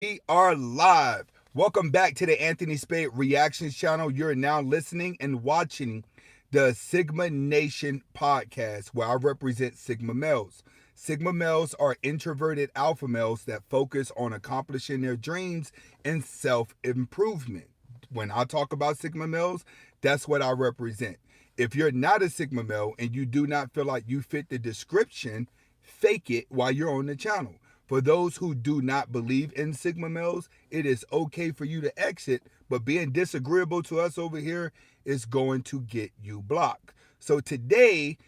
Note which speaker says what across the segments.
Speaker 1: We are live. Welcome back to the Anthony Spade Reactions channel. You're now listening and watching the Sigma Nation podcast, where I represent Sigma males. Sigma males are introverted alpha males that focus on accomplishing their dreams and self improvement. When I talk about Sigma males, that's what I represent. If you're not a Sigma male and you do not feel like you fit the description, fake it while you're on the channel. For those who do not believe in Sigma males, it is okay for you to exit, but being disagreeable to us over here is going to get you blocked. So today,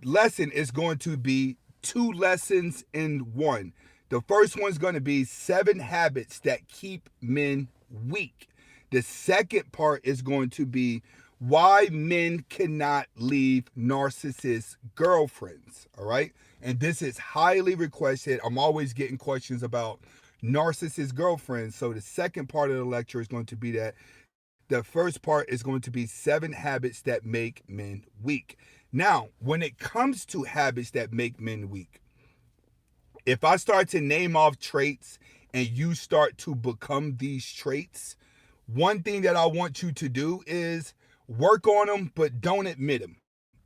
Speaker 1: lesson is going to be two lessons in one. The first one's going to be 7 habits that keep men weak. The second part is going to be why men cannot leave narcissist girlfriends. All right. And this is highly requested. I'm always getting questions about narcissist girlfriends. So the second part of the lecture is going to be that. The first part is going to be 7 habits that make men weak. Now, when it comes to habits that make men weak, if I start to name off traits and you start to become these traits, one thing that I want you to do is work on them, but don't admit them.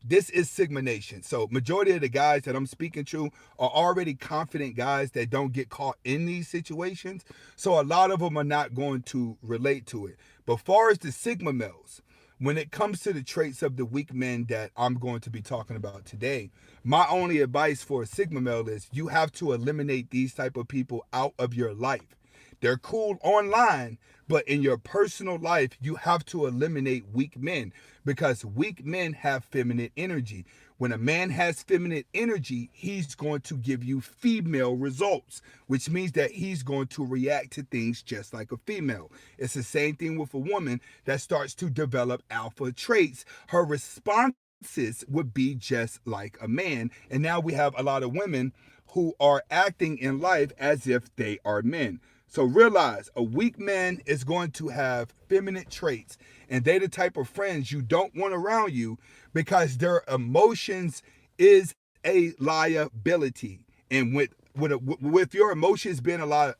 Speaker 1: This is Sigma Nation. So majority of the guys that I'm speaking to are already confident guys that don't get caught in these situations. So a lot of them are not going to relate to it. But far as the Sigma males, when it comes to the traits of the weak men that I'm going to be talking about today, my only advice for a Sigma male is you have to eliminate these type of people out of your life. They're cool online, but in your personal life, you have to eliminate weak men because weak men have feminine energy. When a man has feminine energy, he's going to give you female results, which means that he's going to react to things just like a female. It's the same thing with a woman that starts to develop alpha traits. Her responses would be just like a man. And now we have a lot of women who are acting in life as if they are men. So realize a weak man is going to have feminine traits, and they're the type of friends you don't want around you because their emotions is a liability. And with your emotions being a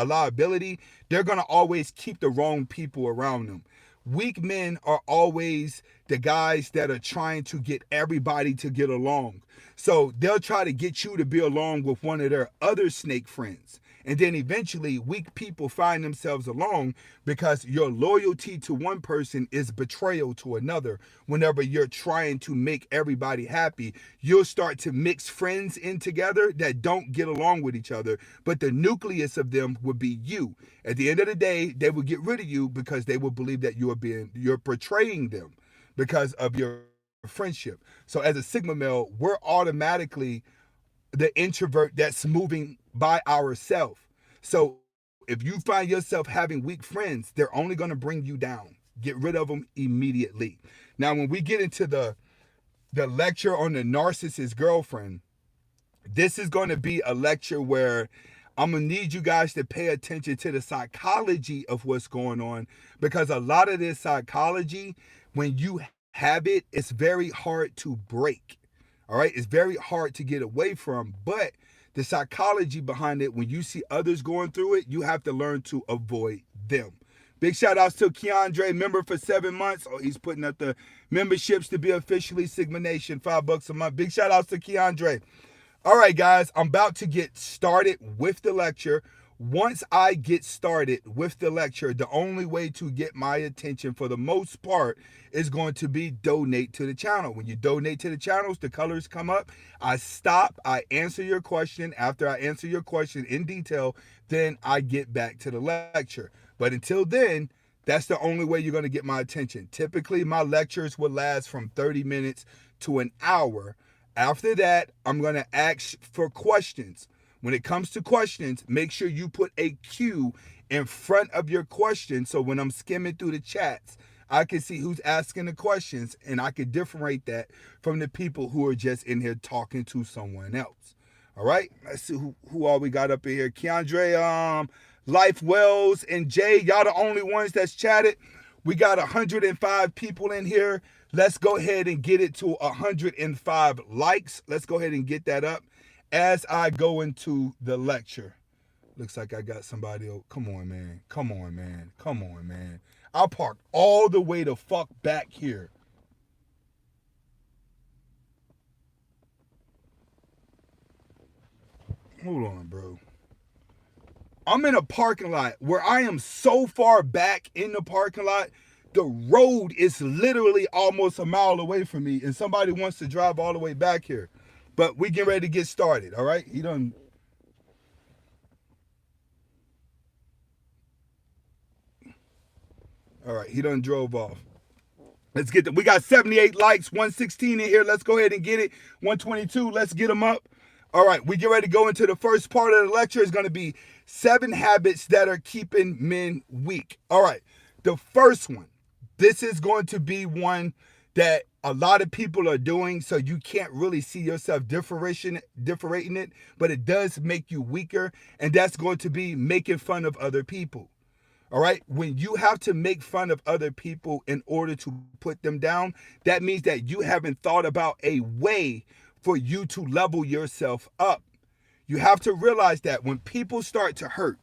Speaker 1: liability, they're going to always keep the wrong people around them. Weak men are always the guys that are trying to get everybody to get along. So they'll try to get you to be along with one of their other snake friends. And then eventually weak people find themselves alone because your loyalty to one person is betrayal to another. Whenever you're trying to make everybody happy, you'll start to mix friends in together that don't get along with each other. But the nucleus of them would be you. At the end of the day, they will get rid of you because they will believe that you're betraying them because of your friendship. So as a Sigma male, we're automatically the introvert that's moving by ourselves. So if you find yourself having weak friends, they're only going to bring you down. Get rid of them immediately. Now, when we get into the lecture on the narcissist girlfriend, this is going to be a lecture where I'm going to need you guys to pay attention to the psychology of what's going on, because a lot of this psychology, when you have it, it's very hard to break. All right, it's very hard to get away from, but the psychology behind it, when you see others going through it, you have to learn to avoid them. Big shout outs to Keandre, member for 7 months. Oh, he's putting up the memberships to be officially Sigma Nation, $5 a month. Big shout outs to Keandre. All right, guys, I'm about to get started with the lecture. Once I get started with the lecture, the only way to get my attention for the most part is going to be donate to the channel. When you donate to the channels, the colors come up. I stop. I answer your question. After I answer your question in detail, then I get back to the lecture. But until then, that's the only way you're going to get my attention. Typically, my lectures will last from 30 minutes to an hour. After that, I'm going to ask for questions. When it comes to questions, make sure you put a Q in front of your question, so when I'm skimming through the chats, I can see who's asking the questions, and I can differentiate that from the people who are just in here talking to someone else. All right, let's see who all we got up in here. Keandre, Life Wells, and Jay, y'all the only ones that's chatted. We got 105 people in here. Let's go ahead and get it to 105 likes. Let's go ahead and get that up as I go into the lecture. Looks like I got somebody. Come on, man. Come on, man. Come on, man. I parked all the way the fuck back here. Hold on, bro. I'm in a parking lot where I am so far back in the parking lot, the road is literally almost a mile away from me, and somebody wants to drive all the way back here. But we get ready to get started, all right? He done. All right, he done drove off. Let's get we got 78 likes, 116 in here. Let's go ahead and get it. 122, let's get them up. All right, we get ready to go into the first part of the lecture. It's going to be 7 habits that are keeping men weak. All right, the first one. This is going to be one that a lot of people are doing, so you can't really see yourself differentiating it, but it does make you weaker, and that's going to be making fun of other people. All right, when you have to make fun of other people in order to put them down, that means that you haven't thought about a way for you to level yourself up. You have to realize that when people start to hurt,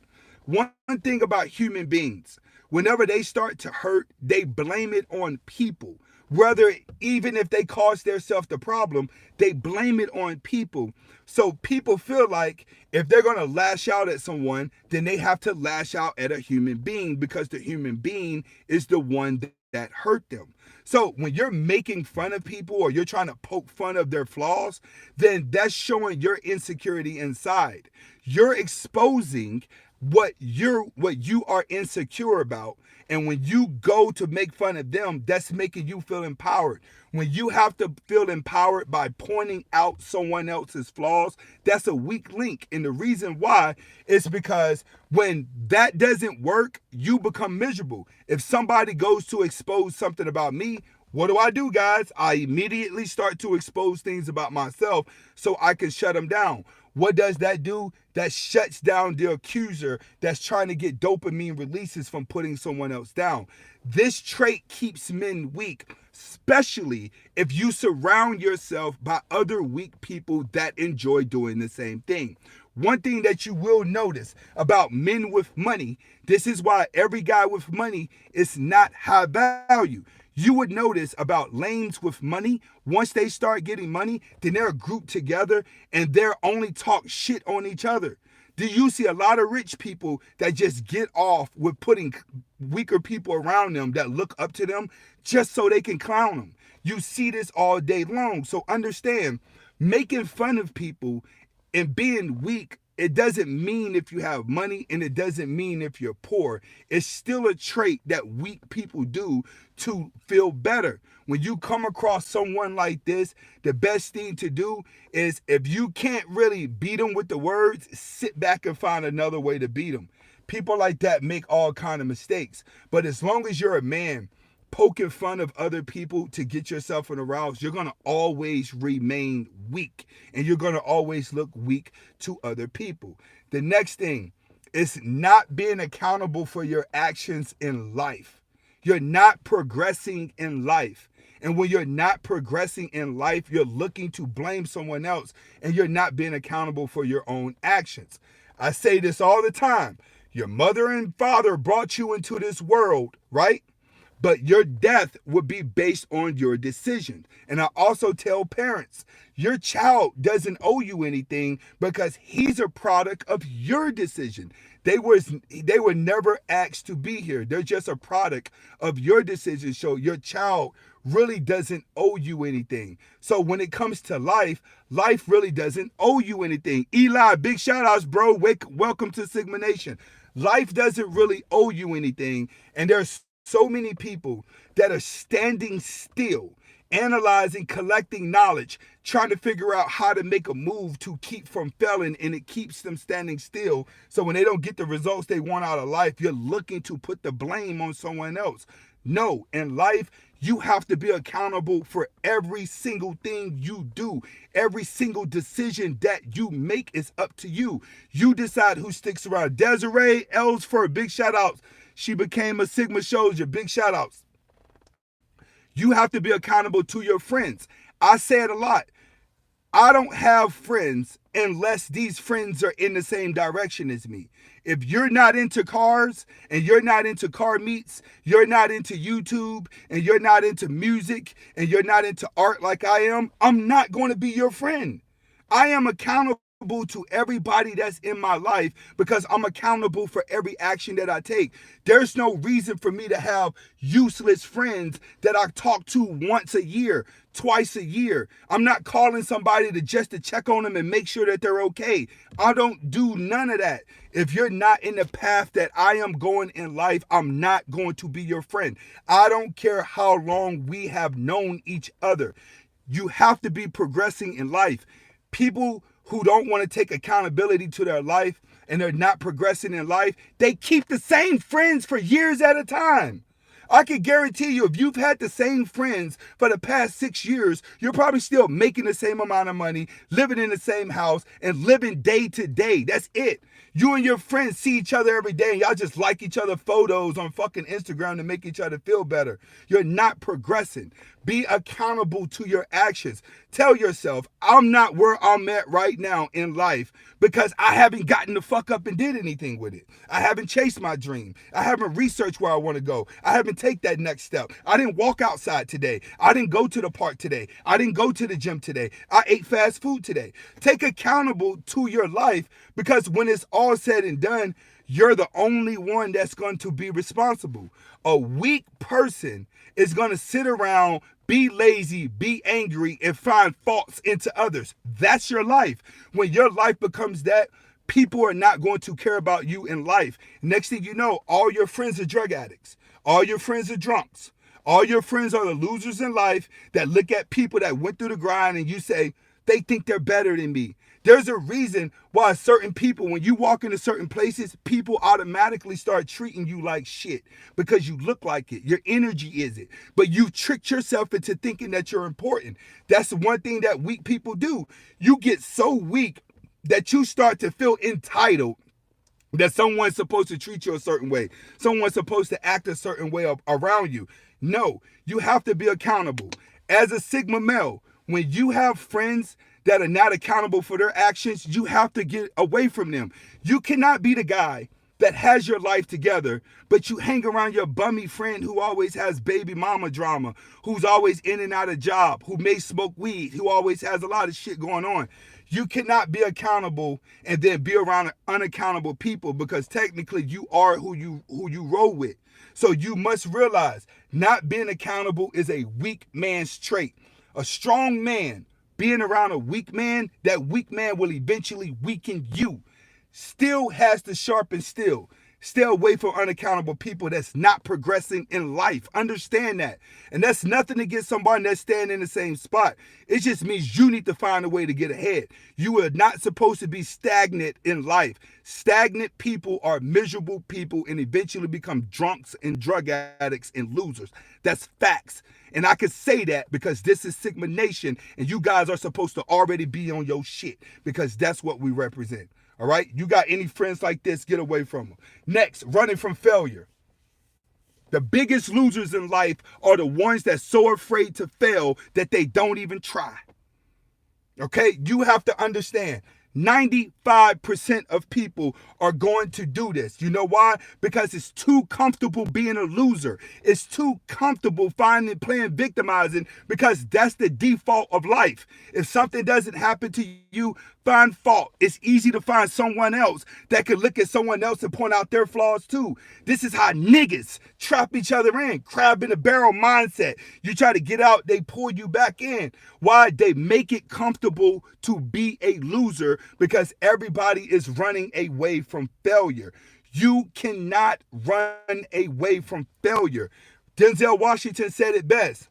Speaker 1: one thing about human beings, whenever they start to hurt, they blame it on people. Whether even if they cause themselves the problem, they blame it on people. So people feel like if they're going to lash out at someone, then they have to lash out at a human being because the human being is the one that hurt them. So when you're making fun of people or you're trying to poke fun of their flaws, then that's showing your insecurity inside. You're exposing what you are insecure about. And when you go to make fun of them, that's making you feel empowered. When you have to feel empowered by pointing out someone else's flaws, that's a weak link. And the reason why is because when that doesn't work, you become miserable. If somebody goes to expose something about me, what do, guys? I immediately start to expose things about myself so I can shut them down. What does that do? That shuts down the accuser that's trying to get dopamine releases from putting someone else down. This trait keeps men weak, especially if you surround yourself by other weak people that enjoy doing the same thing. One thing that you will notice about men with money, this is why every guy with money is not high value. You would notice about lames with money, once they start getting money, then they're grouped together and they're only talk shit on each other. Do you see a lot of rich people that just get off with putting weaker people around them that look up to them just so they can clown them? You see this all day long. So understand, making fun of people and being weak, it doesn't mean if you have money and it doesn't mean if you're poor. It's still a trait that weak people do to feel better. When you come across someone like this, the best thing to do is if you can't really beat them with the words, sit back and find another way to beat them. People like that make all kind of mistakes. But as long as you're a man, poking fun of other people to get yourself in a rouse, you're going to always remain weak and you're going to always look weak to other people. The next thing is not being accountable for your actions in life. You're not progressing in life. And when you're not progressing in life, you're looking to blame someone else and you're not being accountable for your own actions. I say this all the time. Your mother and father brought you into this world, right? But your death would be based on your decision. And I also tell parents, your child doesn't owe you anything because he's a product of your decision. They were never asked to be here. They're just a product of your decision. So your child really doesn't owe you anything. So when it comes to life, life really doesn't owe you anything. Eli, big shout outs, bro. Welcome to Sigma Nation. Life doesn't really owe you anything. And there's so many people that are standing still, analyzing, collecting knowledge, trying to figure out how to make a move to keep from failing, and it keeps them standing still. So when they don't get the results they want out of life, you're looking to put the blame on someone else. No, in life, you have to be accountable for every single thing you do. Every single decision that you make is up to you. You decide who sticks around. Desiree Ellsford, big shout outs. She became a Sigma soldier. Big shout outs. You have to be accountable to your friends. I say it a lot. I don't have friends unless these friends are in the same direction as me. If you're not into cars and you're not into car meets, you're not into YouTube and you're not into music and you're not into art like I am, I'm not going to be your friend. I am accountable to everybody that's in my life because I'm accountable for every action that I take. There's no reason for me to have useless friends that I talk to once a year, twice a year. I'm not calling somebody to check on them and make sure that they're okay. I don't do none of that. If you're not in the path that I am going in life, I'm not going to be your friend. I don't care how long we have known each other. You have to be progressing in life. People who don't want to take accountability to their life and they're not progressing in life, they keep the same friends for years at a time. I can guarantee you, if you've had the same friends for the past 6 years, you're probably still making the same amount of money, living in the same house, and living day to day. That's it. You and your friends see each other every day, and y'all just like each other photos on fucking Instagram to make each other feel better. You're not progressing. Be accountable to your actions. Tell yourself, I'm not where I'm at right now in life because I haven't gotten the fuck up and did anything with it. I haven't chased my dream. I haven't researched where I want to go. I haven't taken that next step. I didn't walk outside today. I didn't go to the park today. I didn't go to the gym today. I ate fast food today. Take accountable to your life because when it's all said and done, you're the only one that's going to be responsible. A weak person is going to sit around, be lazy, be angry, and find faults into others. That's your life. When your life becomes that, people are not going to care about you in life. Next thing you know, all your friends are drug addicts. All your friends are drunks. All your friends are the losers in life that look at people that went through the grind and you say, they think they're better than me. There's a reason why certain people, when you walk into certain places, people automatically start treating you like shit because you look like it. Your energy is it. But you've tricked yourself into thinking that you're important. That's the one thing that weak people do. You get so weak that you start to feel entitled that someone's supposed to treat you a certain way. Someone's supposed to act a certain way around you. No, you have to be accountable. As a Sigma male, when you have friends that are not accountable for their actions, you have to get away from them. You cannot be the guy that has your life together, but you hang around your bummy friend who always has baby mama drama, who's always in and out of job, who may smoke weed, who always has a lot of shit going on. You cannot be accountable and then be around unaccountable people because technically you are who you roll with. So you must realize not being accountable is a weak man's trait. A strong man being around a weak man, that weak man will eventually weaken you. Steel has to sharpen steel. Stay away from unaccountable people that's not progressing in life. Understand that. And that's nothing against somebody that's staying in the same spot. It just means you need to find a way to get ahead. You are not supposed to be stagnant in life. Stagnant people are miserable people and eventually become drunks and drug addicts and losers. That's facts. And I can say that because this is Sigma Nation and you guys are supposed to already be on your shit because that's what we represent. All right? You got any friends like this, get away from them. Next, running from failure. The biggest losers in life are the ones that's so afraid to fail that they don't even try. Okay? You have to understand. 95% of people are going to do this. You know why? Because it's too comfortable being a loser. It's too comfortable playing victimizing because that's the default of life. If something doesn't happen to you, find fault. It's easy to find someone else that can look at someone else and point out their flaws too. This is how niggas trap each other in. Crab in the barrel mindset. You try to get out, they pull you back in. Why? They make it comfortable to be a loser because everybody is running away from failure. You cannot run away from failure. Denzel Washington said it best.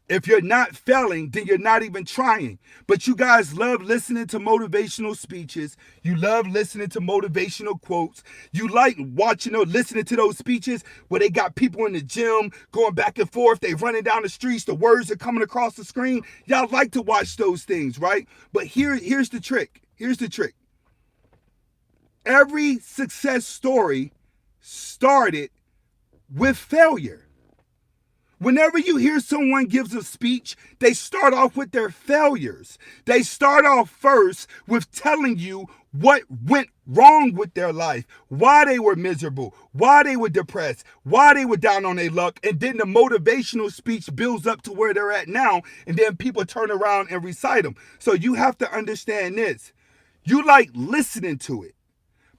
Speaker 1: If you're not failing, then you're not even trying. But you guys love listening to motivational speeches. You love listening to motivational quotes. You like watching or listening to those speeches where they got people in the gym going back and forth. They running down the streets. The words are coming across the screen. Y'all like to watch those things, right? But here's the trick. Here's the trick. Every success story started with failure. Whenever you hear someone gives a speech, they start off with their failures. They start off first with telling you what went wrong with their life, why they were miserable, why they were depressed, why they were down on their luck, and then the motivational speech builds up to where they're at now, and then people turn around and recite them. So you have to understand this. You like listening to it,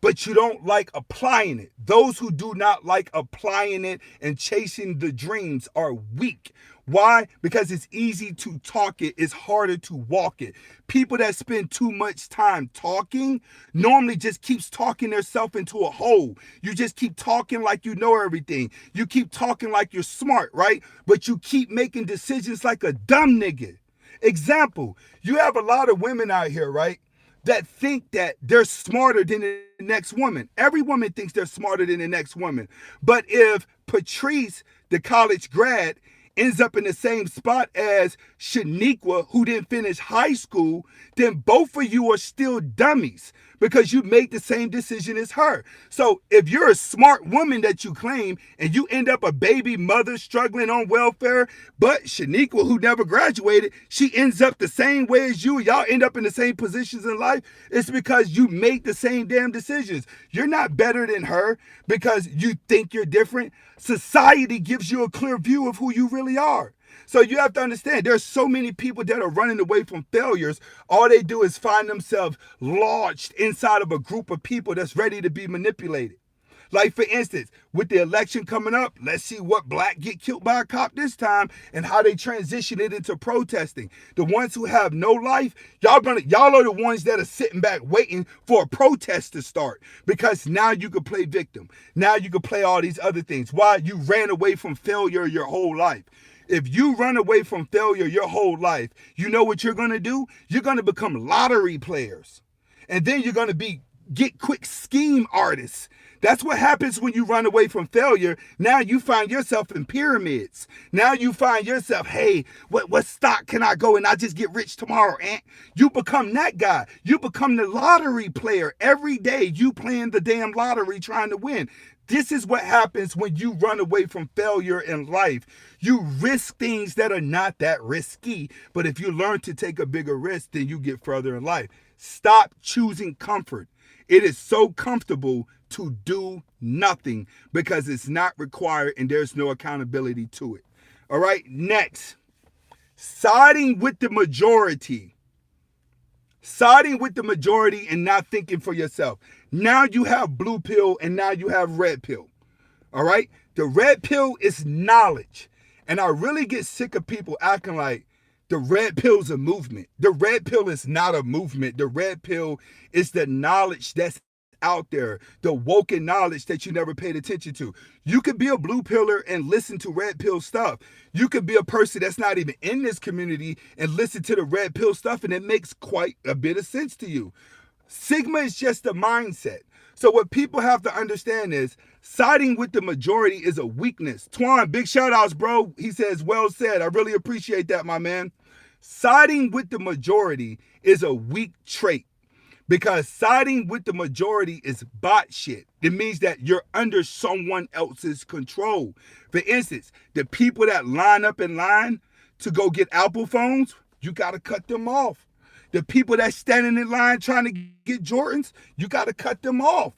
Speaker 1: but you don't like applying it. Those who do not like applying it and chasing the dreams are weak. Why? Because it's easy to talk it. It's harder to walk it. People that spend too much time talking normally just keeps talking themselves into a hole. You just keep talking like you know everything. You keep talking like you're smart, right? But you keep making decisions like a dumb nigga. Example, you have a lot of women out here, right, that think that they're smarter than the next woman. Every woman thinks they're smarter than the next woman. But if Patrice, the college grad, ends up in the same spot as Shaniqua, who didn't finish high school, then both of you are still dummies because you made the same decision as her. So if you're a smart woman that you claim and you end up a baby mother struggling on welfare, but Shaniqua, who never graduated, she ends up the same way as you, y'all end up in the same positions in life, it's because you made the same damn decisions. You're not better than her because you think you're different. Society gives you a clear view of who you really are. So you have to understand, there's so many people that are running away from failures. All they do is find themselves lodged inside of a group of people that's ready to be manipulated. Like, for instance, with the election coming up, let's see what black get killed by a cop this time and how they transition it into protesting. The ones who have no life, y'all are the ones that are sitting back waiting for a protest to start, because now you can play victim. Now you can play all these other things. Why? You ran away from failure your whole life. If you run away from failure your whole life, you know what you're going to do? You're going to become lottery players. And then you're going to get quick scheme artists. That's what happens when you run away from failure. Now you find yourself in pyramids. Now you find yourself, hey, what stock can I go and I just get rich tomorrow, Aunt? You become that guy. You become the lottery player. Every day you playing the damn lottery trying to win. This is what happens when you run away from failure in life. You risk things that are not that risky. But if you learn to take a bigger risk, then you get further in life. Stop choosing comfort. It is so comfortable to do nothing because it's not required and there's no accountability to it. All right, next. Siding with the majority. Siding with the majority and not thinking for yourself. Now you have blue pill and now you have red pill. All right? The red pill is knowledge. And I really get sick of people acting like the red pill is a movement. The red pill is not a movement. The red pill is the knowledge that's out there, the woken knowledge that you never paid attention to. You could be a blue pillar and listen to red pill stuff. You could be a person that's not even in this community and listen to the red pill stuff, and it makes quite a bit of sense to you. Sigma is just a mindset. So what people have to understand is siding with the majority is a weakness. Twan, big shout outs, bro. He says, well said. I really appreciate that, my man. Siding with the majority is a weak trait. Because siding with the majority is bot shit. It means that you're under someone else's control. For instance, the people that line up in line to go get Apple phones, you got to cut them off. The people that standing in line trying to get Jordans, you got to cut them off.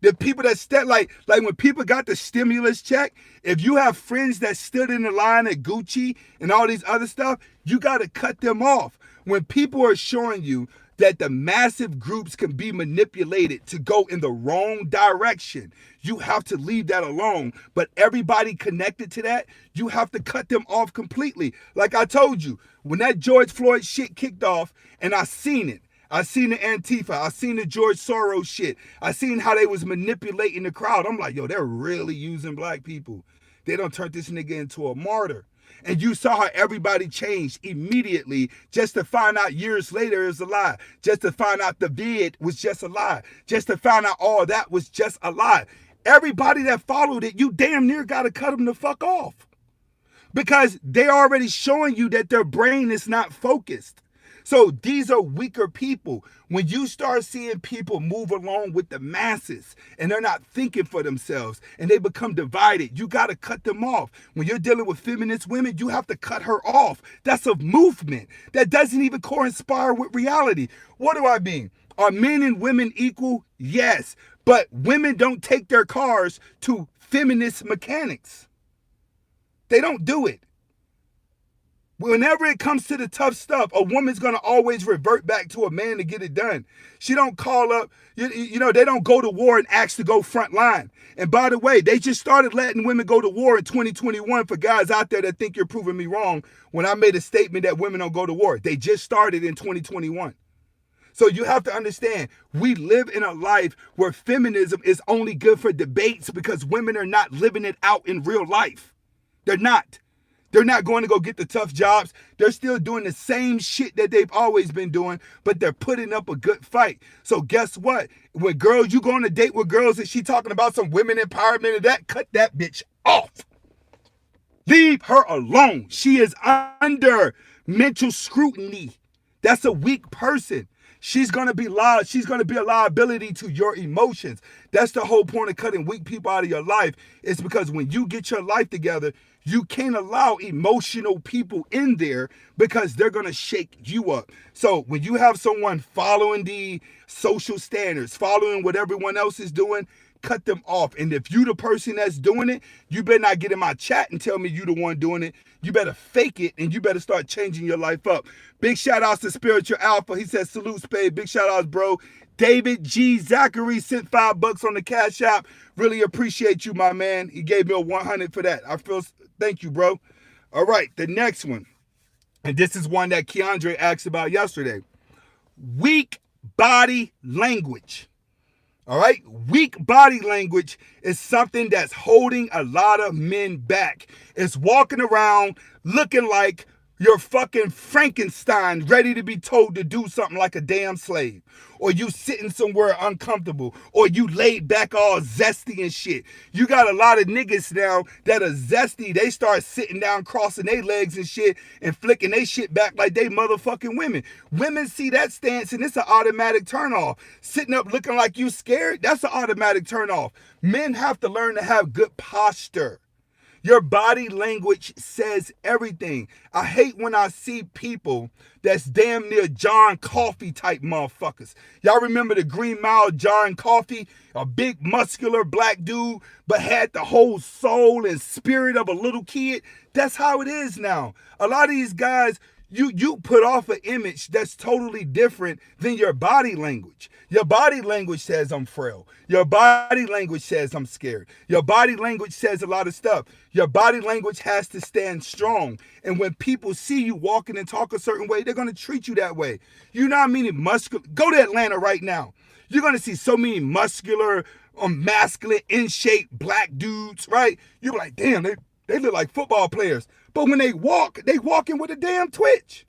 Speaker 1: The people that stand, like when people got the stimulus check, if you have friends that stood in the line at Gucci and all these other stuff, you got to cut them off. When people are showing you that the massive groups can be manipulated to go in the wrong direction, you have to leave that alone. But everybody connected to that, you have to cut them off completely. Like I told you, when that George Floyd shit kicked off and I seen it, I seen the Antifa, I seen the George Soros shit, I seen how they was manipulating the crowd. I'm like, yo, they're really using black people. They don't turn this nigga into a martyr. And you saw how everybody changed immediately just to find out years later it was a lie. Just to find out the vid was just a lie. Just to find out all that was just a lie. Everybody that followed it, you damn near got to cut them the fuck off. Because they're already showing you that their brain is not focused. So these are weaker people. When you start seeing people move along with the masses and they're not thinking for themselves and they become divided, you got to cut them off. When you're dealing with feminist women, you have to cut her off. That's a movement that doesn't even correspond with reality. What do I mean? Are men and women equal? Yes. But women don't take their cars to feminist mechanics. They don't do it. Whenever it comes to the tough stuff, a woman's going to always revert back to a man to get it done. She don't call up, they don't go to war and ask to go front line. And by the way, they just started letting women go to war in 2021 for guys out there that think you're proving me wrong when I made a statement that women don't go to war. They just started in 2021. So you have to understand, we live in a life where feminism is only good for debates because women are not living it out in real life. They're not. They're not going to go get the tough jobs. They're still doing the same shit that they've always been doing, but they're putting up a good fight. So guess what? When girls, you go on a date with girls and she talking about some women empowerment and that, cut that bitch off. Leave her alone. She is under mental scrutiny. That's a weak person. She's going to be loud. She's going to be a liability to your emotions. That's the whole point of cutting weak people out of your life. It's because when you get your life together, you can't allow emotional people in there because they're going to shake you up. So when you have someone following the social standards, following what everyone else is doing, cut them off. And if you the person that's doing it, you better not get in my chat and tell me you the one doing it. You better fake it and you better start changing your life up. Big shout outs to Spiritual Alpha. He said, salute, Spade. Big shout outs, bro. David G. Zachary sent $5 on the Cash App. Really appreciate you, my man. He gave me a 100 for that. Thank you, bro. All right, the next one. And this is one that Keandre asked about yesterday. Weak body language. All right, weak body language is something that's holding a lot of men back. It's walking around looking like you're fucking Frankenstein, ready to be told to do something like a damn slave. Or you sitting somewhere uncomfortable. Or you laid back all zesty and shit. You got a lot of niggas now that are zesty. They start sitting down, crossing their legs and shit, and flicking their shit back like they motherfucking women. Women see that stance and it's an automatic turn off. Sitting up looking like you scared, that's an automatic turn off. Men have to learn to have good posture. Your body language says everything. I hate when I see people that's damn near John Coffey type motherfuckers. Y'all remember the Green Mile John Coffey? A big muscular black dude, but had the whole soul and spirit of a little kid. That's how it is now. A lot of these guys, you put off an image that's totally different than your body language. Your body language says I'm frail. Your body language says I'm scared. Your body language says a lot of stuff. Your body language has to stand strong. And when people see you walking and talk a certain way, they're going to treat you that way. You know how many muscular... Go to Atlanta right now. You're going to see so many muscular, masculine, in shape black dudes, right? You're like, damn, they look like football players. But when they walking with a damn twitch.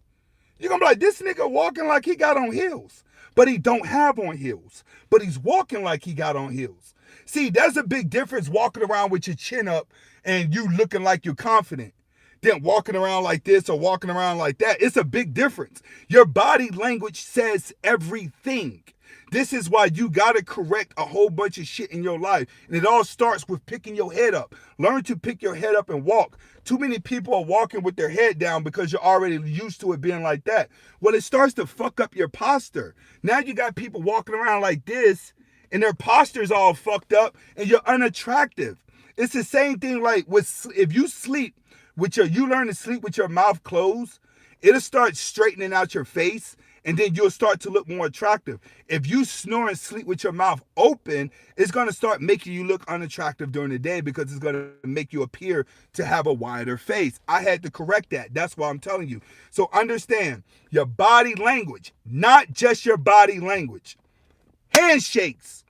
Speaker 1: You're going to be like, this nigga walking like he got on heels. But he don't have on heels. But he's walking like he got on heels. See, there's a big difference walking around with your chin up and you looking like you're confident. Then walking around like this or walking around like that. It's a big difference. Your body language says everything. This is why you got to correct a whole bunch of shit in your life. And it all starts with picking your head up. Learn to pick your head up and walk. Too many people are walking with their head down because you're already used to it being like that. Well, it starts to fuck up your posture. Now you got people walking around like this and their posture's all fucked up and you're unattractive. It's the same thing like if you sleep with you learn to sleep with your mouth closed, it'll start straightening out your face. And then you'll start to look more attractive. If you snore and sleep with your mouth open, it's going to start making you look unattractive during the day because it's going to make you appear to have a wider face. I had to correct that. That's why I'm telling you. So understand your body language, not just your body language. Handshakes,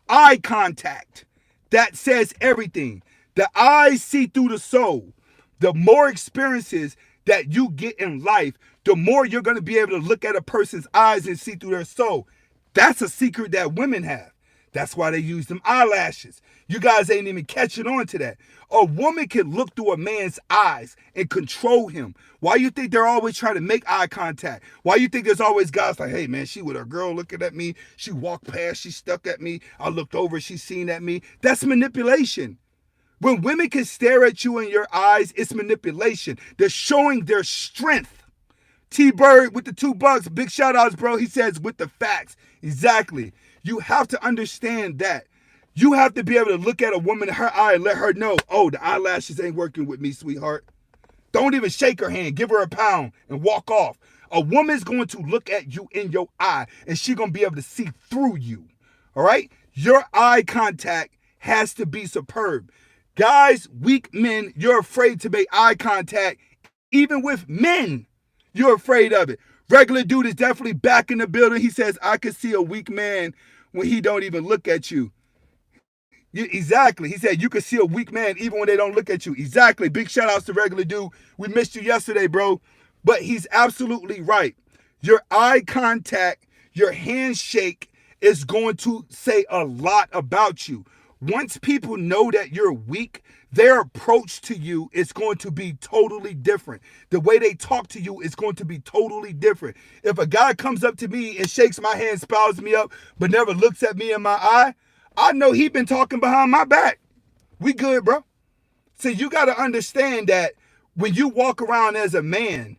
Speaker 1: eye contact. That says everything. The eyes see through the soul. The more experiences that you get in life, the more you're going to be able to look at a person's eyes and see through their soul. That's a secret that women have. That's why they use them eyelashes. You guys ain't even catching on to that. A woman can look through a man's eyes and control him. Why you think they're always trying to make eye contact? Why you think there's always guys like, hey man, she with her girl looking at me. She walked past, she stuck at me. I looked over, she seen at me. That's manipulation. When women can stare at you in your eyes, it's manipulation. They're showing their strength. T-Bird with the $2, big shout outs, bro. He says with the facts. Exactly. You have to understand that. You have to be able to look at a woman in her eye and let her know, oh, the eyelashes ain't working with me, sweetheart. Don't even shake her hand. Give her a pound and walk off. A woman's going to look at you in your eye and she's going to be able to see through you. All right? Your eye contact has to be superb. Guys, weak men, you're afraid to make eye contact. Even with men, you're afraid of it. Regular dude is definitely back in the building. He says, I can see a weak man when he don't even look at you. Exactly. He said, you can see a weak man even when they don't look at you. Exactly. Big shout outs to Regular Dude. We missed you yesterday, bro. But he's absolutely right. Your eye contact, your handshake is going to say a lot about you. Once people know that you're weak, their approach to you is going to be totally different. The way they talk to you is going to be totally different. If a guy comes up to me and shakes my hand, spouts me up, but never looks at me in my eye, I know he been talking behind my back. We good, bro. So you got to understand that when you walk around as a man,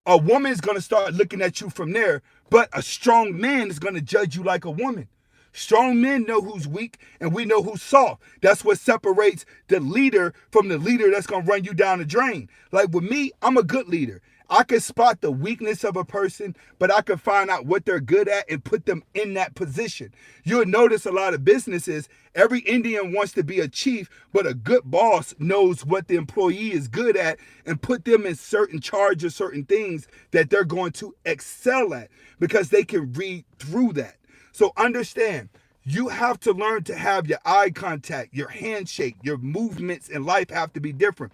Speaker 1: a woman's going to start looking at you from there, but a strong man is going to judge you like a woman. Strong men know who's weak and we know who's soft. That's what separates the leader from the leader that's going to run you down the drain. Like with me, I'm a good leader. I can spot the weakness of a person, but I can find out what they're good at and put them in that position. You'll notice a lot of businesses, every Indian wants to be a chief, but a good boss knows what the employee is good at and put them in certain charge of certain things that they're going to excel at because they can read through that. So understand, you have to learn to have your eye contact, your handshake, your movements in life have to be different.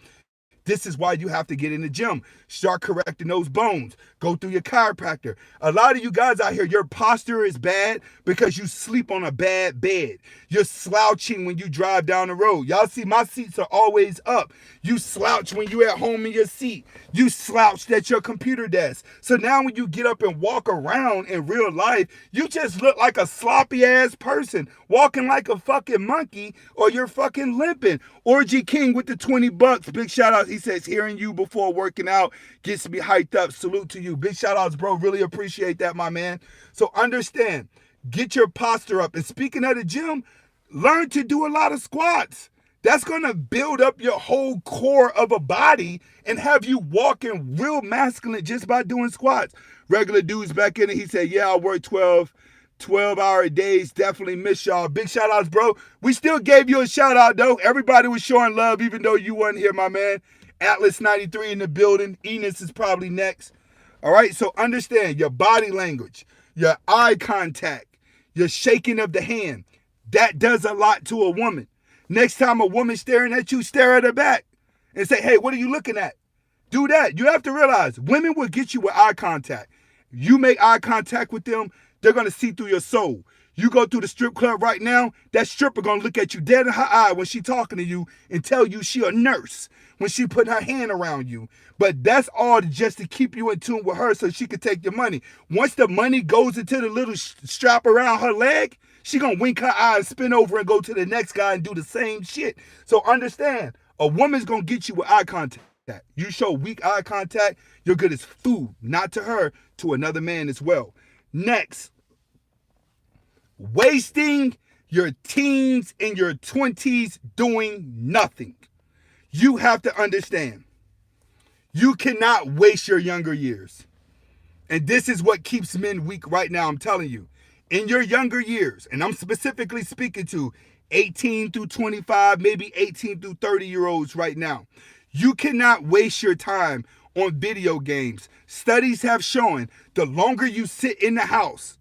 Speaker 1: This is why you have to get in the gym. Start correcting those bones. Go through your chiropractor. A lot of you guys out here, your posture is bad because you sleep on a bad bed. You're slouching when you drive down the road. Y'all see my seats are always up. You slouch when you're at home in your seat. You slouched at your computer desk. So now when you get up and walk around in real life, you just look like a sloppy ass person walking like a fucking monkey or you're fucking limping. Orgy King with the $20. Big shout out. He says, hearing you before working out gets me hyped up. Salute to you. Big shout outs, bro. Really appreciate that, my man. So understand, get your posture up. And speaking of the gym, learn to do a lot of squats. That's going to build up your whole core of a body and have you walking real masculine just by doing squats. Regular Dude's back in it. He said, yeah, I work 12-hour days. Definitely miss y'all. Big shout outs, bro. We still gave you a shout out, though. Everybody was showing love, even though you weren't here, my man. Atlas 93 in the building. Enos is probably next. All right, so understand your body language, your eye contact, your shaking of the hand. That does a lot to a woman. Next time a woman's staring at you, stare at her back and say, hey, what are you looking at? Do that. You have to realize women will get you with eye contact. You make eye contact with them, they're going to see through your soul. You go through the strip club right now, that stripper going to look at you dead in her eye when she talking to you and tell you she a nurse when she put her hand around you. But that's all just to keep you in tune with her so she can take your money. Once the money goes into the little strap around her leg, she going to wink her eye and spin over and go to the next guy and do the same shit. So understand, a woman's going to get you with eye contact. You show weak eye contact, you're good as food, not to her, to another man as well. Next, wasting your teens and your 20s doing nothing. You have to understand, you cannot waste your younger years. And this is what keeps men weak right now, I'm telling you. In your younger years, and I'm specifically speaking to 18 through 25, maybe 18 through 30-year-olds right now, you cannot waste your time on video games. Studies have shown the longer you sit in the house,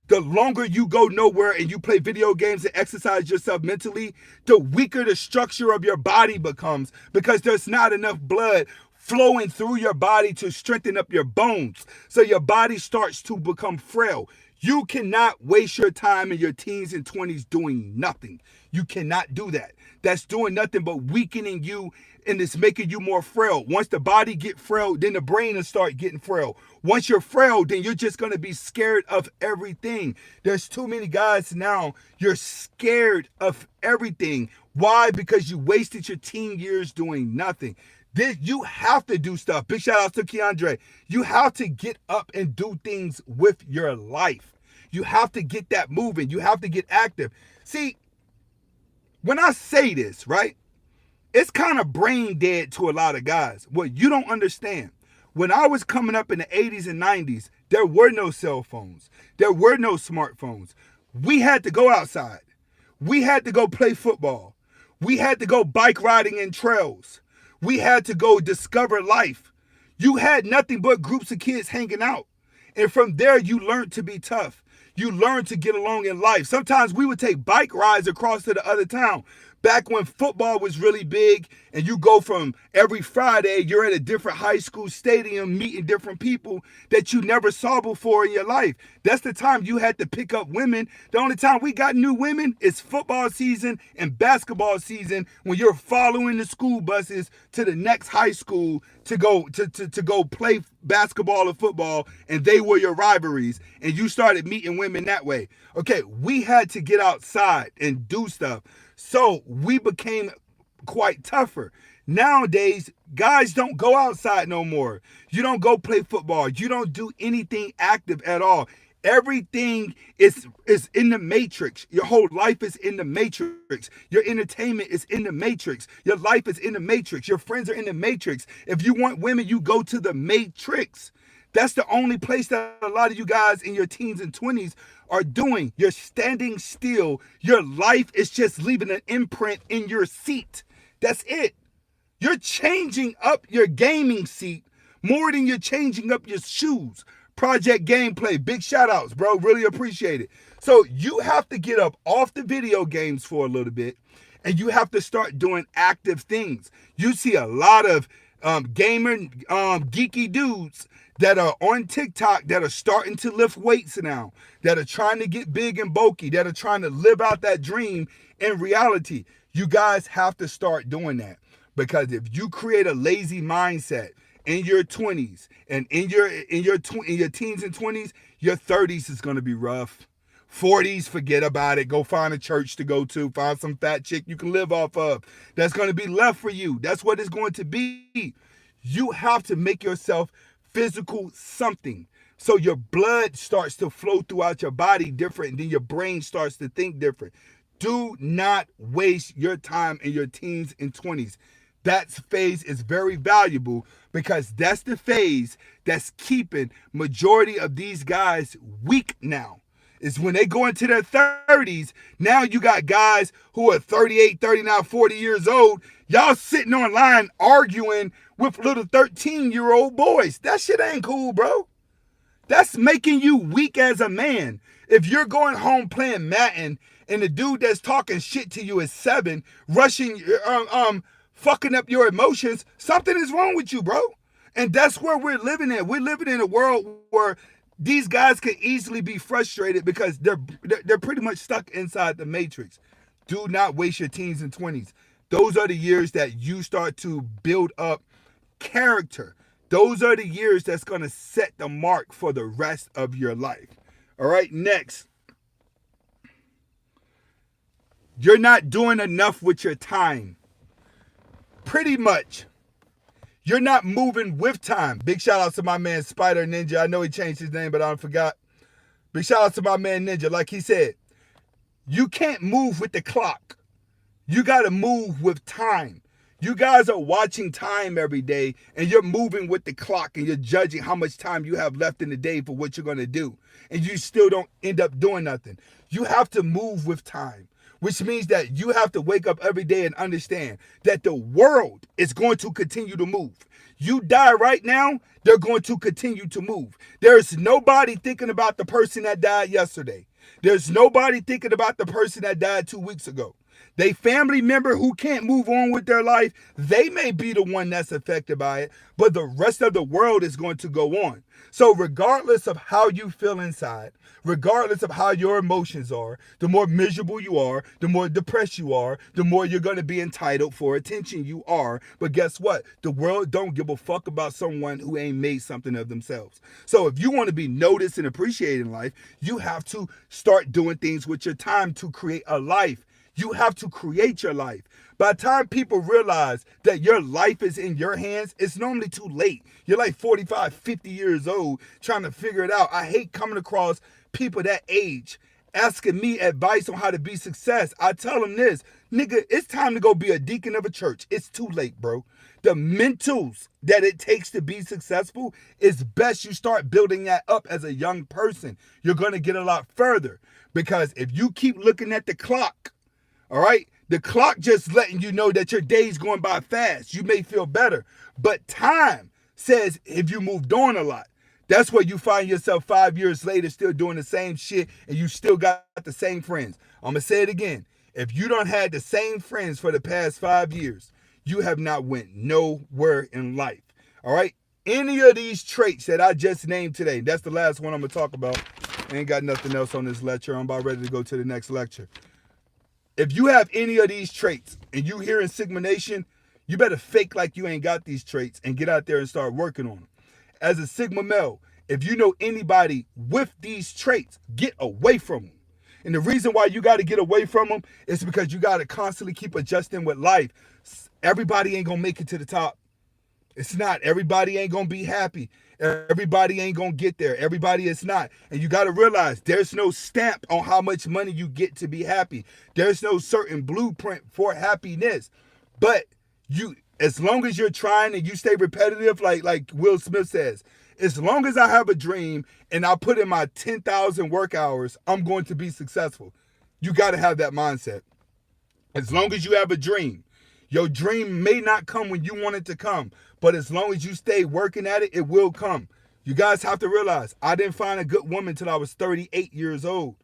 Speaker 1: the longer you go nowhere and you play video games and exercise yourself mentally, the weaker the structure of your body becomes because there's not enough blood flowing through your body to strengthen up your bones. So your body starts to become frail. You cannot waste your time in your teens and 20s doing nothing. You cannot do that. That's doing nothing but weakening you, and it's making you more frail. Once the body get frail, then the brain will start getting frail. Once you're frail, then you're just going to be scared of everything. There's too many guys now, you're scared of everything. Why? Because you wasted your teen years doing nothing. You have to do stuff. Big shout out to Keandre. You have to get up and do things with your life. You have to get that moving. You have to get active. See, when I say this, right, it's kind of brain dead to a lot of guys. What you don't understand, when I was coming up in the 80s and 90s, there were no cell phones. There were no smartphones. We had to go outside. We had to go play football. We had to go bike riding in trails. We had to go discover life. You had nothing but groups of kids hanging out. And from there, you learned to be tough. You learned to get along in life. Sometimes we would take bike rides across to the other town. Back when football was really big, and you go from every Friday, you're at a different high school stadium meeting different people that you never saw before in your life. That's the time you had to pick up women. The only time we got new women is football season and basketball season, when you're following the school buses to the next high school to go play basketball or football, and they were your rivalries, and you started meeting women that way. Okay, we had to get outside and do stuff. So we became quite tougher. Nowadays, guys don't go outside no more. You don't go play football. You don't do anything active at all. Everything is in the matrix. Your whole life is in the matrix. Your entertainment is in the matrix. Your life is in the matrix. Your friends are in the matrix. If you want women, you go to the matrix. That's the only place that a lot of you guys in your teens and 20s are doing. You're standing still. Your life is just leaving an imprint in your seat. That's it. You're changing up your gaming seat more than you're changing up your shoes. Project Gameplay, big shout outs, bro. Really appreciate it. So you have to get up off the video games for a little bit, and you have to start doing active things. You see a lot of gamer, geeky dudes that are on TikTok that are starting to lift weights now, that are trying to get big and bulky, that are trying to live out that dream in reality. You guys have to start doing that, because if you create a lazy mindset in your 20s and in your teens and 20s, your 30s is going to be rough. 40s, forget about it. Go find a church to go to. Find some fat chick you can live off of. That's going to be left for you. That's what it's going to be. You have to make yourself physical something, so your blood starts to flow throughout your body different, and then your brain starts to think different. Do not waste your time in your teens and 20s. That phase is very valuable, because that's the phase that's keeping majority of these guys weak now. Is when they go into their 30s, now you got guys who are 38, 39, 40 years old. Y'all sitting online arguing with little 13-year-old boys. That shit ain't cool, bro. That's making you weak as a man. If you're going home playing Madden and the dude that's talking shit to you is 7, rushing, fucking up your emotions, something is wrong with you, bro. And that's where we're living in. We're living in a world where these guys can easily be frustrated because they're pretty much stuck inside the matrix. Do not waste your teens and 20s. Those are the years that you start to build up character. Those are the years that's going to set the mark for the rest of your life. All right, next. You're not doing enough with your time. Pretty much. You're not moving with time. Big shout out to my man Spider Ninja. I know he changed his name, but I forgot. Big shout out to my man Ninja. Like he said, you can't move with the clock. You got to move with time. You guys are watching time every day, and you're moving with the clock, and you're judging how much time you have left in the day for what you're going to do. And you still don't end up doing nothing. You have to move with time, which means that you have to wake up every day and understand that the world is going to continue to move. You die right now, they're going to continue to move. There's nobody thinking about the person that died yesterday. There's nobody thinking about the person that died 2 weeks ago. They family member who can't move on with their life, they may be the one that's affected by it, but the rest of the world is going to go on. So regardless of how you feel inside, regardless of how your emotions are, the more miserable you are, the more depressed you are, the more you're going to be entitled for attention you are. But guess what? The world don't give a fuck about someone who ain't made something of themselves. So if you want to be noticed and appreciated in life, you have to start doing things with your time to create a life. You have to create your life. By the time people realize that your life is in your hands, it's normally too late. You're like 45, 50 years old trying to figure it out. I hate coming across people that age asking me advice on how to be success. I tell them this, nigga, it's time to go be a deacon of a church. It's too late, bro. The mentals that it takes to be successful, is best you start building that up as a young person. You're going to get a lot further, because if you keep looking at the clock, all right, the clock just letting you know that your day's going by fast. You may feel better, but time says if you moved on a lot. That's where you find yourself 5 years later still doing the same shit and you still got the same friends. I'm going to say it again. If you don't had the same friends for the past 5 years, you have not went nowhere in life. All right? Any of these traits that I just named today, that's the last one I'm going to talk about. I ain't got nothing else on this lecture. I'm about ready to go to the next lecture. If you have any of these traits and you here in Sigma Nation, you better fake like you ain't got these traits and get out there and start working on them. As a Sigma male, if you know anybody with these traits, get away from them. And the reason why you got to get away from them is because you got to constantly keep adjusting with life. Everybody ain't going to make it to the top. It's not. Everybody ain't going to be happy. Everybody ain't going to get there. Everybody is not. And you got to realize there's no stamp on how much money you get to be happy. There's no certain blueprint for happiness. But you, as long as you're trying and you stay repetitive, like Will Smith says, as long as I have a dream and I put in my 10,000 work hours, I'm going to be successful. You got to have that mindset. As long as you have a dream, your dream may not come when you want it to come, but as long as you stay working at it, it will come. You guys have to realize, I didn't find a good woman till I was 38 years old.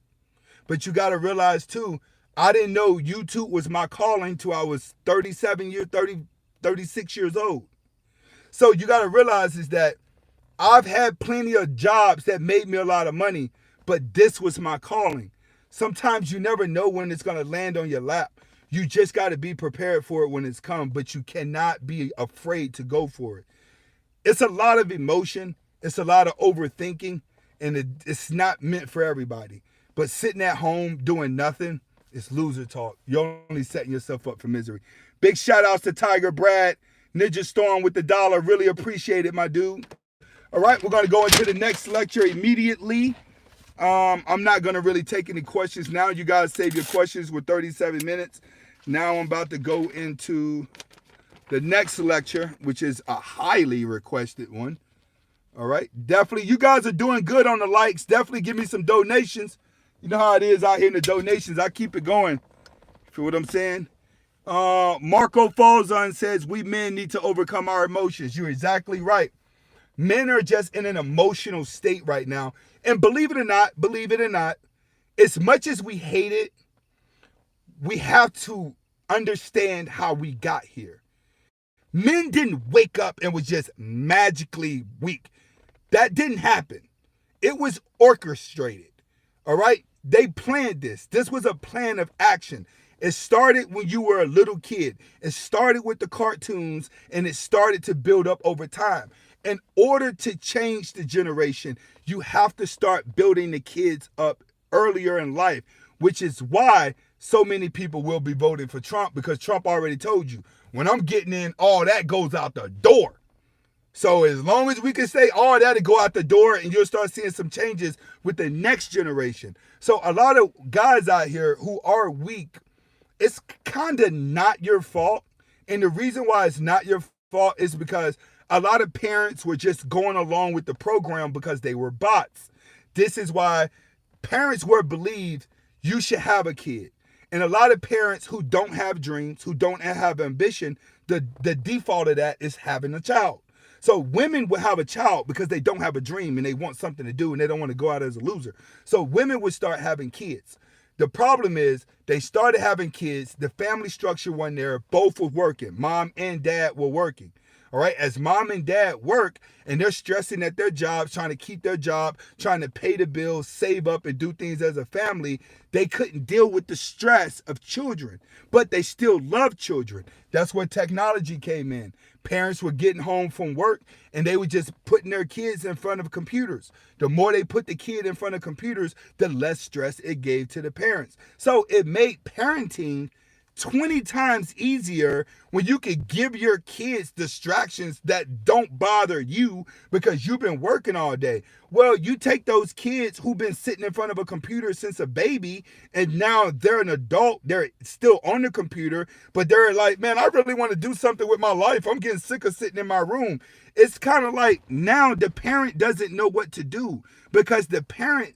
Speaker 1: But you got to realize too, I didn't know YouTube was my calling till I was 36 years old. So you got to realize is that I've had plenty of jobs that made me a lot of money, but this was my calling. Sometimes you never know when it's going to land on your lap. You just got to be prepared for it when it's come, but you cannot be afraid to go for it. It's a lot of emotion. It's a lot of overthinking, and it's not meant for everybody. But sitting at home doing nothing, it's loser talk. You're only setting yourself up for misery. Big shout outs to Tiger Brad, Ninja Storm with the $1. Really appreciate it, my dude. All right, we're going to go into the next lecture immediately. I'm not going to really take any questions now. You guys save your questions with 37 minutes. Now I'm about to go into the next lecture, which is a highly requested one. All right, definitely. You guys are doing good on the likes. Definitely give me some donations. You know how it is out here in the donations. I keep it going. Feel what I'm saying? Marco Falzon says, we men need to overcome our emotions. You're exactly right. Men are just in an emotional state right now. And believe it or not, as much as we hate it, we have to understand how we got here. Men didn't wake up and was just magically weak. That didn't happen. It was orchestrated. All right? They planned this. This was a plan of action. It started when you were a little kid. It started with the cartoons, and it started to build up over time. In order to change the generation, you have to start building the kids up earlier in life, which is why so many people will be voting for Trump, because Trump already told you, when I'm getting in, all that goes out the door. So as long as we can say all that to go out the door, and you'll start seeing some changes with the next generation. So a lot of guys out here who are weak, it's kind of not your fault. And the reason why it's not your fault is because a lot of parents were just going along with the program because they were bots. This is why parents were believed you should have a kid. And a lot of parents who don't have dreams, who don't have ambition, the default of that is having a child. So women will have a child because they don't have a dream and they want something to do and they don't want to go out as a loser. So women would start having kids. The problem is they started having kids. The family structure wasn't there. Both were working. Mom and dad were working. All right. As mom and dad work and they're stressing at their jobs, trying to keep their job, trying to pay the bills, save up, and do things as a family, they couldn't deal with the stress of children, but they still love children. That's where technology came in. Parents were getting home from work and they were just putting their kids in front of computers. The more they put the kid in front of computers, the less stress it gave to the parents. So it made parenting 20 times easier when you can give your kids distractions that don't bother you because you've been working all day. Well, you take those kids who've been sitting in front of a computer since a baby and now they're an adult, they're still on the computer, but they're like, man, I really want to do something with my life. I'm getting sick of sitting in my room. It's kind of like now the parent doesn't know what to do because the parent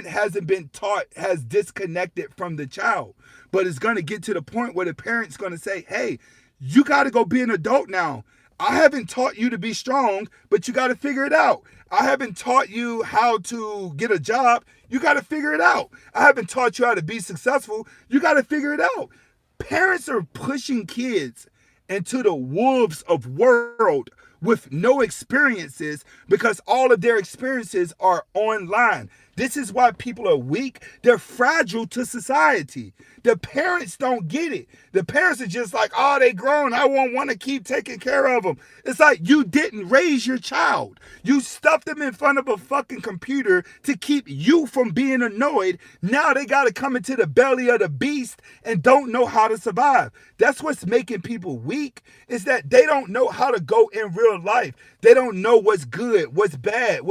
Speaker 1: hasn't been taught, has disconnected from the child. But it's going to get to the point where the parent's going to say, hey, you got to go be an adult now. I haven't taught you to be strong, but you got to figure it out. I haven't taught you how to get a job. You got to figure it out. I haven't taught you how to be successful. You got to figure it out. Parents are pushing kids into the wolves of world with no experiences because all of their experiences are online. This is why people are weak. They're fragile to society. The parents don't get it. The parents are just like, oh, they grown. I won't want to keep taking care of them. It's like you didn't raise your child. You stuffed them in front of a fucking computer to keep you from being annoyed. Now they got to come into the belly of the beast and don't know how to survive. That's what's making people weak, is that they don't know how to go in real life. They don't know what's good, what's bad.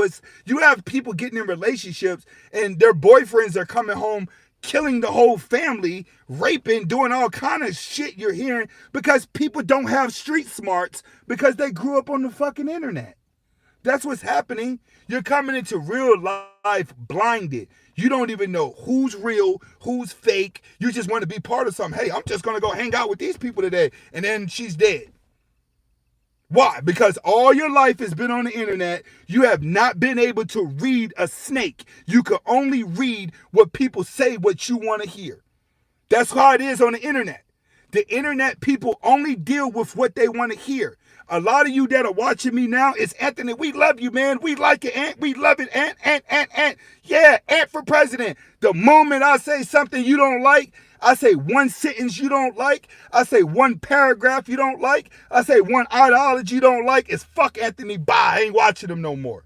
Speaker 1: You have people getting in relationships and their boyfriends are coming home killing the whole family, raping, doing all kind of shit you're hearing because people don't have street smarts because they grew up on the fucking internet. That's what's happening. You're coming into real life blinded. You don't even know who's real, who's fake. You just want to be part of something. Hey, I'm just going to go hang out with these people today. And then she's dead. Why? Because all your life has been on the internet. You have not been able to read a snake. You can only read what people say, what you want to hear. That's how it is on the internet. The internet people only deal with what they want to hear. A lot of you that are watching me now, it's Anthony. We love you, man. We like it, Ant. We love it, Ant. Yeah, Ant for president. The moment I say something you don't like, I say one sentence you don't like, I say one paragraph you don't like, I say one ideology you don't like, it's fuck Anthony, bye. I ain't watching him no more.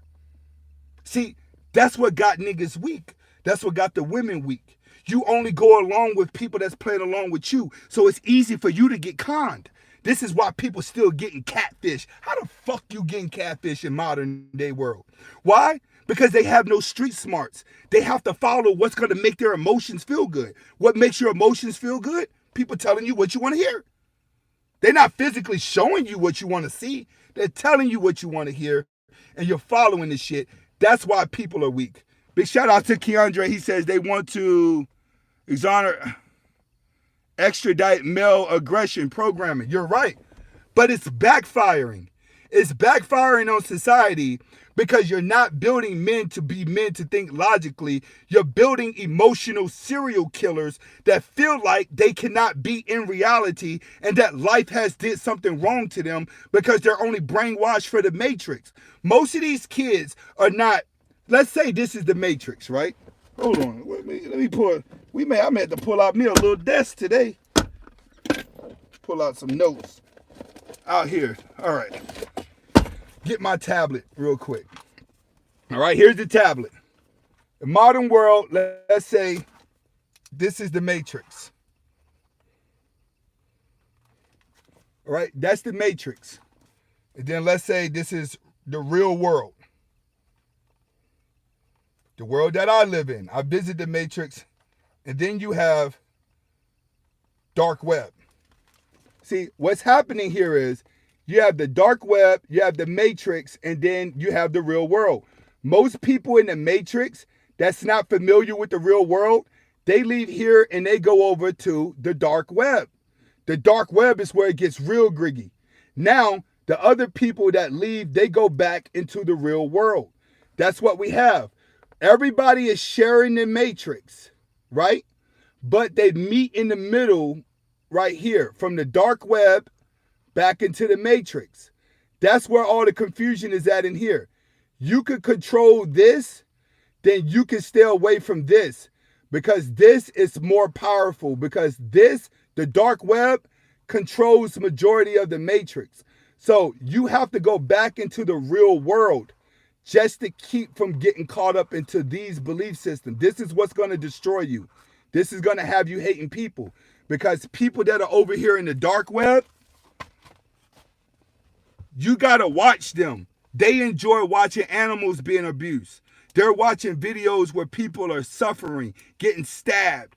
Speaker 1: See, that's what got niggas weak. That's what got the women weak. You only go along with people that's playing along with you, so it's easy for you to get conned. This is why people still getting catfish. How the fuck you getting catfish in modern day world? Why? Because they have no street smarts. They have to follow what's going to make their emotions feel good. What makes your emotions feel good? People telling you what you want to hear. They're not physically showing you what you want to see. They're telling you what you want to hear, and you're following this shit. That's why people are weak. Big shout out to Keandre. He says they want to extradite male aggression programming. You're right. But it's backfiring. It's backfiring on society because you're not building men to be men to think logically. You're building emotional serial killers that feel like they cannot be in reality and that life has did something wrong to them because they're only brainwashed for the Matrix. Most of these kids are not, let's say this is the Matrix, right? Hold on, let me pull, I may have to pull out me a little desk today. Pull out some notes out here. All right. Get my tablet real quick. All right, here's the tablet. The modern world, let's say this is the Matrix. All right, that's the Matrix. And then let's say this is the real world. The world that I live in. I visit the Matrix. And then you have dark web. See, what's happening here is you have the dark web, you have the Matrix, and then you have the real world. Most people in the Matrix that's not familiar with the real world, they leave here and they go over to the dark web. The dark web is where it gets real griggy. Now, the other people that leave, they go back into the real world. That's what we have. Everybody is sharing the Matrix. right? But they meet in the middle right here, from the dark web back into the matrix. That's where all the confusion is at in here. You could control this, then you can stay away from this, because this is more powerful, because this, the dark web, controls majority of the matrix. So you have to go back into the real world just to keep from getting caught up into these belief systems. This is what's going to destroy you. This is going to have you hating people, because people that are over here in the dark web, you got to watch them. They enjoy watching animals being abused. They're watching videos where people are suffering, getting stabbed,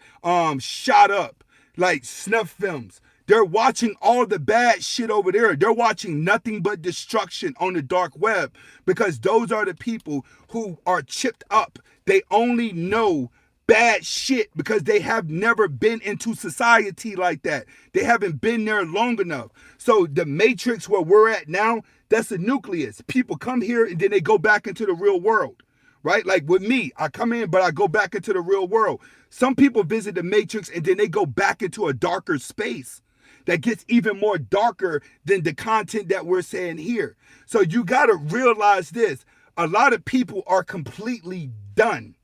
Speaker 1: shot up, like snuff films. They're watching all the bad shit over there. They're watching nothing but destruction on the dark web, because those are the people who are chipped up. They only know bad shit because they have never been into society like that. They haven't been there long enough. So the matrix where we're at now, that's the nucleus. People come here and then they go back into the real world, right? Like with me, I come in, but I go back into the real world. Some people visit the matrix and then they go back into a darker space that gets even more darker than the content that we're saying here. So you got to realize this. A lot of people are completely done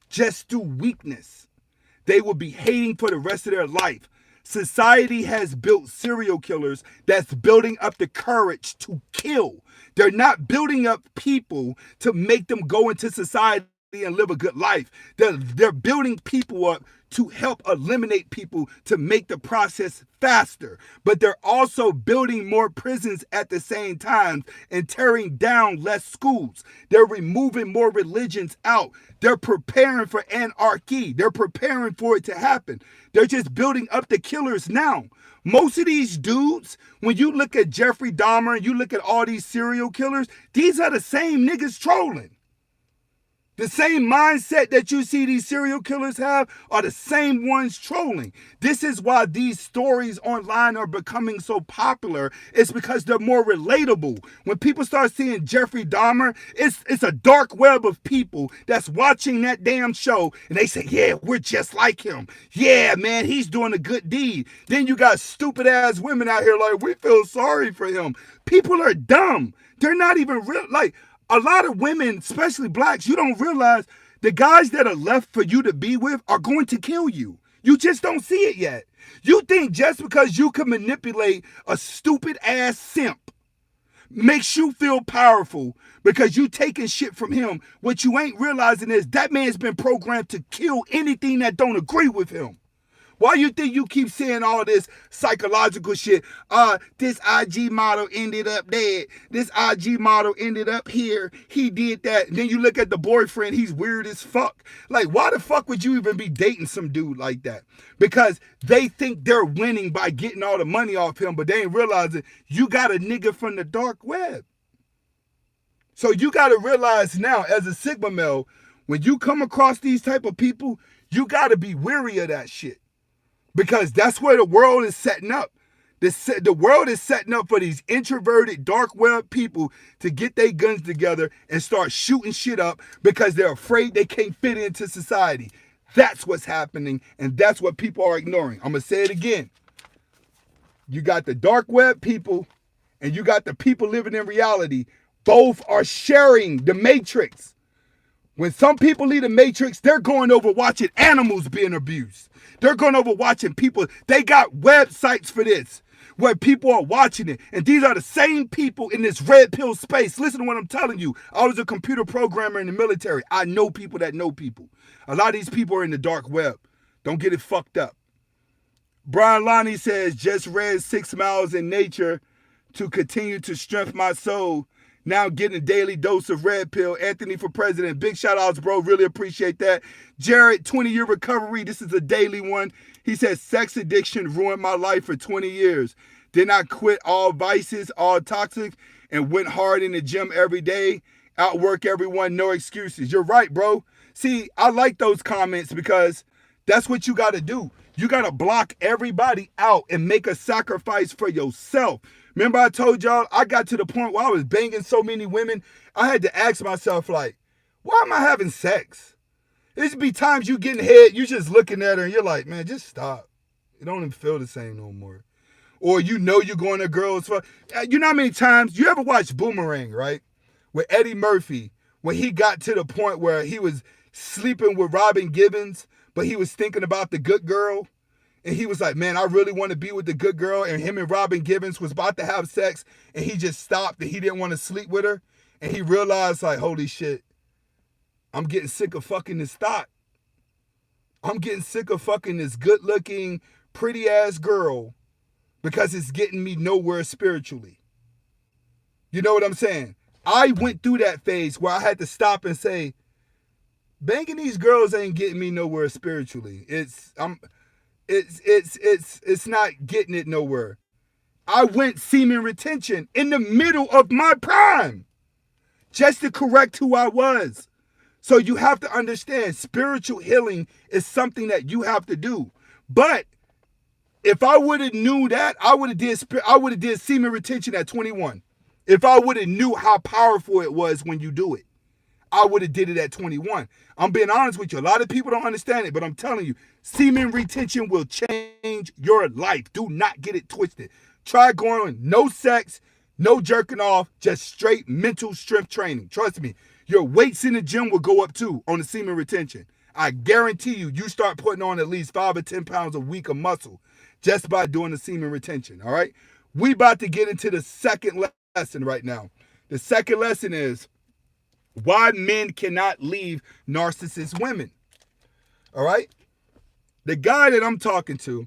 Speaker 1: just through weakness. They will be hating for the rest of their life. Society has built serial killers that's building up the courage to kill. They're not building up people to make them go into society and live a good life. They're building people up to help eliminate people, to make the process faster. But they're also building more prisons at the same time and tearing down less schools. They're removing more religions out. They're preparing for anarchy. They're preparing for it to happen. They're just building up the killers now. Most of these dudes, when you look at Jeffrey Dahmer and you look at all these serial killers, these are the same niggas trolling. The same mindset that you see these serial killers have are the same ones trolling. This is why these stories online are becoming so popular. It's because they're more relatable. When people start seeing Jeffrey Dahmer, it's a dark web of people that's watching that damn show and they say, yeah, we're just like him. Yeah, man, he's doing a good deed. Then you got stupid ass women out here like, we feel sorry for him. People are dumb. They're not even real. Like, a lot of women, especially blacks, you don't realize the guys that are left for you to be with are going to kill you. You just don't see it yet. You think just because you can manipulate a stupid ass simp makes you feel powerful because you taking shit from him. What you ain't realizing is that man's been programmed to kill anything that don't agree with him. Why you think you keep saying all this psychological shit? This IG model ended up dead. This IG model ended up here. He did that. And then you look at the boyfriend, he's weird as fuck. Like, why the fuck would you even be dating some dude like that? Because they think they're winning by getting all the money off him, but they ain't realizing you got a nigga from the dark web. So you got to realize now, as a Sigma male, when you come across these type of people, you got to be wary of that shit. Because that's where the world is setting up. The world is setting up for these introverted, dark web people to get their guns together and start shooting shit up because they're afraid they can't fit into society. That's what's happening, and that's what people are ignoring. I'm going to say it again. You got the dark web people, and you got the people living in reality. Both are sharing the matrix. When some people leave the matrix, they're going over watching animals being abused. They're going over watching people. They got websites for this where people are watching it. And these are the same people in this red pill space. Listen to what I'm telling you. I was a computer programmer in the military. I know people that know people. A lot of these people are in the dark web. Don't get it fucked up. Brian Lonnie says, just read 6 Miles in Nature to continue to strengthen my soul. Now getting a daily dose of red pill. Anthony for president. Big shout outs, bro. Really appreciate that. Jared, 20-year recovery. This is a daily one. He says, sex addiction ruined my life for 20 years. Then I quit all vices, all toxic, and went hard in the gym every day. Outwork everyone, no excuses. You're right, bro. See, I like those comments because that's what you got to do. You got to block everybody out and make a sacrifice for yourself. Remember I told y'all I got to the point where I was banging so many women, I had to ask myself, like, why am I having sex? There's be times you getting head, you just looking at her and you're like, man, just stop. It don't even feel the same no more. Or you know you're going to girls for, you know how many times, you ever watch Boomerang, right? With Eddie Murphy, when he got to the point where he was sleeping with Robin Givens, but he was thinking about the good girl. And he was like, man, I really want to be with the good girl. And him and Robin Givens was about to have sex. And he just stopped and he didn't want to sleep with her. And he realized, like, holy shit, I'm getting sick of fucking this thought. I'm getting sick of fucking this good looking, pretty ass girl because it's getting me nowhere spiritually. You know what I'm saying? I went through that phase where I had to stop and say, banging these girls ain't getting me nowhere spiritually. It's not getting it nowhere. I went semen retention in the middle of my prime just to correct who I was. So you have to understand, spiritual healing is something that you have to do. But if I would have knew that, I would have did semen retention at 21. If I would have knew how powerful it was when you do it, I would have did it at 21. I'm being honest with you. A lot of people don't understand it, but I'm telling you, semen retention will change your life. Do not get it twisted. Try going no sex, no jerking off, just straight mental strength training. Trust me, your weights in the gym will go up too on the semen retention. I guarantee you, you start putting on at least 5 or 10 pounds a week of muscle just by doing the semen retention, all right? We about to get into the second lesson right now. The second lesson is why men cannot leave narcissist women, all right? The guy that I'm talking to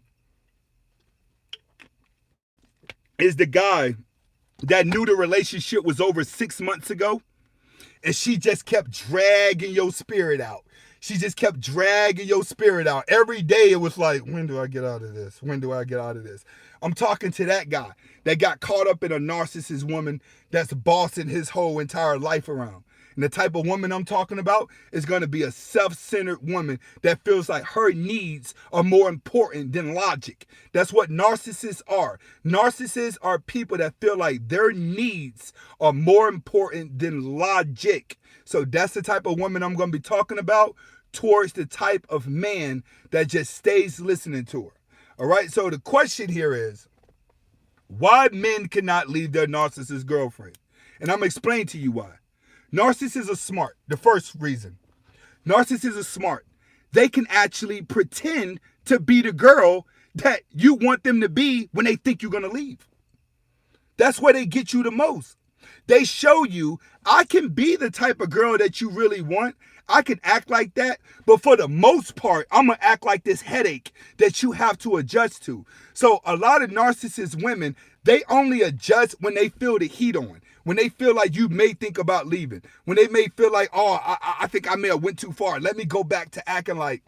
Speaker 1: is the guy that knew the relationship was over 6 months ago, and she just kept dragging your spirit out. She just kept dragging your spirit out. Every day it was like, when do I get out of this? When do I get out of this? I'm talking to that guy that got caught up in a narcissist woman that's bossing his whole entire life around. And the type of woman I'm talking about is going to be a self-centered woman that feels like her needs are more important than logic. That's what narcissists are. Narcissists are people that feel like their needs are more important than logic. So that's the type of woman I'm going to be talking about towards the type of man that just stays listening to her. All right, so the question here is, why men cannot leave their narcissist girlfriend? And I'm going to explain to you why. Narcissists are smart. The first reason. Narcissists are smart. They can actually pretend to be the girl that you want them to be when they think you're going to leave. That's where they get you the most. They show you, I can be the type of girl that you really want. I can act like that. But for the most part, I'm going to act like this headache that you have to adjust to. So a lot of narcissist women, they only adjust when they feel the heat on. When they feel like you may think about leaving. When they may feel like, oh, I think I may have went too far. Let me go back to acting like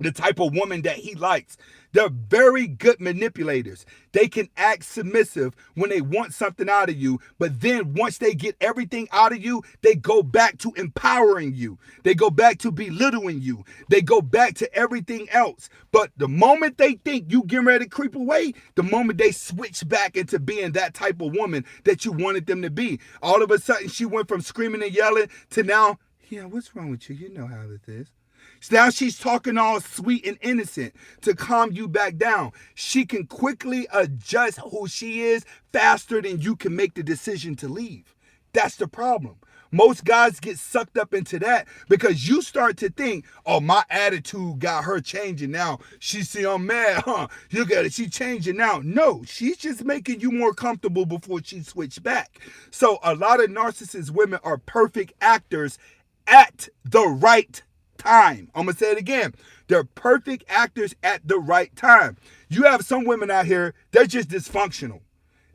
Speaker 1: the type of woman that he likes. They're very good manipulators. They can act submissive when they want something out of you, but then once they get everything out of you, they go back to empowering you. They go back to belittling you. They go back to everything else. But the moment they think you getting ready to creep away, the moment they switch back into being that type of woman that you wanted them to be, all of a sudden she went from screaming and yelling to now, yeah, what's wrong with you? You know how it is. So now she's talking all sweet and innocent to calm you back down. She can quickly adjust who she is faster than you can make the decision to leave. That's the problem. Most guys get sucked up into that because you start to think, oh, my attitude got her changing now. She see I'm mad, huh? You got it. She changing now. No, she's just making you more comfortable before she switch back. So a lot of narcissist women are perfect actors at the right time. I'm going to say it again. They're perfect actors at the right time. You have some women out here, they're just dysfunctional.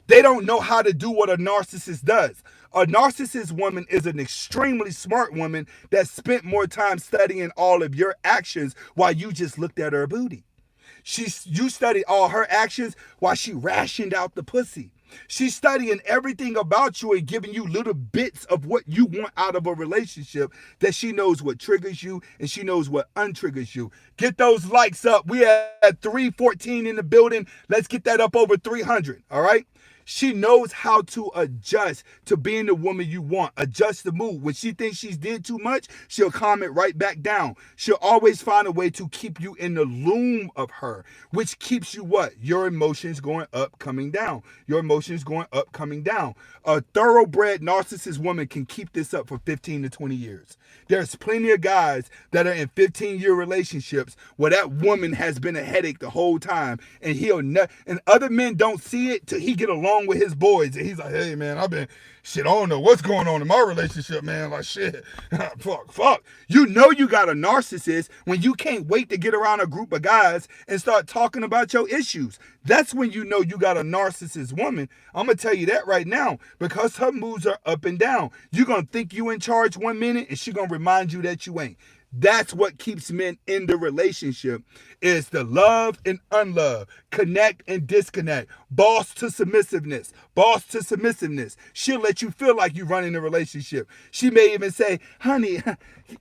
Speaker 1: They don't know how to do what a narcissist does. A narcissist woman is an extremely smart woman that spent more time studying all of your actions while you just looked at her booty. You studied all her actions while she rationed out the pussy. She's studying everything about you and giving you little bits of what you want out of a relationship that she knows what triggers you and she knows what untriggers you. Get those likes up. We at 314 in the building. Let's get that up over 300, all right? She knows how to adjust to being the woman you want, adjust the mood. When she thinks she's did too much, she'll calm it right back down. She'll always find a way to keep you in the loom of her, which keeps you what? Your emotions going up, coming down. Your emotions going up, coming down. A thoroughbred narcissist woman can keep this up for 15 to 20 years. There's plenty of guys that are in 15-year relationships where that woman has been a headache the whole time, and and other men don't see it till he get along with his boys, and he's like, hey man, I don't know what's going on in my relationship, man. Like shit, fuck. You know you got a narcissist when you can't wait to get around a group of guys and start talking about your issues. That's when you know you got a narcissist woman. I'm gonna tell you that right now, because her moods are up and down. You're gonna think you in charge 1 minute, and she gonna remind you that you ain't. That's what keeps men in the relationship, is the love and unlove, connect and disconnect, boss to submissiveness. She'll let you feel like you running the relationship. She may even say, honey,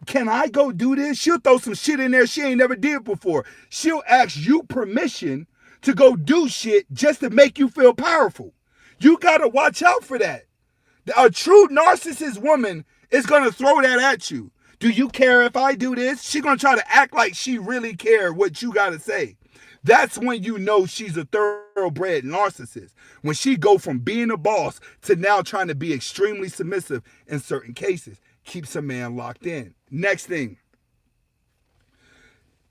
Speaker 1: can I go do this? She'll throw some shit in there she ain't never did before. She'll ask you permission to go do shit just to make you feel powerful. You gotta watch out for that. A true narcissist woman is gonna throw that at you. Do you care if I do this? She's going to try to act like she really cares what you got to say. That's when you know she's a thoroughbred narcissist. When she go from being a boss to now trying to be extremely submissive in certain cases. Keeps a man locked in. Next thing.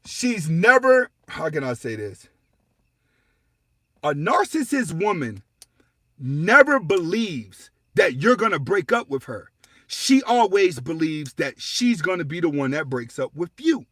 Speaker 1: She's never, how can I say this? A narcissist woman never believes that you're going to break up with her. She always believes that she's going to be the one that breaks up with you.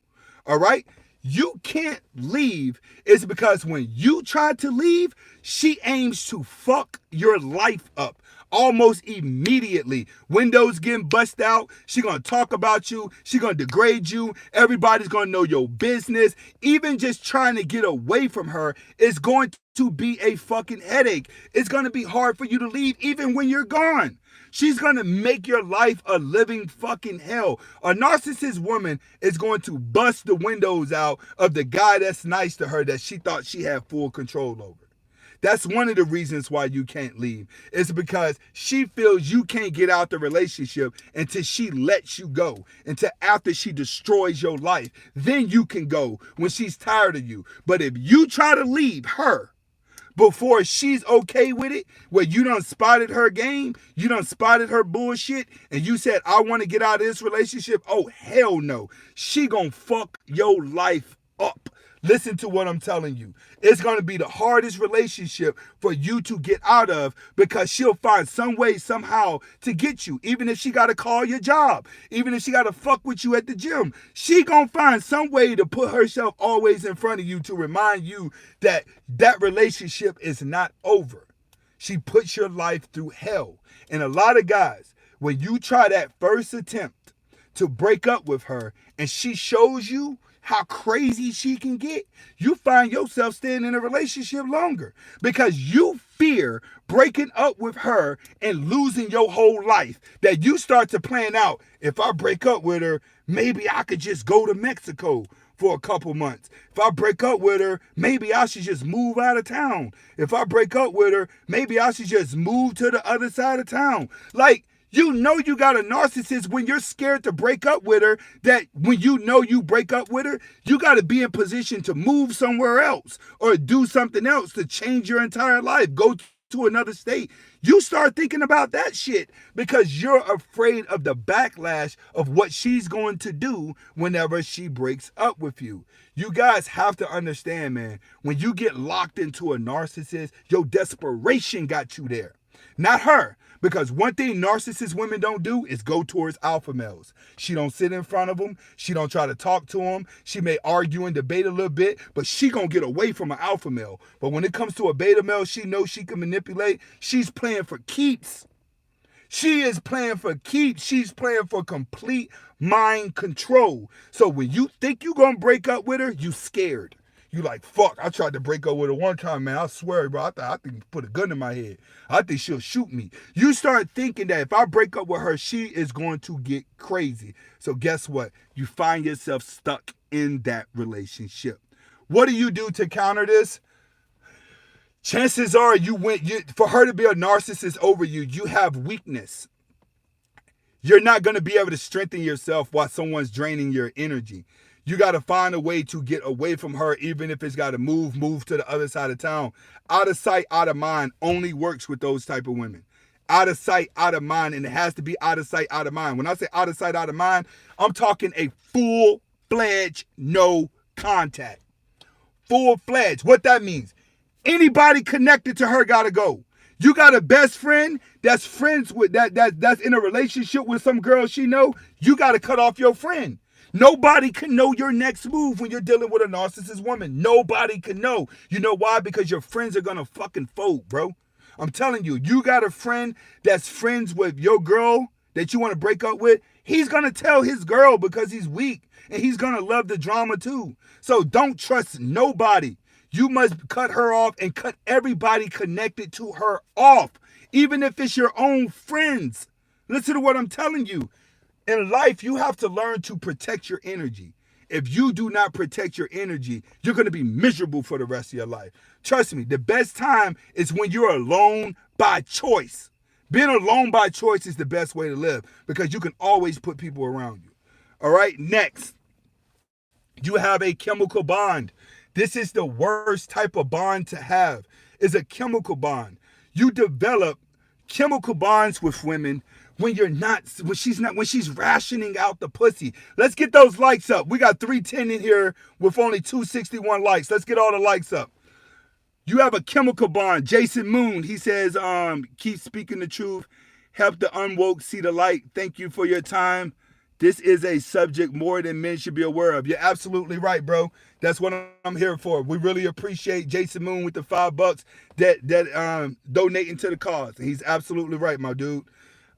Speaker 1: All right? You can't leave. It's because when you try to leave, she aims to fuck your life up almost immediately. Windows getting bust out. She going to talk about you. She going to degrade you. Everybody's going to know your business. Even just trying to get away from her is going to be a fucking headache. It's going to be hard for you to leave even when you're gone. She's going to make your life a living fucking hell. A narcissist woman is going to bust the windows out of the guy that's nice to her that she thought she had full control over. That's one of the reasons why you can't leave. It's because she feels you can't get out the relationship until she lets you go. Until after she destroys your life. Then you can go when she's tired of you. But if you try to leave her before she's okay with it, where you done spotted her game, you done spotted her bullshit, and you said, I want to get out of this relationship, oh, hell no. She gonna fuck your life up. Listen to what I'm telling you. It's going to be the hardest relationship for you to get out of, because she'll find some way, somehow, to get you. Even if she got to call your job. Even if she got to fuck with you at the gym. She going to find some way to put herself always in front of you to remind you that that relationship is not over. She puts your life through hell. And a lot of guys, when you try that first attempt to break up with her and she shows you how crazy she can get, you find yourself staying in a relationship longer because you fear breaking up with her and losing your whole life. That you start to plan out, if I break up with her, maybe I could just go to Mexico for a couple months. If I break up with her, maybe I should just move out of town. If I break up with her, maybe I should just move to the other side of town. Like, you know you got a narcissist when you're scared to break up with her, that when you know you break up with her, you got to be in position to move somewhere else or do something else to change your entire life, go to another state. You start thinking about that shit because you're afraid of the backlash of what she's going to do whenever she breaks up with you. You guys have to understand, man, when you get locked into a narcissist, your desperation got you there, not her. Because one thing narcissist women don't do is go towards alpha males. She don't sit in front of them. She don't try to talk to them. She may argue and debate a little bit, but she gonna get away from an alpha male. But when it comes to a beta male she knows she can manipulate, she's playing for keeps. She is playing for keeps. She's playing for complete mind control. So when you think you gonna break up with her, you scared. You like, fuck, I tried to break up with her one time, man. I swear, bro, I think she put a gun in my head. I think she'll shoot me. You start thinking that if I break up with her, she is going to get crazy. So guess what? You find yourself stuck in that relationship. What do you do to counter this? chances are for her to be a narcissist over you, you have weakness. You're not going to be able to strengthen yourself while someone's draining your energy. You got to find a way to get away from her, even if it's got to move to the other side of town. Out of sight, out of mind only works with those type of women. Out of sight, out of mind, and it has to be out of sight, out of mind. When I say out of sight, out of mind, I'm talking a full-fledged no contact. Full-fledged. What that means? Anybody connected to her got to go. You got a best friend that's friends with that's in a relationship with some girl she know, you got to cut off your friend. Nobody can know your next move when you're dealing with a narcissist woman. Nobody can know. You know why? Because your friends are going to fucking fold, bro. I'm telling you, you got a friend that's friends with your girl that you want to break up with. He's going to tell his girl because he's weak, and he's going to love the drama too. So don't trust nobody. You must cut her off and cut everybody connected to her off, even if it's your own friends. Listen to what I'm telling you. In life, you have to learn to protect your energy. If you do not protect your energy, you're going to be miserable for the rest of your life. Trust me, the best time is when you're alone by choice. Being alone by choice is the best way to live because you can always put people around you. All right, next, you have a chemical bond. This is the worst type of bond to have, is a chemical bond. You develop chemical bonds with women when she's rationing out the pussy. Let's get those likes up. We got 310 in here with only 261 likes. Let's get all the likes up. You have a chemical bond. Jason Moon, he says, keep speaking the truth. Help the unwoke see the light. Thank you for your time. This is a subject more than men should be aware of. You're absolutely right, bro. That's what I'm here for. We really appreciate Jason Moon with the $5 that donating to the cause. He's absolutely right, my dude.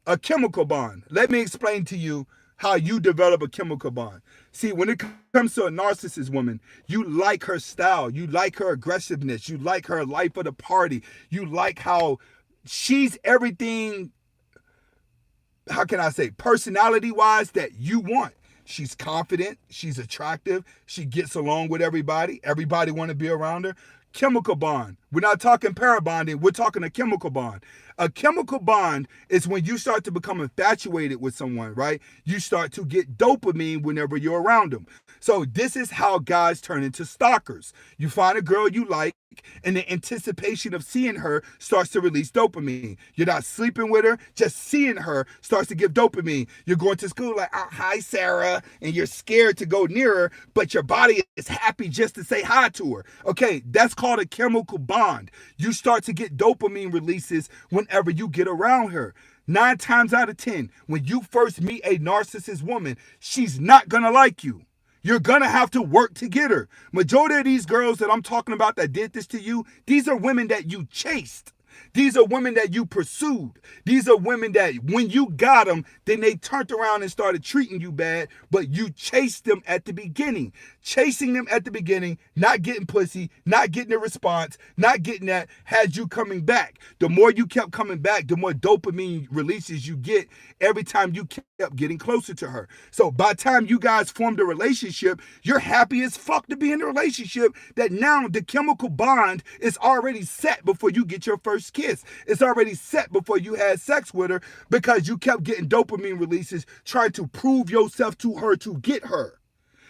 Speaker 1: A chemical bond. Let me explain to you how you develop a chemical bond. See, when it comes to a narcissist woman, you like her style. You like her aggressiveness. You like her life of the party. You like how she's everything, how can I say, personality-wise that you want. She's confident. She's attractive. She gets along with everybody. Everybody want to be around her. Chemical bond. We're not talking parabonding. We're talking a chemical bond. A chemical bond is when you start to become infatuated with someone, right? You start to get dopamine whenever you're around them. So this is how guys turn into stalkers. You find a girl you like, and the anticipation of seeing her starts to release dopamine. You're not sleeping with her, just seeing her starts to give dopamine. You're going to school like, oh, hi, Sarah, and you're scared to go near her, but your body is happy just to say hi to her. Okay, that's called a chemical bond. You start to get dopamine releases whenever you get around her. 9 times out of 10, when you first meet a narcissist woman, she's not gonna like you. You're gonna have to work to get her. Majority of these girls that I'm talking about that did this to you, these are women that you chased. These are women that you pursued. These are women that when you got them, then they turned around and started treating you bad, but you chased them at the beginning. Chasing them at the beginning, not getting pussy, not getting a response, not getting that, had you coming back. The more you kept coming back, the more dopamine releases you get every time you kept getting closer to her. So by the time you guys formed a relationship, you're happy as fuck to be in a relationship that now the chemical bond is already set before you get your first kiss. It's already set before you had sex with her because you kept getting dopamine releases trying to prove yourself to her to get her.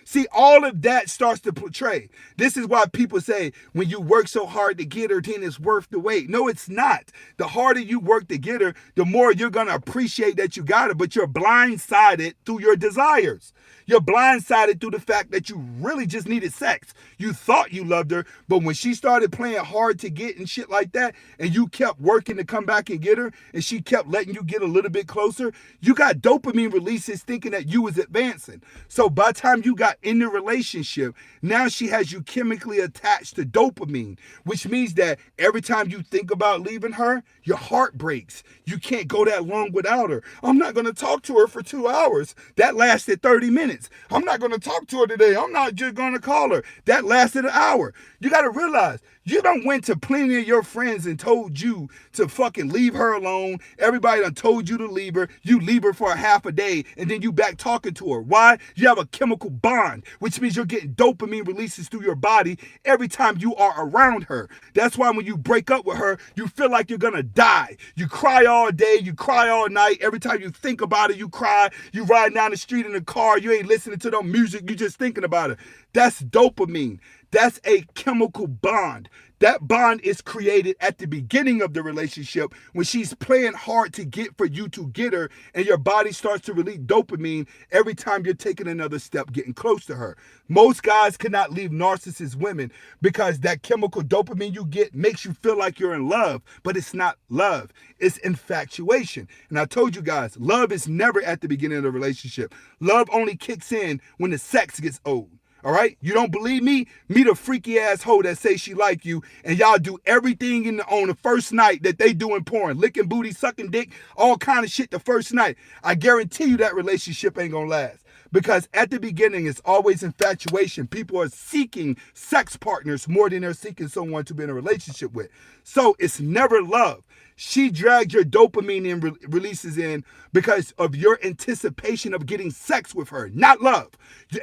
Speaker 1: See, all of that starts to portray. This is why people say when you work so hard to get her, then it's worth the wait. No, it's not. The harder you work to get her, the more you're going to appreciate that you got her, but you're blindsided through your desires. You're blindsided through the fact that you really just needed sex. You thought you loved her, but when she started playing hard to get and shit like that, and you kept working to come back and get her, and she kept letting you get a little bit closer, you got dopamine releases thinking that you was advancing. So by the time you got in the relationship, now she has you chemically attached to dopamine, which means that every time you think about leaving her, your heart breaks. You can't go that long without her. I'm not going to talk to her for 2 hours. That lasted 30 minutes. I'm not going to talk to her today. I'm not just going to call her. That lasted an hour. You got to realize You done went to plenty of your friends and told you to fucking leave her alone. Everybody done told you to leave her. You leave her for a half a day and then you back talking to her. Why? You have a chemical bond, which means you're getting dopamine releases through your body every time you are around her. That's why when you break up with her, you feel like you're gonna die. You cry all day, you cry all night. Every time you think about it, you cry. You ride down the street in the car, you ain't listening to no music, you just thinking about it. That's dopamine. That's a chemical bond. That bond is created at the beginning of the relationship when she's playing hard to get for you to get her, and your body starts to release dopamine every time you're taking another step getting close to her. Most guys cannot leave narcissist women because that chemical dopamine you get makes you feel like you're in love, but it's not love. It's infatuation. And I told you guys, love is never at the beginning of the relationship. Love only kicks in when the sex gets old. All right? You don't believe me? Meet a freaky ass hoe that say she like you and y'all do everything on the first night that they do in porn. Licking booty, sucking dick, all kind of shit the first night. I guarantee you that relationship ain't gonna last. Because at the beginning, it's always infatuation. People are seeking sex partners more than they're seeking someone to be in a relationship with. So it's never love. She dragged your dopamine and releases in because of your anticipation of getting sex with her, not love.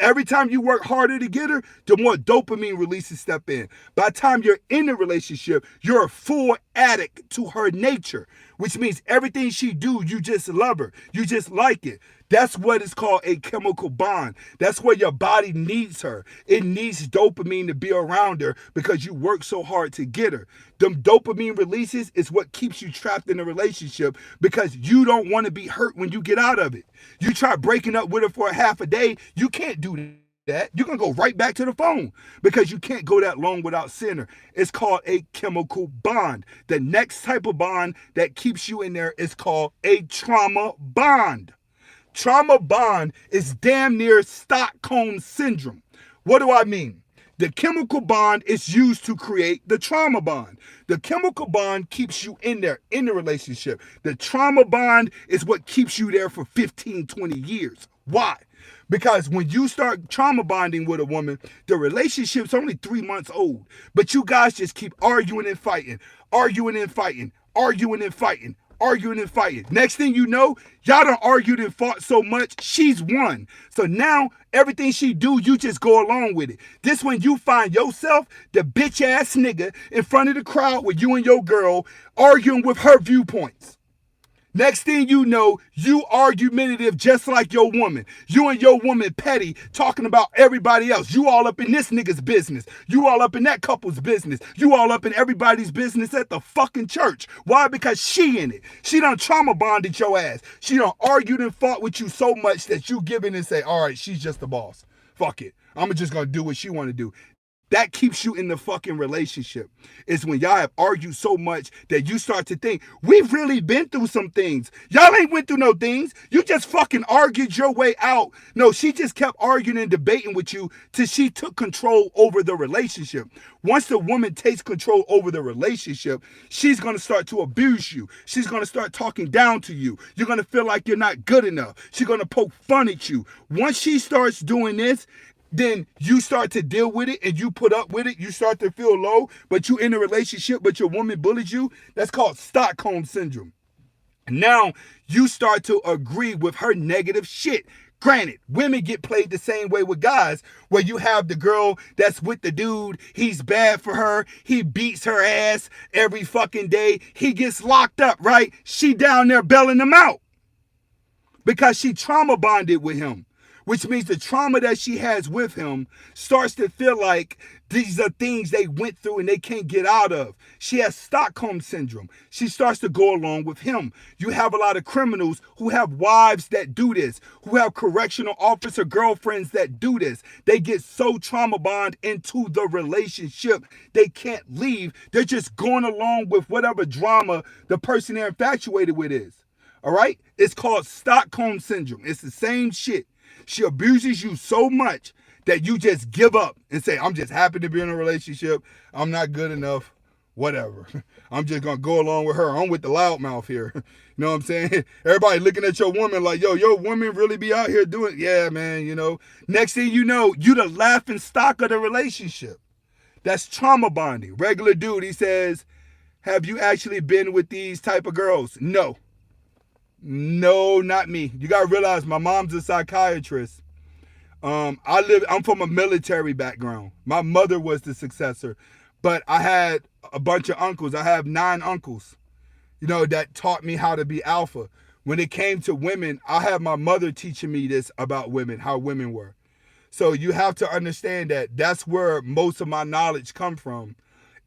Speaker 1: Every time you work harder to get her, the more dopamine releases step in. By the time you're in the relationship, you're a full addict to her nature, which means everything she do, you just love her. You just like it. That's what is called a chemical bond. That's where your body needs her. It needs dopamine to be around her because you work so hard to get her. Them dopamine releases is what keeps you trapped in a relationship because you don't want to be hurt when you get out of it. You try breaking up with her for a half a day, you can't do that. You're going to go right back to the phone because you can't go that long without seeing her. It's called a chemical bond. The next type of bond that keeps you in there is called a trauma bond. Trauma bond is damn near Stockholm syndrome. What do I mean? The chemical bond is used to create the trauma bond. The chemical bond keeps you in there, in the relationship. The trauma bond is what keeps you there for 15, 20 years. Why? Because when you start trauma bonding with a woman, the relationship's only 3 months old. But you guys just keep arguing and fighting, arguing and fighting, arguing and fighting, arguing and fighting. Next thing you know, y'all done argued and fought so much, she's won. So now, everything she do, you just go along with it. This when you find yourself, the bitch ass nigga, in front of the crowd with you and your girl, arguing with her viewpoints. Next thing you know, you argumentative just like your woman. You and your woman petty, talking about everybody else. You all up in this nigga's business. You all up in that couple's business. You all up in everybody's business at the fucking church. Why? Because she in it. She done trauma bonded your ass. She done argued and fought with you so much that you give in and say, all right, she's just the boss. Fuck it. I'm just going to do what she want to do. That keeps you in the fucking relationship. Is when y'all have argued so much that you start to think, we've really been through some things. Y'all ain't went through no things. You just fucking argued your way out. No, she just kept arguing and debating with you till she took control over the relationship. Once the woman takes control over the relationship, she's going to start to abuse you. She's going to start talking down to you. You're going to feel like you're not good enough. She's going to poke fun at you. Once she starts doing this, then you start to deal with it and you put up with it. You start to feel low, but you in a relationship, but your woman bullied you. That's called Stockholm syndrome. Now you start to agree with her negative shit. Granted, women get played the same way with guys, where you have the girl that's with the dude. He's bad for her. He beats her ass every fucking day. He gets locked up, right? She down there bailing him out because she trauma bonded with him. Which means the trauma that she has with him starts to feel like these are things they went through and they can't get out of. She has Stockholm syndrome. She starts to go along with him. You have a lot of criminals who have wives that do this, who have correctional officer girlfriends that do this. They get so trauma bond into the relationship, they can't leave. They're just going along with whatever drama the person they're infatuated with is. All right? It's called Stockholm syndrome. It's the same shit. She abuses you so much that you just give up and say, I'm just happy to be in a relationship. I'm not good enough. Whatever. I'm just going to go along with her. I'm with the loudmouth here. You know what I'm saying? Everybody looking at your woman like, yo, your woman really be out here doing, yeah, man, you know. Next thing you know, you the laughing stock of the relationship. That's trauma bonding. Regular dude, he says, have you actually been with these type of girls? No. No, not me. You got to realize my mom's a psychiatrist. I'm from a military background. My mother was the successor, but I had a bunch of uncles. I have 9 uncles, that taught me how to be alpha. When it came to women, I had my mother teaching me this about women, how women were. So you have to understand that that's where most of my knowledge come from,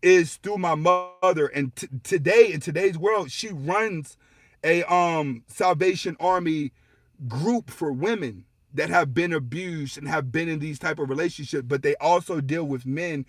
Speaker 1: is through my mother. And today, in today's world, she runs a Salvation Army group for women that have been abused and have been in these type of relationships, but they also deal with men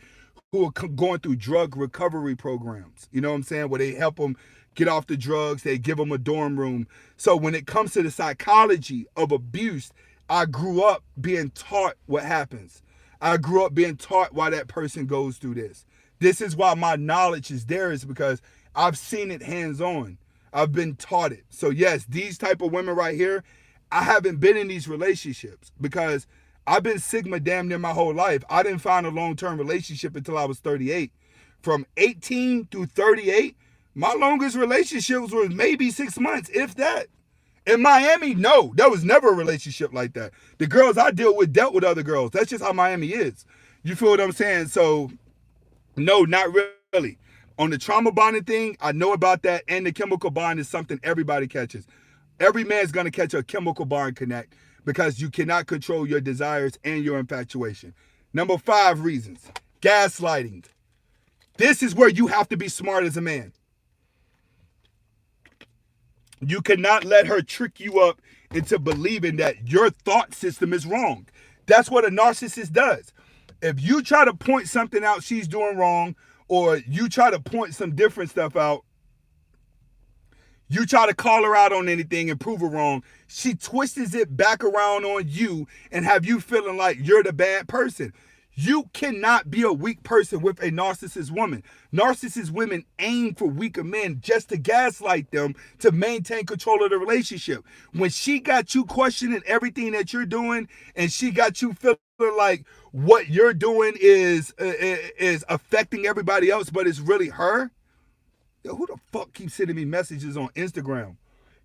Speaker 1: who are going through drug recovery programs. You know what I'm saying? Where they help them get off the drugs, they give them a dorm room. So when it comes to the psychology of abuse, I grew up being taught what happens. I grew up being taught why that person goes through this. This is why my knowledge is there, is because I've seen it hands-on. I've been taught it. So yes, these type of women right here, I haven't been in these relationships because I've been Sigma damn near my whole life. I didn't find a long-term relationship until I was 38. From 18 through 38, my longest relationships was maybe 6 months, if that. In Miami, no, there was never a relationship like that. The girls I dealt with other girls. That's just how Miami is. You feel what I'm saying? So, no, not really. On the trauma bonding thing, I know about that, and the chemical bond is something everybody catches. Every man's going to catch a chemical bond connect because you cannot control your desires and your infatuation. Number 5 reasons, gaslighting. This is where you have to be smart as a man. You cannot let her trick you up into believing that your thought system is wrong. That's what a narcissist does. If you try to point something out she's doing wrong, or you try to point some different stuff out, you try to call her out on anything and prove her wrong, she twists it back around on you and have you feeling like you're the bad person. You cannot be a weak person with a narcissist woman. Narcissist women aim for weaker men just to gaslight them to maintain control of the relationship. When she got you questioning everything that you're doing, and she got you feeling like what you're doing is affecting everybody else, but it's really her. Yo, who the fuck keeps sending me messages on Instagram?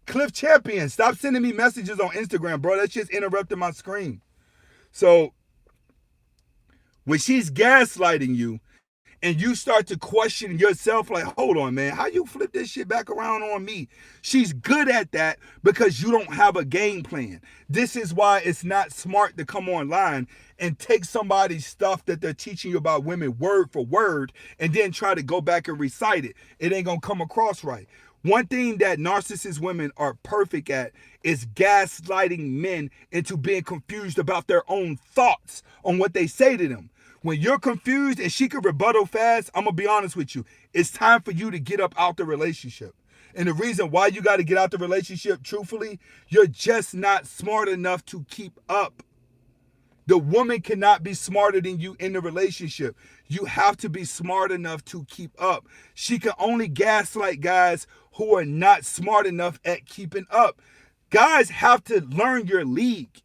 Speaker 1: Cliff Champion, stop sending me messages on Instagram, bro. That's just interrupting my screen. So when she's gaslighting you and you start to question yourself like, hold on, man, how you flip this shit back around on me? She's good at that because you don't have a game plan. This is why it's not smart to come online and take somebody's stuff that they're teaching you about women word for word and then try to go back and recite it. It ain't gonna come across right. One thing that narcissist women are perfect at is gaslighting men into being confused about their own thoughts on what they say to them. When you're confused and she can rebuttal fast, I'm going to be honest with you, it's time for you to get up out the relationship. And the reason why you got to get out the relationship, truthfully, you're just not smart enough to keep up. The woman cannot be smarter than you in the relationship. You have to be smart enough to keep up. She can only gaslight guys who are not smart enough at keeping up. Guys have to learn your league.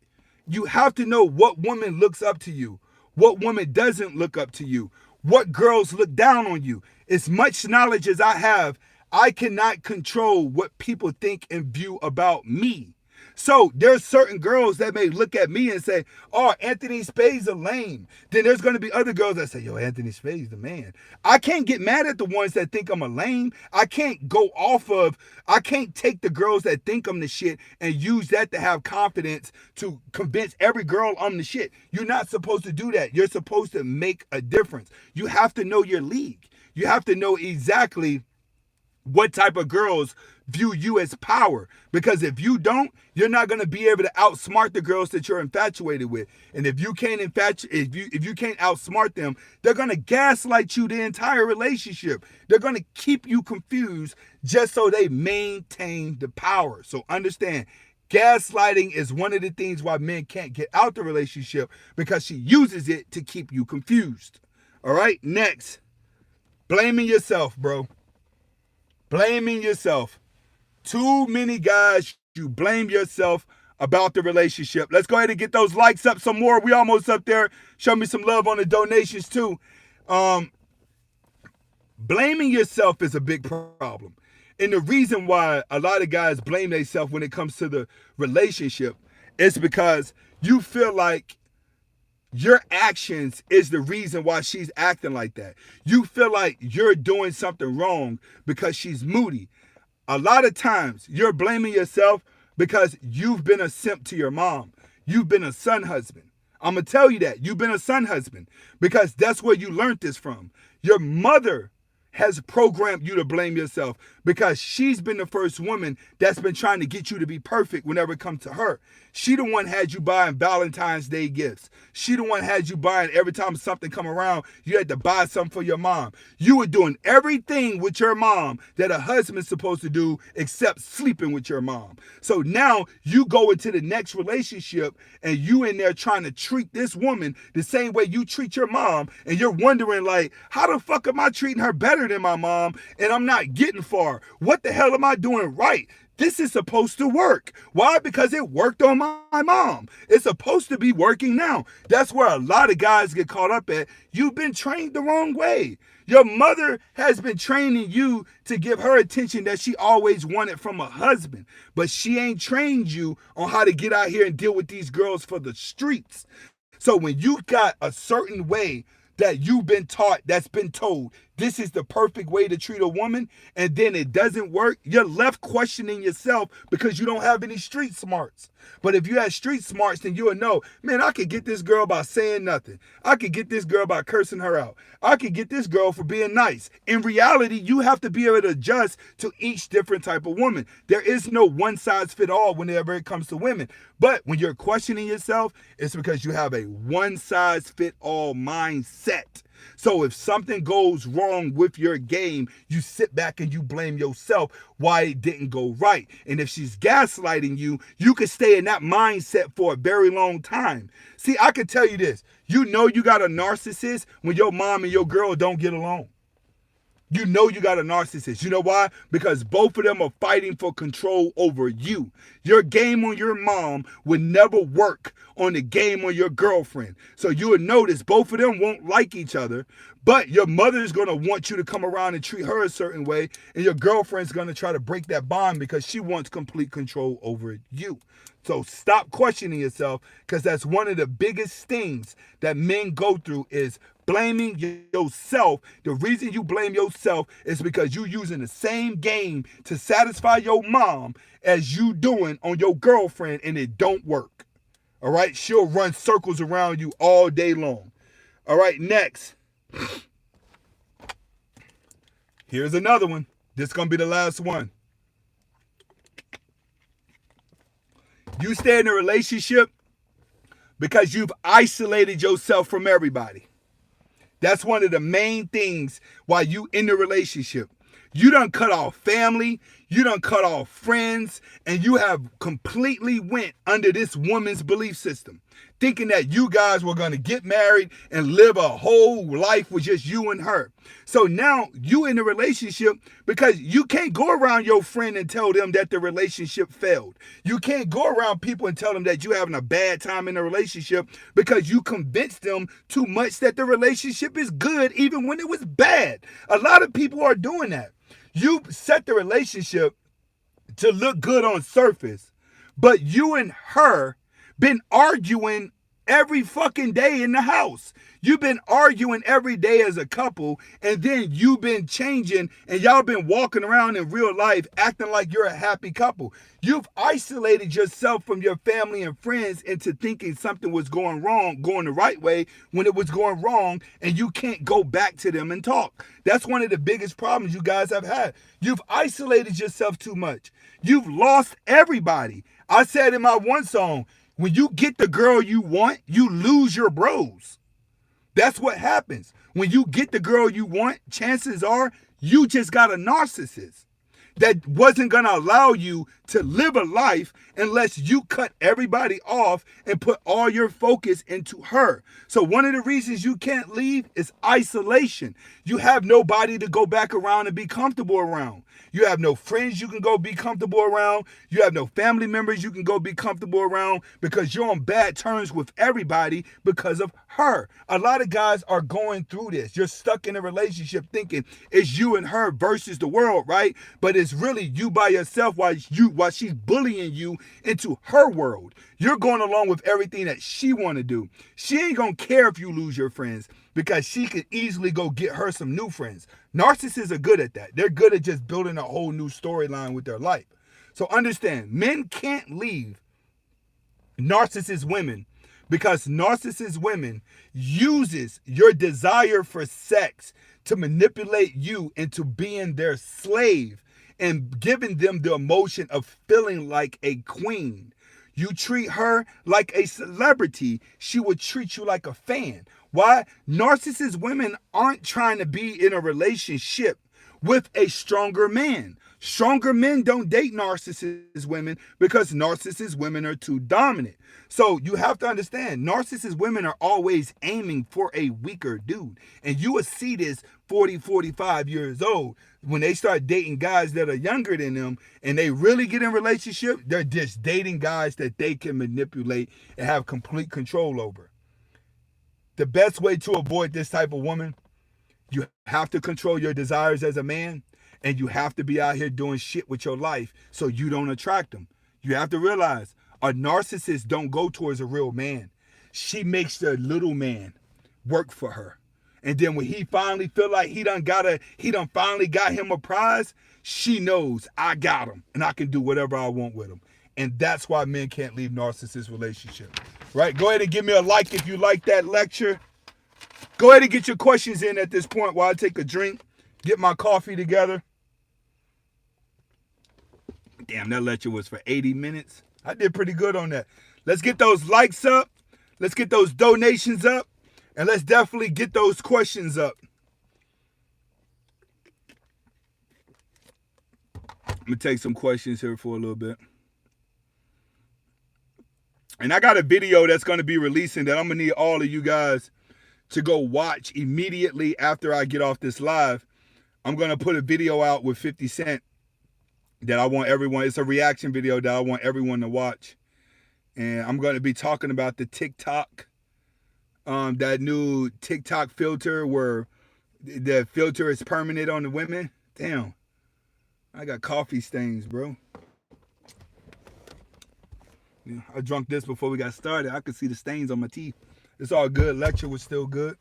Speaker 1: You have to know what woman looks up to you, what woman doesn't look up to you, what girls look down on you. As much knowledge as I have, I cannot control what people think and view about me. So there's certain girls that may look at me and say, oh, Anthony Spades a lame. Then there's going to be other girls that say, yo, Anthony Spades the man. I can't get mad at the ones that think I'm a lame. I can't take the girls that think I'm the shit and use that to have confidence to convince every girl I'm the shit. You're not supposed to do that. You're supposed to make a difference. You have to know your league. You have to know exactly what type of girls view you as power, because if you don't, you're not going to be able to outsmart the girls that you're infatuated with. And if you can't if you can't outsmart them, they're going to gaslight you the entire relationship. They're going to keep you confused just so they maintain the power. So understand, gaslighting is one of the things why men can't get out the relationship, because she uses it to keep you confused. All right, next, blaming yourself, bro. Blaming yourself. Too many guys, you blame yourself about the relationship. Let's go ahead and get those likes up some more. We almost up there. Show me some love on the donations too. Blaming yourself is a big problem. And the reason why a lot of guys blame themselves when it comes to the relationship is because you feel like your actions is the reason why she's acting like that. You feel like you're doing something wrong because she's moody. A lot of times you're blaming yourself because you've been a simp to your mom. You've been a son husband. I'm going to tell you that. You've been a son husband because that's where you learned this from. Your mother has programmed you to blame yourself because she's been the first woman that's been trying to get you to be perfect whenever it comes to her. She the one had you buying Valentine's Day gifts. She the one had you buying every time something come around, you had to buy something for your mom. You were doing everything with your mom that a husband's supposed to do except sleeping with your mom. So now you go into the next relationship and you in there trying to treat this woman the same way you treat your mom, and you're wondering like, how the fuck am I treating her better than my mom and I'm not getting far? What the hell am I doing right? This is supposed to work. Why? Because it worked on my mom. It's supposed to be working now. That's where a lot of guys get caught up at. You've been trained the wrong way. Your mother has been training you to give her attention that she always wanted from a husband. But she ain't trained you on how to get out here and deal with these girls for the streets. So when you got a certain way that you've been taught, that's been told, this is the perfect way to treat a woman, and then it doesn't work, you're left questioning yourself because you don't have any street smarts. But if you had street smarts, then you would know, man, I could get this girl by saying nothing. I could get this girl by cursing her out. I could get this girl for being nice. In reality, you have to be able to adjust to each different type of woman. There is no one size fit all whenever it comes to women. But when you're questioning yourself, it's because you have a one size fit all mindset. So if something goes wrong with your game, you sit back and you blame yourself why it didn't go right. And if she's gaslighting you, you could stay in that mindset for a very long time. See, I could tell you this. You know you got a narcissist when your mom and your girl don't get along. You know you got a narcissist. You know why? Because both of them are fighting for control over you. Your game on your mom would never work on the game on your girlfriend. So you would notice both of them won't like each other, but your mother is going to want you to come around and treat her a certain way, and your girlfriend's going to try to break that bond because she wants complete control over you. So stop questioning yourself, because that's one of the biggest things that men go through is blaming yourself. The reason you blame yourself is because you're using the same game to satisfy your mom as you doing on your girlfriend, and it don't work. All right? She'll run circles around you all day long. All right, next. Here's another one. This is going to be the last one. You stay in a relationship because you've isolated yourself from everybody. That's one of the main things why you in the relationship. You done cut off family, you done cut off friends, and you have completely went under this woman's belief system, thinking that you guys were going to get married and live a whole life with just you and her. So now you in a relationship because you can't go around your friend and tell them that the relationship failed. You can't go around people and tell them that you're having a bad time in a relationship because you convinced them too much that the relationship is good even when it was bad. A lot of people are doing that. You set the relationship to look good on surface, but you and her been arguing every fucking day in the house. You've been arguing every day as a couple, and then you've been changing, and y'all been walking around in real life acting like you're a happy couple. You've isolated yourself from your family and friends into thinking something was going wrong, going the right way when it was going wrong, and you can't go back to them and talk. That's one of the biggest problems you guys have had. You've isolated yourself too much. You've lost everybody. I said in my one song, when you get the girl you want, you lose your bros. That's what happens. When you get the girl you want, chances are you just got a narcissist that wasn't going to allow you to live a life unless you cut everybody off and put all your focus into her. So one of the reasons you can't leave is isolation. You have nobody to go back around and be comfortable around. You have no friends you can go be comfortable around. You have no family members you can go be comfortable around because you're on bad terms with everybody because of her. A lot of guys are going through this. You're stuck in a relationship thinking it's you and her versus the world, right? But it's really you by yourself while she's bullying you into her world. You're going along with everything that she want to do. She ain't going to care if you lose your friends because she could easily go get her some new friends. Narcissists are good at that. They're good at just building a whole new storyline with their life. So understand, men can't leave narcissist women because narcissist women uses your desire for sex to manipulate you into being their slave and giving them the emotion of feeling like a queen. You treat her like a celebrity, she would treat you like a fan. Why? Narcissist women aren't trying to be in a relationship with a stronger man. Stronger men don't date narcissist women because narcissist women are too dominant. So you have to understand, narcissist women are always aiming for a weaker dude. And you will see this 40, 45 years old. When they start dating guys that are younger than them and they really get in relationship, they're just dating guys that they can manipulate and have complete control over. The best way to avoid this type of woman, you have to control your desires as a man, and you have to be out here doing shit with your life so you don't attract them. You have to realize a narcissist don't go towards a real man. She makes the little man work for her. And then when he finally feel like he done finally got him a prize, she knows I got him and I can do whatever I want with him. And that's why men can't leave narcissist relationships. Right? Go ahead and give me a like if you like that lecture. Go ahead and get your questions in at this point while I take a drink, get my coffee together. Damn, that lecture was for 80 minutes. I did pretty good on that. Let's get those likes up. Let's get those donations up. And let's definitely get those questions up. I'm going to take some questions here for a little bit. And I got a video that's going to be releasing that I'm going to need all of you guys to go watch immediately after I get off this live. I'm going to put a video out with 50 Cent that I want everyone, it's a reaction video that I want everyone to watch. And I'm going to be talking about the TikTok, that new TikTok filter where the filter is permanent on the women. Damn, I got coffee stains, bro. Yeah, I drunk this before we got started. I could see the stains on my teeth. It's all good. Lecture was still good.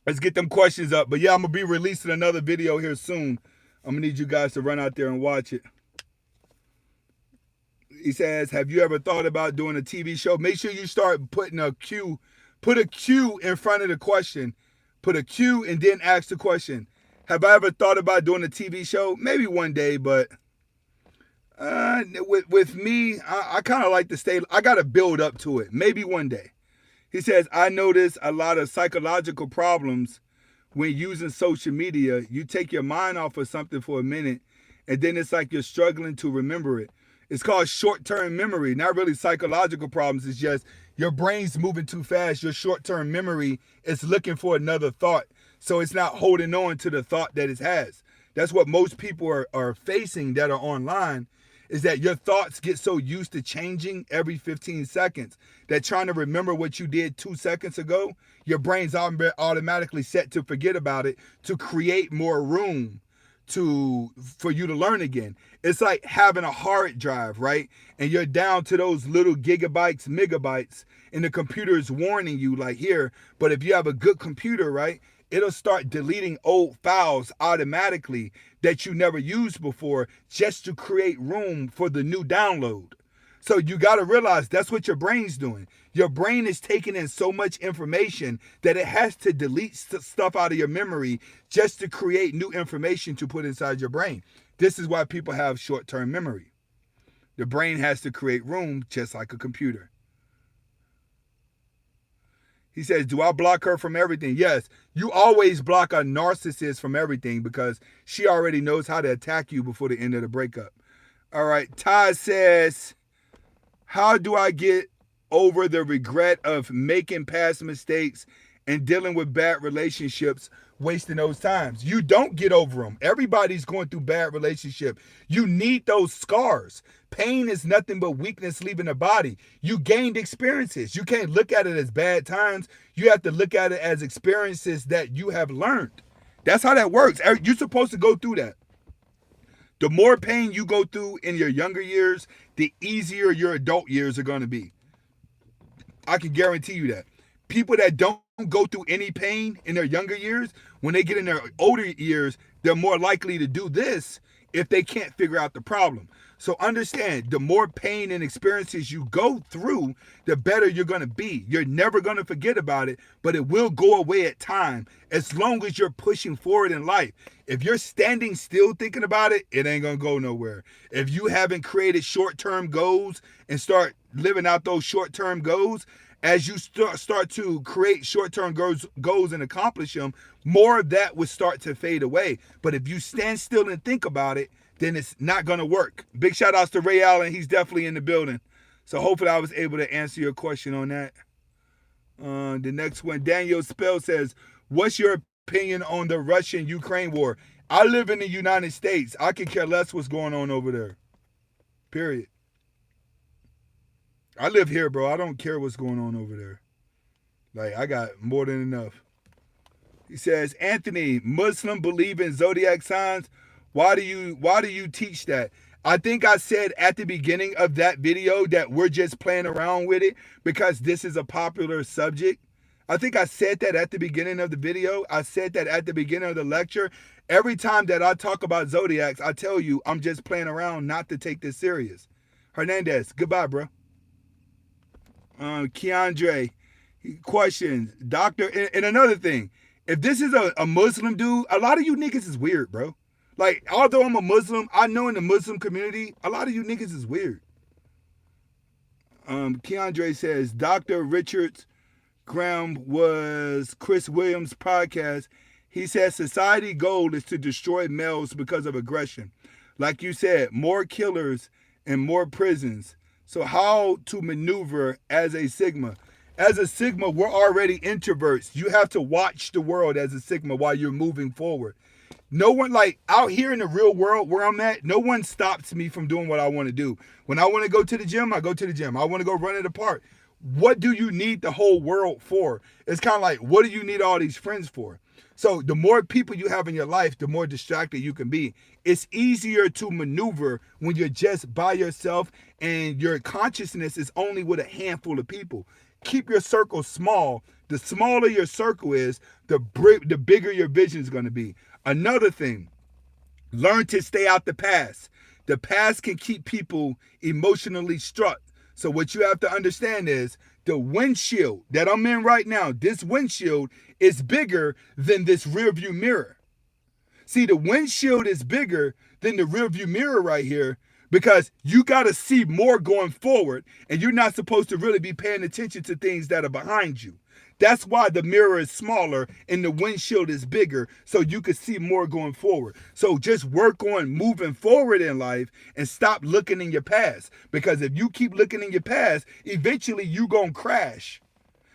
Speaker 1: Let's get them questions up. But yeah, I'm going to be releasing another video here soon. I'm going to need you guys to run out there and watch it. He says, have you ever thought about doing a TV show? Make sure you start putting a Q. Put a Q in front of the question. Put a Q and then ask the question. Have I ever thought about doing a TV show? Maybe one day, but with me, I kind of like to stay. I got to build up to it. Maybe one day. He says, I notice a lot of psychological problems when using social media. You take your mind off of something for a minute, and then it's like you're struggling to remember it. It's called short-term memory, not really psychological problems. It's just your brain's moving too fast. Your short-term memory is looking for another thought. So it's not holding on to the thought that it has. That's what most people are facing that are online, is that your thoughts get so used to changing every 15 seconds that trying to remember what you did 2 seconds ago, your brain's automatically set to forget about it to create more room for you to learn again. It's like having a hard drive, right? And you're down to those little gigabytes, megabytes, and the computer is warning you like here. But if you have a good computer, right, it'll start deleting old files automatically that you never used before just to create room for the new download. So you got to realize that's what your brain's doing. Your brain is taking in so much information that it has to delete stuff out of your memory just to create new information to put inside your brain. This is why people have short-term memory. The brain has to create room just like a computer. He says, do I block her from everything? Yes, you always block a narcissist from everything because she already knows how to attack you before the end of the breakup. All right, Ty says, how do I get over the regret of making past mistakes and dealing with bad relationships, wasting those times. You don't get over them. Everybody's going through bad relationship. You need those scars. Pain is nothing but weakness leaving the body. You gained experiences. You can't look at it as bad times. You have to look at it as experiences that you have learned. That's how that works. You're supposed to go through that. The more pain you go through in your younger years, the easier your adult years are going to be. I can guarantee you that. People that don't go through any pain in their younger years, when they get in their older years, they're more likely to do this if they can't figure out the problem. So understand, the more pain and experiences you go through, the better you're going to be. You're never going to forget about it, but it will go away at time as long as you're pushing forward in life. If you're standing still thinking about it, it ain't going to go nowhere. If you haven't created short-term goals and start living out those short-term goals, as you start to create short-term goals and accomplish them, more of that would start to fade away. But if you stand still and think about it, then it's not going to work. Big shout outs to Ray Allen. He's definitely in the building. So hopefully I was able to answer your question on that. The next one, Daniel Spell says, what's your opinion on the Russian-Ukraine war? I live in the United States. I could care less what's going on over there. Period. I live here, bro. I don't care what's going on over there. Like, I got more than enough. He says, Anthony, Muslim believe in zodiac signs. Why do you teach that? I think I said at the beginning of that video that we're just playing around with it because this is a popular subject. I think I said that at the beginning of the video. I said that at the beginning of the lecture. Every time that I talk about zodiacs, I tell you I'm just playing around not to take this serious. Hernandez, goodbye, bro. Keandre, questions. Doctor, and another thing, if this is a Muslim dude, a lot of you niggas is weird, bro. Like, although I'm a Muslim, I know in the Muslim community, a lot of you niggas is weird. Keandre says, Dr. Richards Graham was Chris Williams' podcast. He says society goal is to destroy males because of aggression. Like you said, more killers and more prisons. So how to maneuver as a Sigma? As a Sigma, we're already introverts. You have to watch the world as a Sigma while you're moving forward. No one, like out here in the real world where I'm at, no one stops me from doing what I want to do. When I want to go to the gym, I go to the gym. I want to go run at the park. What do you need the whole world for? It's kind of like, what do you need all these friends for? So the more people you have in your life, the more distracted you can be. It's easier to maneuver when you're just by yourself and your consciousness is only with a handful of people. Keep your circle small. The smaller your circle is, the bigger your vision is going to be. Another thing, learn to stay out the past. The past can keep people emotionally struck. So what you have to understand is the windshield that I'm in right now, this windshield is bigger than this rearview mirror. See, the windshield is bigger than the rearview mirror right here because you got to see more going forward and you're not supposed to really be paying attention to things that are behind you. That's why the mirror is smaller and the windshield is bigger so you can see more going forward. So just work on moving forward in life and stop looking in your past. Because if you keep looking in your past, eventually you're going to crash.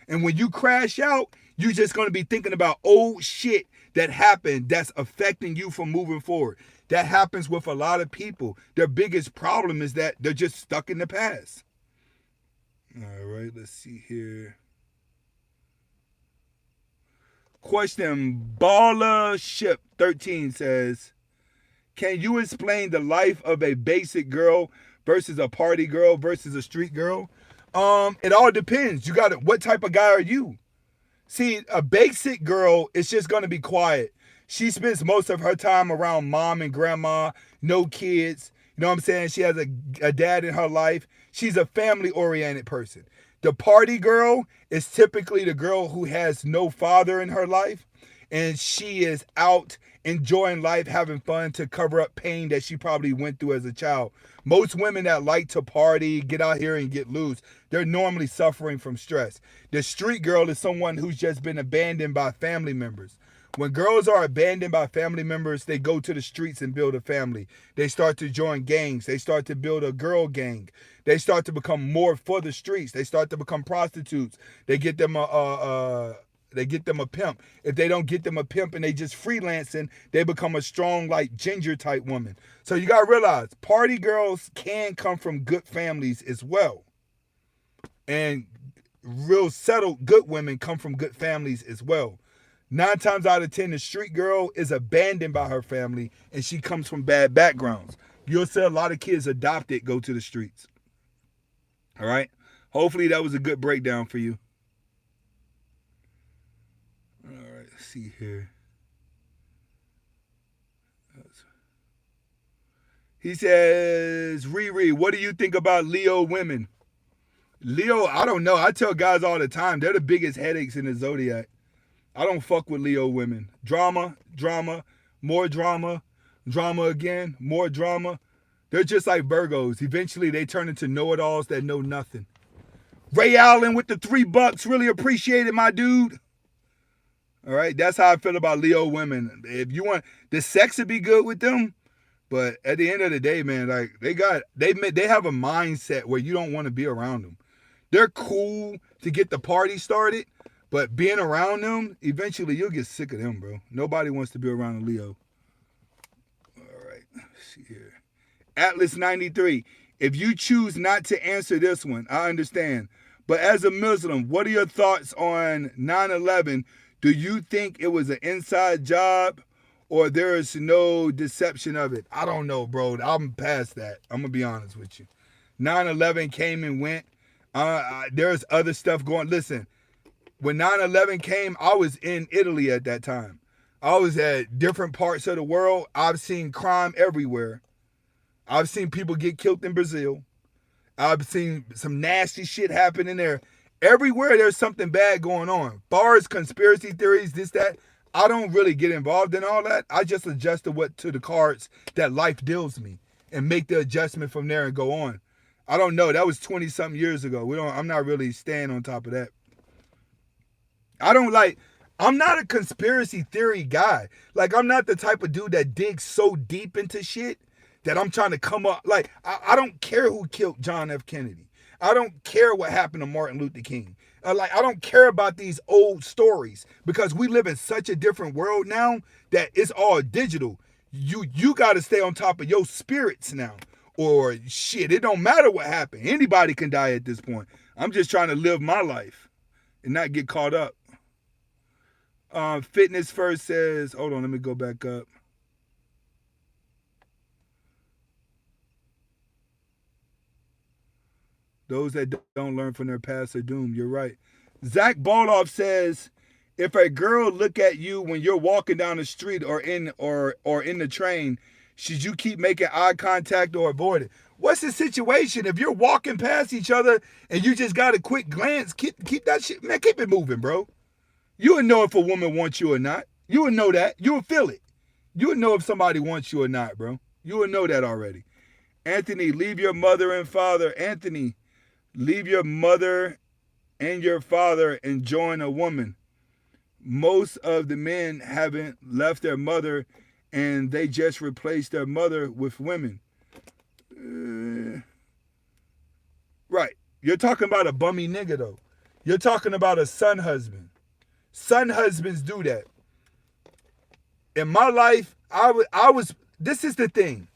Speaker 1: And when you crash out, you're just going to be thinking about old shit that happened that's affecting you from moving forward. That happens with a lot of people. Their biggest problem is that they're just stuck in the past. All right, let's see here. Question, Baller Ship 13 says, can you explain the life of a basic girl versus a party girl versus a street girl? It all depends. You got what type of guy are you? See, a basic girl is just going to be quiet. She spends most of her time around mom and grandma, no kids. You know what I'm saying? She has a dad in her life. She's a family-oriented person. The party girl is typically the girl who has no father in her life, and she is out enjoying life, having fun to cover up pain that she probably went through as a child. Most women that like to party, get out here and get loose, they're normally suffering from stress. The street girl is someone who's just been abandoned by family members. When girls are abandoned by family members, they go to the streets and build a family. They start to join gangs. They start to build a girl gang. They start to become more for the streets. They start to become prostitutes. They get them They get them a pimp. If they don't get them a pimp and they just freelancing, they become a strong, like, ginger type woman. So you got to realize, party girls can come from good families as well. And real settled good women come from good families as well. 9 times out of 10, the street girl is abandoned by her family and she comes from bad backgrounds. You'll see a lot of kids adopted go to the streets. All right? Hopefully that was a good breakdown for you. All right, let's see here. He says, Riri, what do you think about Leo women? Leo, I don't know. I tell guys all the time, they're the biggest headaches in the zodiac. I don't fuck with Leo women. Drama, more drama, drama again, more drama. They're just like Virgos. Eventually, they turn into know-it-alls that know nothing. Ray Allen with the $3. Really appreciate it, my dude. All right, that's how I feel about Leo women. If you want, the sex would be good with them, but at the end of the day, man, like they have a mindset where you don't want to be around them. They're cool to get the party started, but being around them, eventually you'll get sick of them, bro. Nobody wants to be around a Leo. All right, let's see here. Atlas 93. If you choose not to answer this one, I understand. But as a Muslim, what are your thoughts on 9/11? Do you think it was an inside job or there is no deception of it? I don't know, bro. I'm past that. I'm going to be honest with you. 9/11 came and went. There's other stuff going. Listen, when 9/11 came, I was in Italy at that time. I was at different parts of the world. I've seen crime everywhere. I've seen people get killed in Brazil. I've seen some nasty shit happen in there. Everywhere there's something bad going on. Bars, conspiracy theories, this, that. I don't really get involved in all that. I just adjust to the cards that life deals me and make the adjustment from there and go on. I don't know. That was 20-something years ago. I'm not really staying on top of that. I'm not a conspiracy theory guy. Like, I'm not the type of dude that digs so deep into shit that I'm trying to come up. Like, I don't care who killed John F. Kennedy. I don't care what happened to Martin Luther King. I don't care about these old stories because we live in such a different world now that it's all digital. You got to stay on top of your spirits now. Or shit, it don't matter what happened. Anybody can die at this point. I'm just trying to live my life and not get caught up. Fitness First says, hold on, let me go back up. Those that don't learn from their past are doomed. You're right. Zach Baldoff says, if a girl look at you when you're walking down the street or in the train, should you keep making eye contact or avoid it? What's the situation? If you're walking past each other and you just got a quick glance, keep that shit, man, keep it moving, bro. You would know if a woman wants you or not. You would know that. You would feel it. You would know if somebody wants you or not, bro. You would know that already. Anthony, leave your mother and father. Anthony, leave your mother and your father and join a woman. Most of the men haven't left their mother and they just replaced their mother with women. Right. You're talking about a bummy nigga, though. You're talking about a son husband. Son husbands do that. In my life, this is the thing.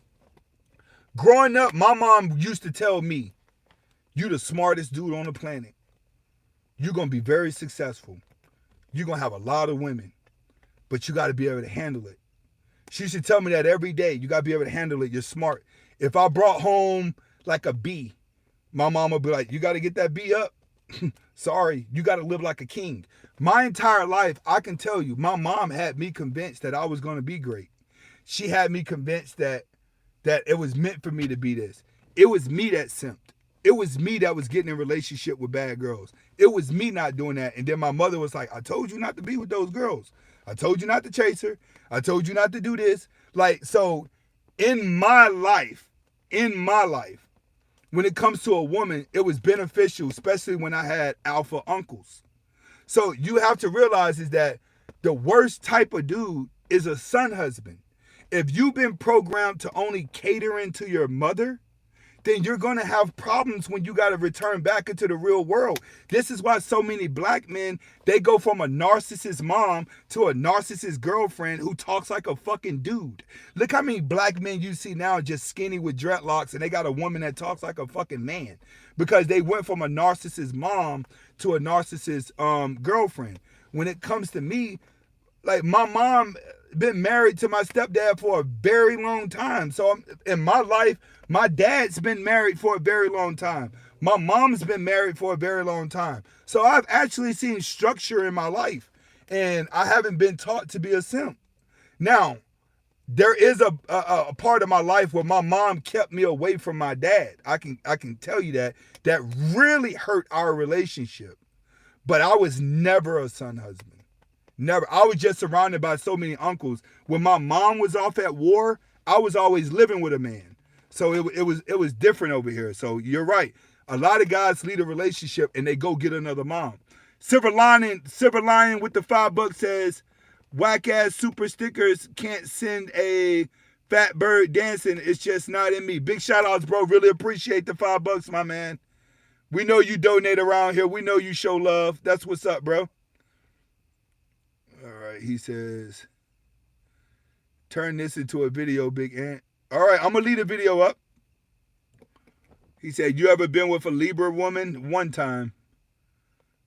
Speaker 1: Growing up, my mom used to tell me, you the smartest dude on the planet. You're going to be very successful. You're going to have a lot of women, but you got to be able to handle it. She used to tell me that every day. You got to be able to handle it. You're smart. If I brought home like a B, my mom would be like, you got to get that B up. Sorry, you got to live like a king. My entire life, I can tell you, my mom had me convinced that I was going to be great. She had me convinced that it was meant for me to be this. It was me that simped. It was me that was getting in a relationship with bad girls. It was me not doing that. And then my mother was like, I told you not to be with those girls. I told you not to chase her. I told you not to do this. Like, so in my life, when it comes to a woman, it was beneficial, especially when I had alpha uncles. So you have to realize is that the worst type of dude is a son husband. If you've been programmed to only catering to your mother, then you're going to have problems when you got to return back into the real world. This is why so many black men, they go from a narcissist mom to a narcissist girlfriend who talks like a fucking dude. Look how many black men you see now just skinny with dreadlocks, and they got a woman that talks like a fucking man because they went from a narcissist mom to a narcissist girlfriend. When it comes to me, like, my mom been married to my stepdad for a very long time. So in my life, my dad's been married for a very long time. My mom's been married for a very long time. So I've actually seen structure in my life, and I haven't been taught to be a simp. Now, there is a part of my life where my mom kept me away from my dad. I can tell you that really hurt our relationship. But I was never a son husband. Never. I was just surrounded by so many uncles. When my mom was off at war, I was always living with a man. So it was different over here. So you're right. A lot of guys lead a relationship and they go get another mom. Silver Lining with the $5 says, whack ass super stickers can't send a fat bird dancing. It's just not in me. Big shout outs, bro. Really appreciate the $5, my man. We know you donate around here. We know you show love. That's what's up, bro. All right, he says, turn this into a video, Big Ant. All right, I'm going to leave the video up. He said, you ever been with a Libra woman? One time.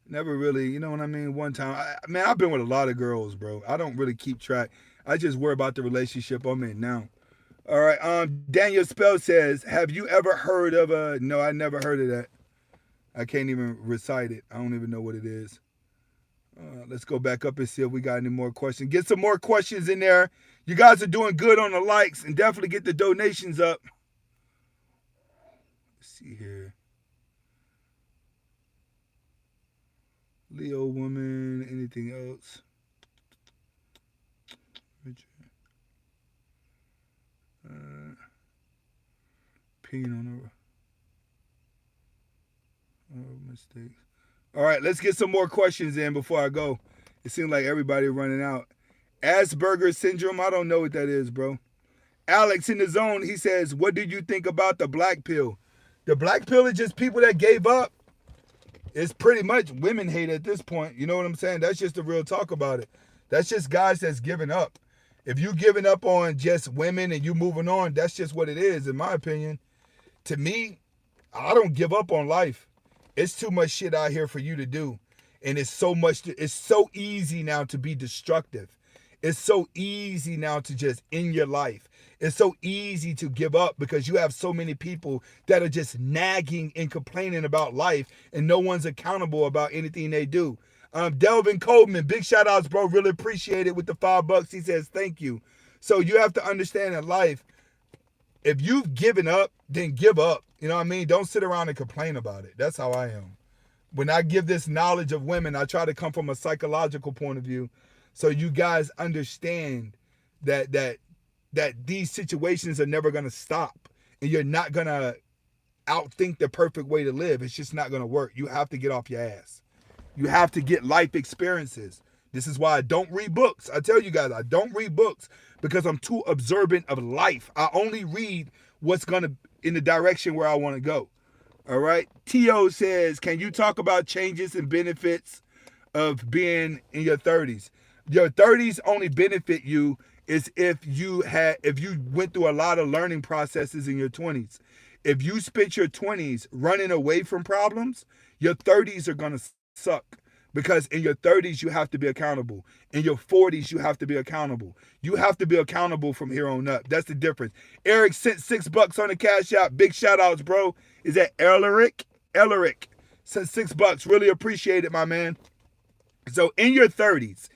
Speaker 1: Never really, you know what I mean? One time. Man, I've been with a lot of girls, bro. I don't really keep track. I just worry about the relationship I'm in now. All right, Daniel Spell says, have you ever heard of a... No, I never heard of that. I can't even recite it. I don't even know what it is. Let's go back up and see if we got any more questions. Get some more questions in there. You guys are doing good on the likes, and definitely get the donations up. Let's see here. Leo woman, anything else? Opinion on the mistakes. All right, let's get some more questions in before I go. It seems like everybody running out. Asperger's syndrome, I don't know what that is, bro. Alex in the zone, he says, what did you think about the black pill? The black pill is just people that gave up. It's pretty much women hate at this point. You know what I'm saying? That's just the real talk about it. That's just guys that's giving up. If you giving up on just women and you moving on, that's just what it is, in my opinion. To me, I don't give up on life. It's too much shit out here for you to do. And it's so easy now to be destructive. It's so easy now to just end your life. It's so easy to give up because you have so many people that are just nagging and complaining about life and no one's accountable about anything they do. Delvin Coleman, big shout outs, bro. Really appreciate it with the $5. He says, thank you. So you have to understand in life, if you've given up, then give up. You know what I mean? Don't sit around and complain about it. That's how I am. When I give this knowledge of women, I try to come from a psychological point of view so you guys understand that these situations are never going to stop and you're not going to outthink the perfect way to live. It's just not going to work. You have to get off your ass. You have to get life experiences. This is why I don't read books. I tell you guys, I don't read books because I'm too observant of life. I only read what's going to in the direction where I want to go. All right. T.O. says, can you talk about changes and benefits of being in your 30s? Your 30s only benefit you is if you went through a lot of learning processes in your 20s. If you spent your 20s running away from problems, your 30s are going to suck. Because in your 30s, you have to be accountable. In your 40s, you have to be accountable. You have to be accountable from here on up. That's the difference. Eric sent $6 on the Cash App. Big shout outs, bro. Is that Ellerick? Ellerick sent $6. Really appreciate it, my man. So in your 30s,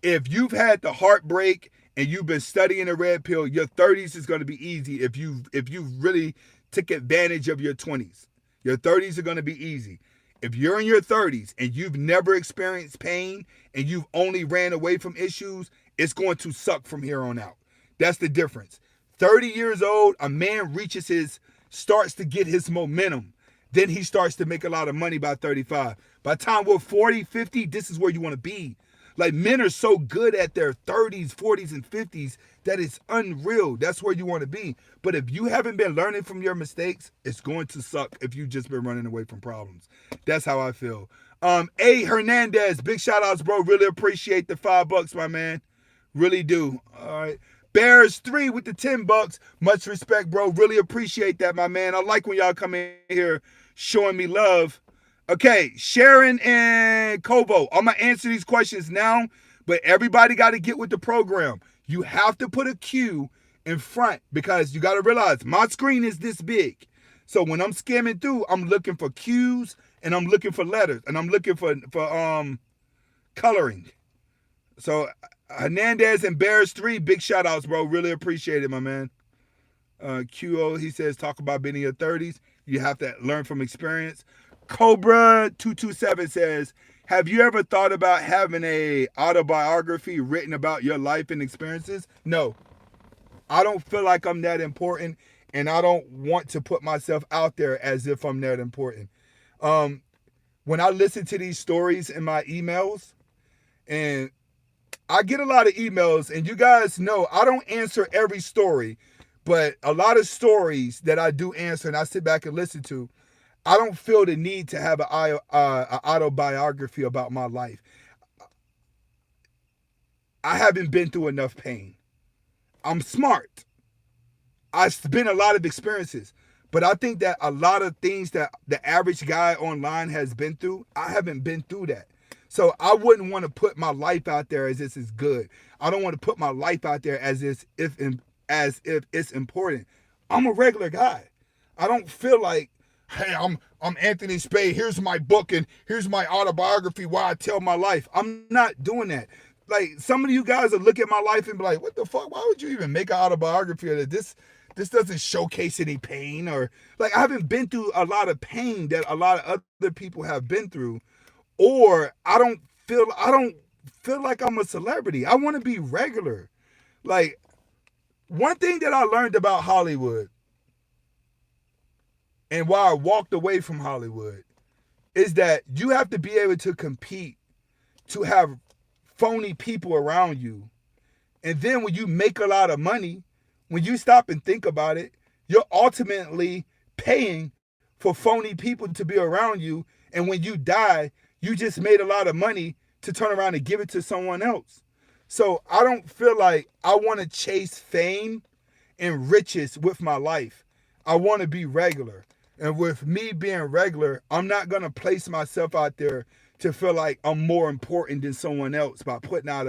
Speaker 1: if you've had the heartbreak and you've been studying the red pill, your 30s is going to be easy if you really took advantage of your 20s. Your 30s are going to be easy. If you're in your 30s and you've never experienced pain and you've only ran away from issues, it's going to suck from here on out. That's the difference. 30 years old, a man starts to get his momentum. Then he starts to make a lot of money by 35. By the time we're 40, 50, this is where you want to be. Like, men are so good at their 30s, 40s, and 50s that it's unreal. That's where you want to be. But if you haven't been learning from your mistakes, it's going to suck if you've just been running away from problems. That's how I feel. A. Hernandez, big shout outs, bro. Really appreciate the $5, my man. Really do. All right. Bears 3 with the $10. Much respect, bro. Really appreciate that, my man. I like when y'all come in here showing me love. Okay, Sharon and Kobo. I'm going to answer these questions now, but everybody got to get with the program. You have to put a Q in front because you got to realize my screen is this big. So when I'm skimming through, I'm looking for Q's and I'm looking for letters and I'm looking for coloring. So Hernandez and Bears 3, big shout outs, bro. Really appreciate it, my man. QO, he says, talk about being in your 30s. You have to learn from experience. Cobra227 says, have you ever thought about having a autobiography written about your life and experiences? No. I don't feel like I'm that important, and I don't want to put myself out there as if I'm that important. When I listen to these stories in my emails, and I get a lot of emails, and you guys know I don't answer every story, but a lot of stories that I do answer and I sit back and listen to, I don't feel the need to have an autobiography about my life. I haven't been through enough pain. I'm smart. I've been a lot of experiences, but I think that a lot of things that the average guy online has been through, I haven't been through that. So I wouldn't want to put my life out there as this is good. I don't want to put my life out there as if it's important. I'm a regular guy. I don't feel like, hey, I'm Anthony Spade. Here's my book and here's my autobiography why I tell my life. I'm not doing that. Like, some of you guys will look at my life and be like, what the fuck? Why would you even make an autobiography of this? This doesn't showcase any pain, or like, I haven't been through a lot of pain that a lot of other people have been through, or I don't feel like I'm a celebrity. I want to be regular. Like, one thing that I learned about Hollywood and why I walked away from Hollywood is that you have to be able to compete to have phony people around you. And then when you make a lot of money, when you stop and think about it, you're ultimately paying for phony people to be around you. And when you die, you just made a lot of money to turn around and give it to someone else. So I don't feel like I want to chase fame and riches with my life. I want to be regular. And with me being regular, I'm not going to place myself out there to feel like I'm more important than someone else by putting out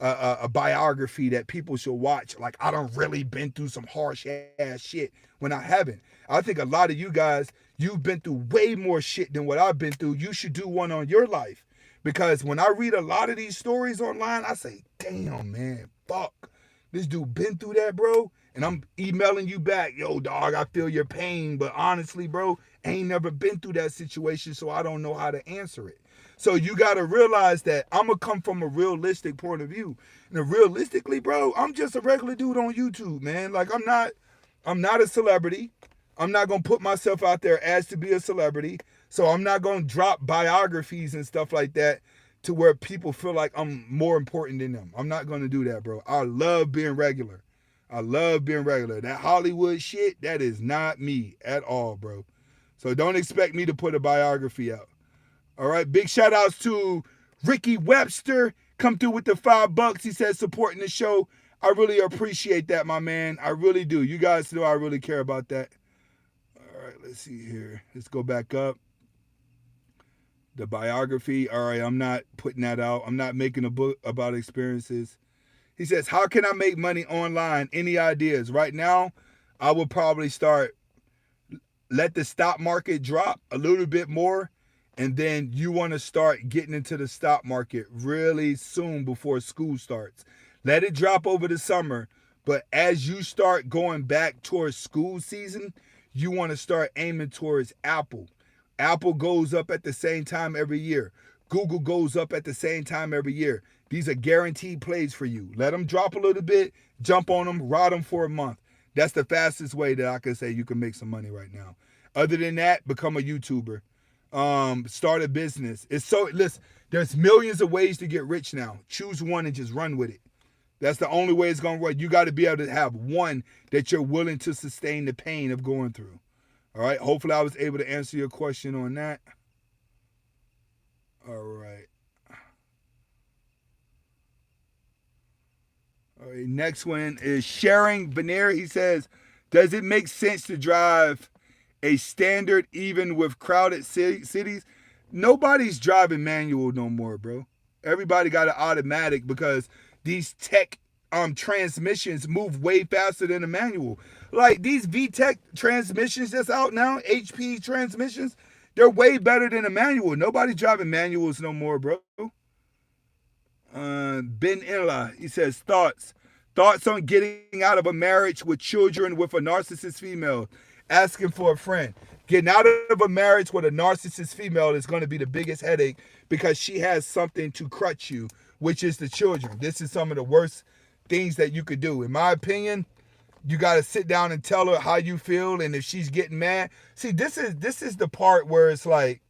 Speaker 1: a biography that people should watch. Like, I done really been through some harsh ass shit when I haven't. I think a lot of you guys, you've been through way more shit than what I've been through. You should do one on your life. Because when I read a lot of these stories online, I say, damn, man, fuck. This dude been through that, bro. And I'm emailing you back, yo, dog, I feel your pain. But honestly, bro, I ain't never been through that situation, so I don't know how to answer it. So you got to realize that I'm going to come from a realistic point of view. And realistically, bro, I'm just a regular dude on YouTube, man. Like, I'm not a celebrity. I'm not going to put myself out there as to be a celebrity. So I'm not going to drop biographies and stuff like that to where people feel like I'm more important than them. I'm not going to do that, bro. I love being regular. I love being regular. That Hollywood shit, that is not me at all, bro. So don't expect me to put a biography out. All right, big shout outs to Ricky Webster. Come through with the $5. He says supporting the show. I really appreciate that, my man. I really do. You guys know I really care about that. All right, let's see here. Let's go back up. The biography. All right, I'm not putting that out. I'm not making a book about experiences. He says, how can I make money online? Any ideas? Right now, I would probably let the stock market drop a little bit more. And then you want to start getting into the stock market really soon before school starts. Let it drop over the summer. But as you start going back towards school season, you want to start aiming towards Apple. Apple goes up at the same time every year. Google goes up at the same time every year. These are guaranteed plays for you. Let them drop a little bit, jump on them, ride them for a month. That's the fastest way that I can say you can make some money right now. Other than that, become a YouTuber. Start a business. It's so, listen, there's millions of ways to get rich now. Choose one and just run with it. That's the only way it's going to work. You got to be able to have one that you're willing to sustain the pain of going through. All right. Hopefully I was able to answer your question on that. All right. All right. Next one is Sharing Veneer. He says, does it make sense to drive a standard even with crowded cities? Nobody's driving manual no more, bro. Everybody got an automatic because these tech transmissions move way faster than a manual. Like these VTEC transmissions that's out now, HP transmissions, they're way better than a manual. Nobody's driving manuals no more, bro. Ben Inla, he says, thoughts on getting out of a marriage with children with a narcissist female, asking for a friend. Getting out of a marriage with a narcissist female is going to be the biggest headache because she has something to crutch you, which is the children. This is some of the worst things that you could do. In my opinion, you got to sit down and tell her how you feel, and if she's getting mad. See, this is the part where it's like,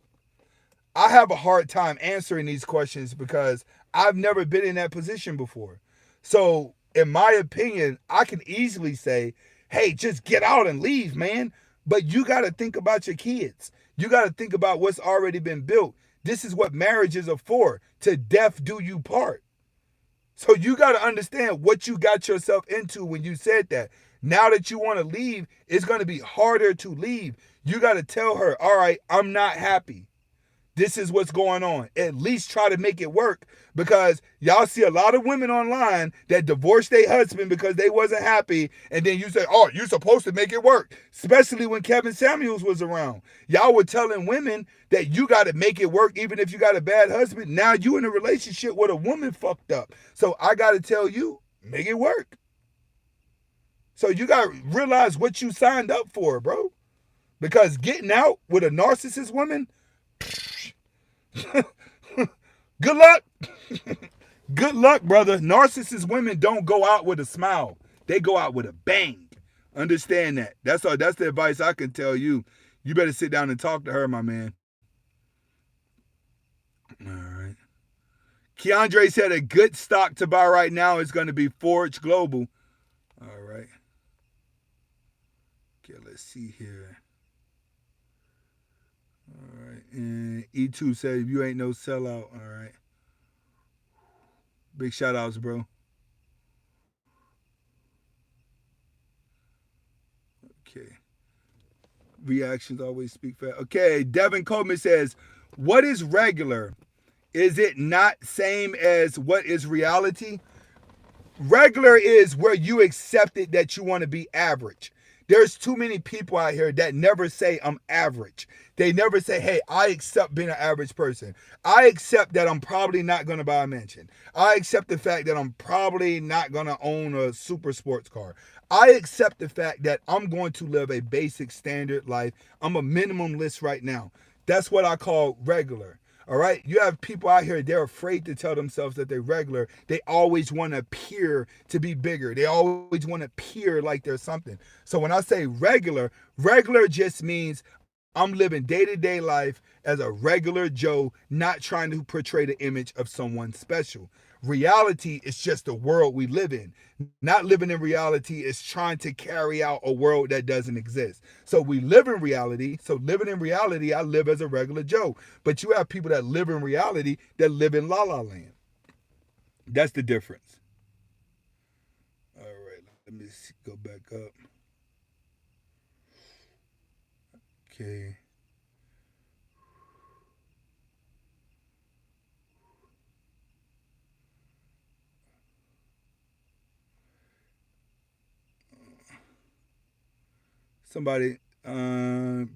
Speaker 1: I have a hard time answering these questions because I've never been in that position before. So, in my opinion, I can easily say, hey, just get out and leave, man. But you got to think about your kids. You got to think about what's already been built. This is what marriages are for. To death do you part. So you got to understand what you got yourself into when you said that. Now that you want to leave, it's going to be harder to leave. You got to tell her, all right, I'm not happy. This is what's going on. At least try to make it work, because y'all see a lot of women online that divorced their husband because they wasn't happy, and then you say, oh, you're supposed to make it work, especially when Kevin Samuels was around. Y'all were telling women that you got to make it work even if you got a bad husband. Now you in a relationship with a woman fucked up. So I got to tell you, make it work. So you got to realize what you signed up for, bro. Because getting out with a narcissist woman, good luck. Good luck, brother. Narcissist women don't go out with a smile. They go out with a bang. Understand that. That's the advice I can tell you. You better sit down and talk to her, my man. All right. Keandre said a good stock to buy right now is going to be Forge Global. All right. Okay, let's see here. All right. And E2 said, you ain't no sellout. All right. Big shout outs, bro. Okay. Reactions always speak fast. Okay. Devin Coleman says, what is regular? Is it not same as what is reality? Regular is where you accepted that you want to be average. There's too many people out here that never say I'm average. They never say, hey, I accept being an average person. I accept that I'm probably not going to buy a mansion. I accept the fact that I'm probably not going to own a super sports car. I accept the fact that I'm going to live a basic standard life. I'm a minimum list right now. That's what I call regular. All right. You have people out here, they're afraid to tell themselves that they're regular. They always want to appear to be bigger. They always want to appear like there's something. So when I say regular, regular just means I'm living day-to-day life as a regular Joe, not trying to portray the image of someone special. Reality is just the world we live in. Not living in reality is trying to carry out a world that doesn't exist. So we live in reality. So living in reality, I live as a regular Joe. But you have people that live in reality that live in La La Land. That's the difference. All right, let me go back up. Okay. Somebody,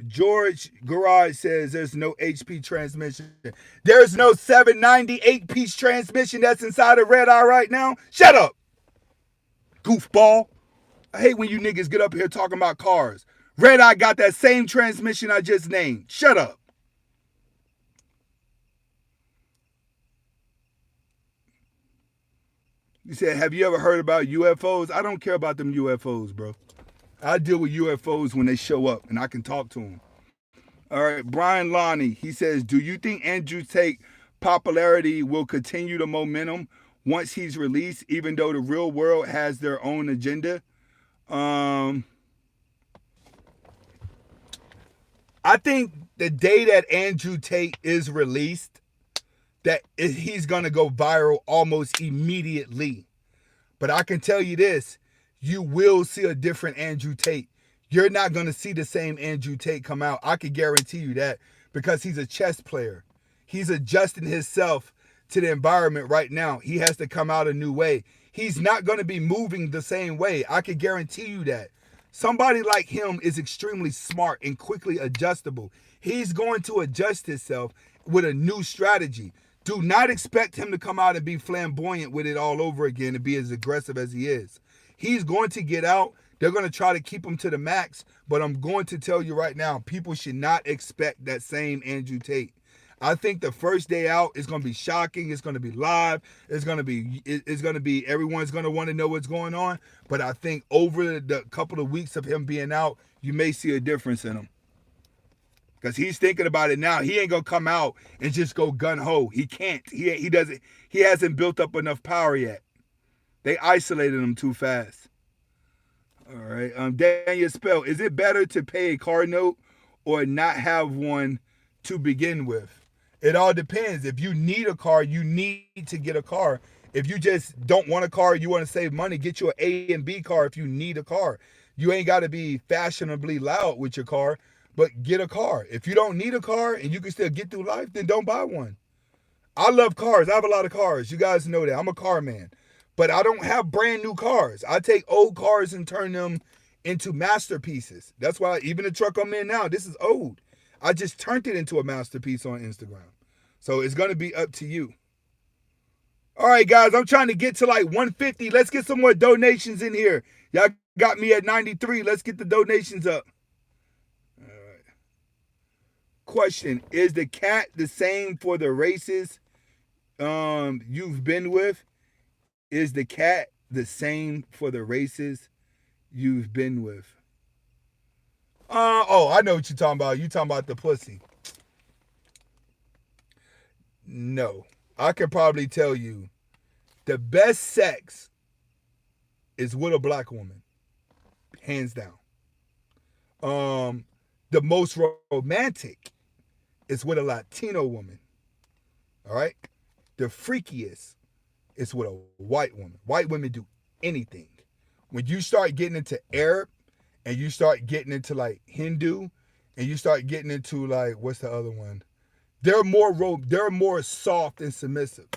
Speaker 1: George Garage says there's no HP transmission. There's no 798 piece transmission that's inside of Red Eye right now. Shut up, goofball. I hate when you niggas get up here talking about cars. Red Eye got that same transmission I just named. Shut up. You said, have you ever heard about UFOs? I don't care about them UFOs, bro. I deal with UFOs when they show up and I can talk to them. All right, Brian Lonnie, he says, do you think Andrew Tate popularity will continue the momentum once he's released, even though the real world has their own agenda? Um, I think the day that Andrew Tate is released, he's gonna go viral almost immediately. But I can tell you this, you will see a different Andrew Tate. You're not going to see the same Andrew Tate come out. I can guarantee you that because he's a chess player. He's adjusting himself to the environment right now. He has to come out a new way. He's not going to be moving the same way. I can guarantee you that. Somebody like him is extremely smart and quickly adjustable. He's going to adjust himself with a new strategy. Do not expect him to come out and be flamboyant with it all over again and be as aggressive as he is. He's going to get out. They're going to try to keep him to the max, but I'm going to tell you right now, people should not expect that same Andrew Tate. I think the first day out is going to be shocking. It's going to be live. It's going to be everyone's going to want to know what's going on. But I think over the couple of weeks of him being out, you may see a difference in him. Because he's thinking about it now. He ain't going to come out and just go gun-ho. He can't. He doesn't. He hasn't built up enough power yet. They isolated him too fast. All right. Daniel Spell, is it better to pay a car note or not have one to begin with? It all depends. If you need a car, you need to get a car. If you just don't want a car, you want to save money, get you an A and B car if you need a car. You ain't got to be fashionably loud with your car, but get a car. If you don't need a car and you can still get through life, then don't buy one. I love cars. I have a lot of cars. You guys know that. I'm a car man. But I don't have brand new cars. I take old cars and turn them into masterpieces. That's why even the truck I'm in now, this is old. I just turned it into a masterpiece on Instagram. So it's going to be up to you. All right, guys, I'm trying to get to like 150. Let's get some more donations in here. Y'all got me at 93. Let's get the donations up. All right. Question, is the cat the same for the races you've been with? Is the cat the same for the races you've been with? I know what you're talking about. You're talking about the pussy. No. I can probably tell you the best sex is with a black woman. Hands down. The most romantic is with a Latino woman. All right? The freakiest is with a white woman. White women do anything. When you start getting into Arab and you start getting into like Hindu and you start getting into like, what's the other one? They're more soft and submissive.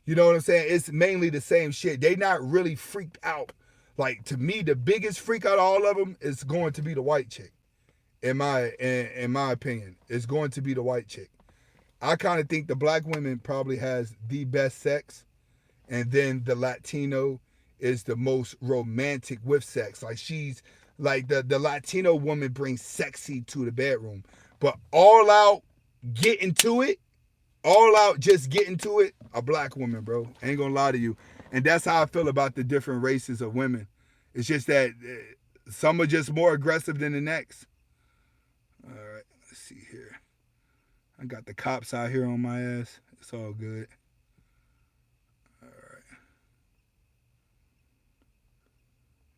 Speaker 1: You know what I'm saying? It's mainly the same shit. They not really freaked out. Like, to me, the biggest freak out of all of them is going to be the white chick. In my opinion, it's going to be the white chick. I kind of think the black woman probably has the best sex, and then the Latino is the most romantic with sex. Like, she's like the Latino woman brings sexy to the bedroom, but all out get into it, all out just get into it, a black woman, bro. Ain't gonna lie to you. And that's how I feel about the different races of women. It's just that some are just more aggressive than the next. All right, let's see here. I got the cops out here on my ass. It's all good. All right.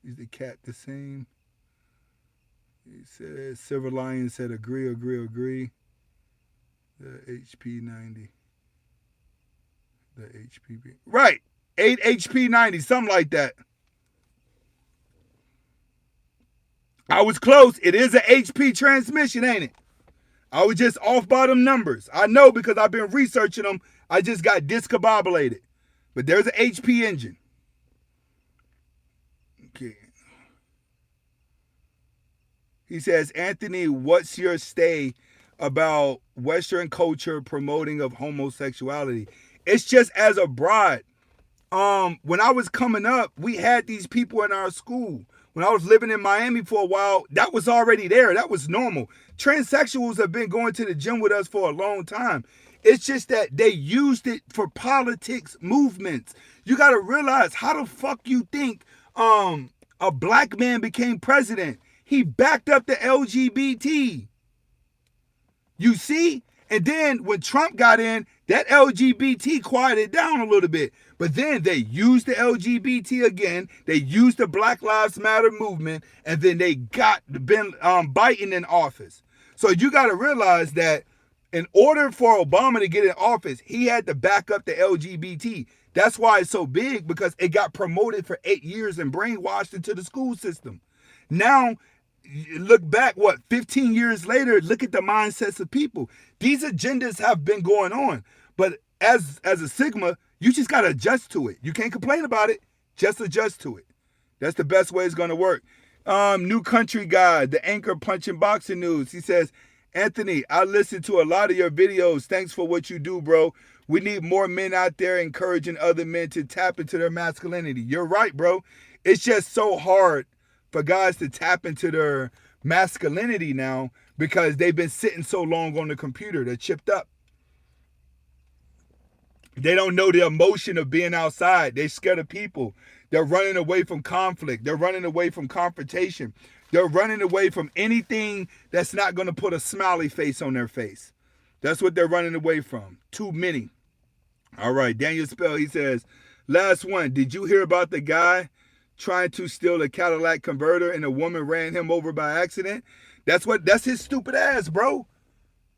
Speaker 1: Is the cat the same? He says, Silver Lion said, agree. The HP 90. The HPB. Right. 8 HP 90, something like that. I was close. It is an HP transmission, ain't it? I was just off by them numbers. I know because I've been researching them. I just got discombobulated. But there's an HP engine. Okay. He says, Anthony, what's your stay about Western culture promoting of homosexuality? It's just as a bride. When I was coming up, we had these people in our school. When I was living in Miami for a while, that was already there. That was normal. Transsexuals have been going to the gym with us for a long time. It's just that they used it for politics movements. You got to realize, how the fuck you think a black man became president? He backed up the LGBT. You see? And then when Trump got in, that LGBT quieted down a little bit. But then they used the LGBT again. They used the Black Lives Matter movement. And then they got Biden in office. So you got to realize that in order for Obama to get in office, he had to back up the LGBT. That's why it's so big, because it got promoted for 8 years and brainwashed into the school system. Now, look back, 15 years later, look at the mindsets of people. These agendas have been going on. But as a Sigma, you just got to adjust to it. You can't complain about it. Just adjust to it. That's the best way it's going to work. New Country Guy, the Anchor Punching Boxing News. He says, Anthony, I listen to a lot of your videos. Thanks for what you do, bro. We need more men out there encouraging other men to tap into their masculinity. You're right, bro. It's just so hard for guys to tap into their masculinity now because they've been sitting so long on the computer. They're chipped up. They don't know the emotion of being outside. They're scared of people. They're running away from conflict. They're running away from confrontation. They're running away from anything that's not going to put a smiley face on their face. That's what they're running away from. Too many. All right, Daniel Spell, he says, last one. Did you hear about the guy trying to steal a Cadillac converter and a woman ran him over by accident? That's his stupid ass, bro.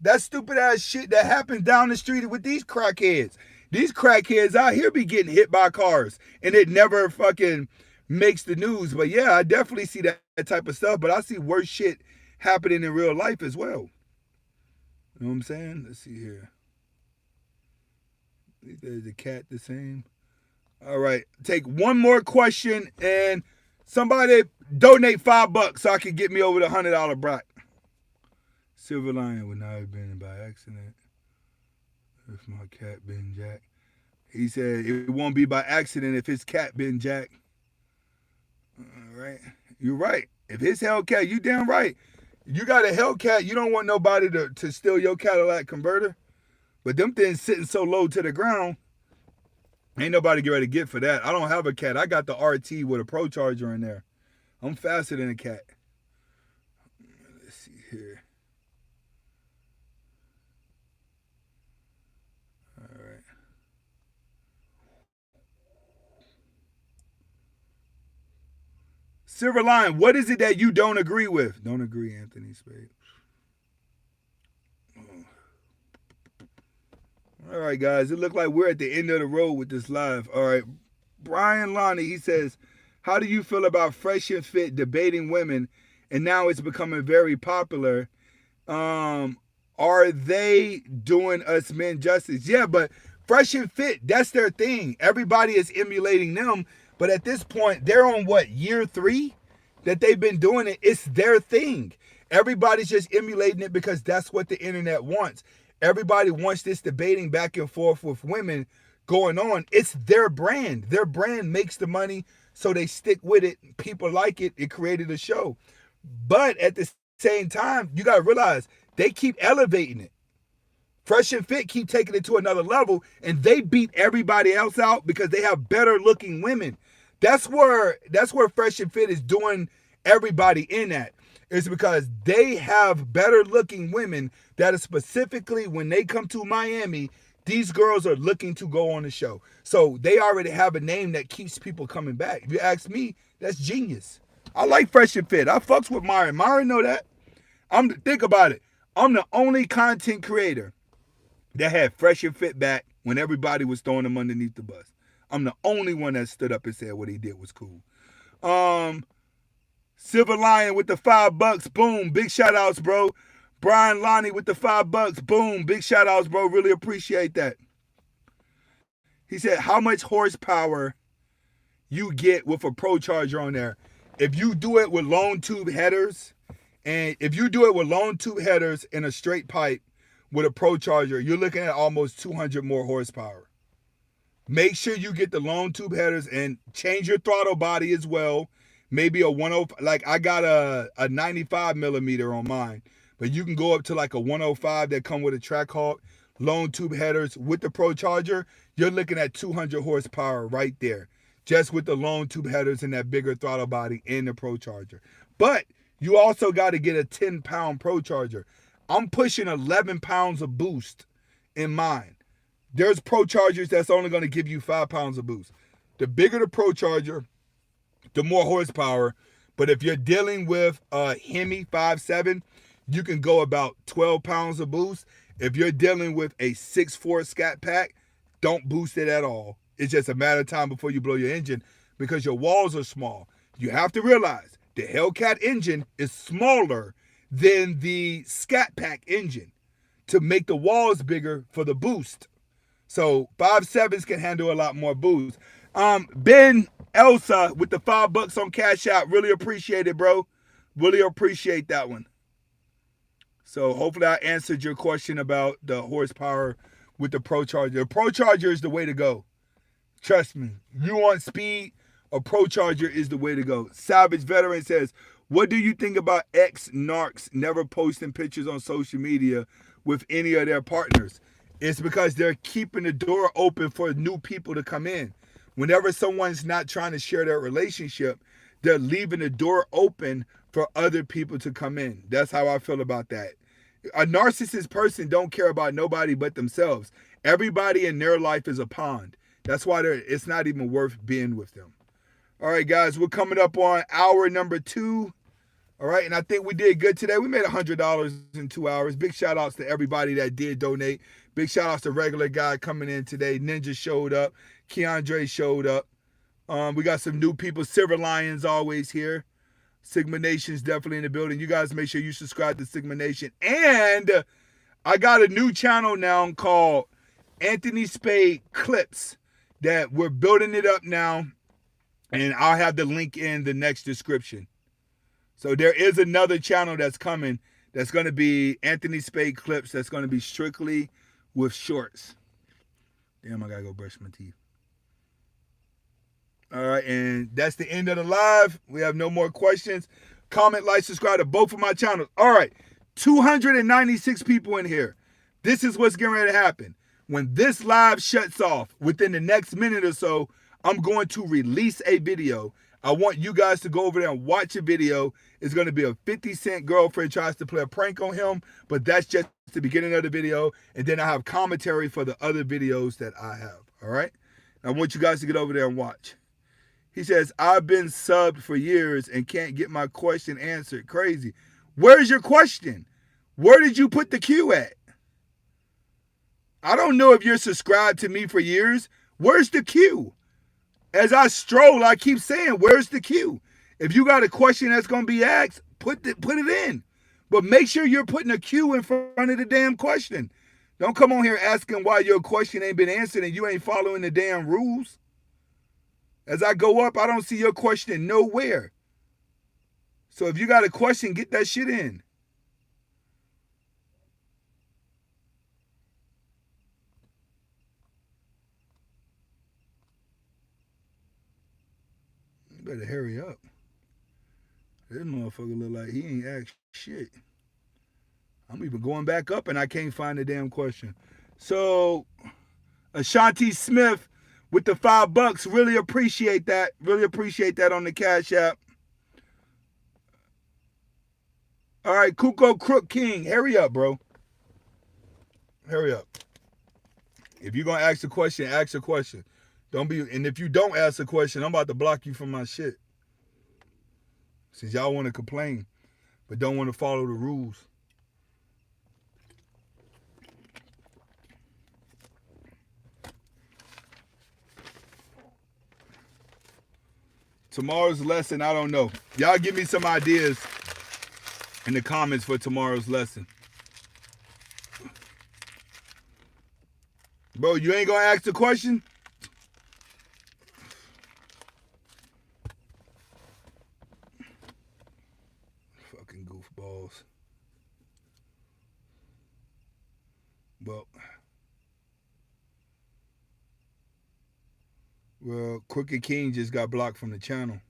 Speaker 1: That stupid ass shit that happens down the street with these crackheads. These crackheads out here be getting hit by cars and it never fucking makes the news. But yeah, I definitely see that type of stuff, but I see worse shit happening in real life as well. You know what I'm saying? Let's see here. Is the cat the same? All right, take one more question and somebody donate $5 so I can get me over the $100 bracket. Silver Lion would not have been by accident if my cat been jacked. He said it won't be by accident if his cat been jacked. All right, you're right. If his Hellcat, you damn right. You got a Hellcat, you don't want nobody to steal your Cadillac converter. But them things sitting so low to the ground, ain't nobody get ready to get for that. I don't have a cat. I got the RT with a Pro Charger in there. I'm faster than a cat. Let's see here. All right. Silver Lion, what is it that you don't agree with? Don't agree, Anthony Spade. All right, guys, it looked like we're at the end of the road with this live. All right, Brian Lonnie, he says, how do you feel about Fresh and Fit debating women, and now it's becoming very popular? Are they doing us men justice? Yeah, but Fresh and Fit, that's their thing. Everybody is emulating them, but at this point, they're on year 3 that they've been doing it? It's their thing. Everybody's just emulating it because that's what the internet wants. Everybody wants this debating back and forth with women going on. It's their brand. Their brand makes the money, so they stick with it. People like it. It created a show. But at the same time, you got to realize they keep elevating it. Fresh and Fit keep taking it to another level, and they beat everybody else out because they have better looking women. That's where Fresh and Fit is doing everybody in at. It's because they have better looking women that are specifically, when they come to Miami, these girls are looking to go on the show. So they already have a name that keeps people coming back. If you ask me, that's genius. I like Fresh and Fit. I fucks with Myron. Myron know that. Think about it. I'm the only content creator that had Fresh and Fit back when everybody was throwing them underneath the bus. I'm the only one that stood up and said what he did was cool. Silver Lion with the $5. Boom. Big shout outs, bro. Brian Lonnie with the $5. Boom. Big shout outs, bro. Really appreciate that. He said, how much horsepower you get with a Pro Charger on there? If you do it with long tube headers, and if you do it with long tube headers in a straight pipe with a Pro Charger, you're looking at almost 200 more horsepower. Make sure you get the long tube headers and change your throttle body as well. Maybe a 105, like I got a 95 millimeter on mine, but you can go up to like a 105 that come with a Trackhawk, long tube headers with the Pro Charger. You're looking at 200 horsepower right there, just with the long tube headers and that bigger throttle body in the Pro Charger. But you also got to get a 10-pound Pro Charger. I'm pushing 11 pounds of boost in mine. There's Pro Chargers that's only going to give you 5 pounds of boost. The bigger the Pro Charger, the more horsepower. But if you're dealing with a Hemi 5.7, you can go about 12 pounds of boost. If you're dealing with a 6.4 Scat Pack, don't boost it at all. It's just a matter of time before you blow your engine because your walls are small. You have to realize the Hellcat engine is smaller than the Scat Pack engine to make the walls bigger for the boost. So 5.7s can handle a lot more boost. Ben Elsa with the $5 on Cash App. Really appreciate it, bro. Really appreciate that one. So hopefully I answered your question about the horsepower with the Pro Charger. The Pro Charger is the way to go. Trust me. You want speed, a Pro Charger is the way to go. Savage Veteran says, what do you think about ex-narcs never posting pictures on social media with any of their partners? It's because they're keeping the door open for new people to come in. Whenever someone's not trying to share their relationship, they're leaving the door open for other people to come in. That's how I feel about that. A narcissist person don't care about nobody but themselves. Everybody in their life is a pond. That's why it's not even worth being with them. All right, guys, we're coming up on hour number 2. All right, and I think we did good today. We made $100 in 2 hours. Big shout outs to everybody that did donate. Big shout outs to regular guy coming in today. Ninja showed up. Keandre showed up. We got some new people. Silver Lion's always here. Sigma Nation's definitely in the building. You guys make sure you subscribe to Sigma Nation. And I got a new channel now called Anthony Spade Clips that we're building it up now. And I'll have the link in the next description. So there is another channel that's coming that's going to be Anthony Spade Clips that's going to be strictly with shorts. Damn, I got to go brush my teeth. All right, and that's the end of the live. We have no more questions. Comment, like, subscribe to both of my channels. All right, 296 people in here. This is what's getting ready to happen. When this live shuts off, within the next minute or so, I'm going to release a video. I want you guys to go over there and watch a video. It's going to be a 50 Cent girlfriend tries to play a prank on him, but that's just the beginning of the video. And then I have commentary for the other videos that I have, all right? I want you guys to get over there and watch. He says, I've been subbed for years and can't get my question answered. Crazy. Where's your question? Where did you put the Q at? I don't know if you're subscribed to me for years. Where's the Q? As I stroll, I keep saying, where's the Q? If you got a question that's going to be asked, put it in. But make sure you're putting a Q in front of the damn question. Don't come on here asking why your question ain't been answered and you ain't following the damn rules. As I go up, I don't see your question nowhere. So if you got a question, get that shit in. You better hurry up. This motherfucker look like he ain't asked shit. I'm even going back up and I can't find the damn question. So, Ashanti Smith with the $5, really appreciate that. Really appreciate that on the Cash App. All right, Kuko Crook King, hurry up, bro. Hurry up. If you're gonna ask a question, ask a question. Don't be, and if you don't ask a question, I'm about to block you from my shit. Since y'all want to complain, but don't want to follow the rules. Tomorrow's lesson, I don't know. Y'all give me some ideas in the comments for tomorrow's lesson. Bro, you ain't gonna ask the question? Fucking goofballs. Well, Crooked King just got blocked from the channel.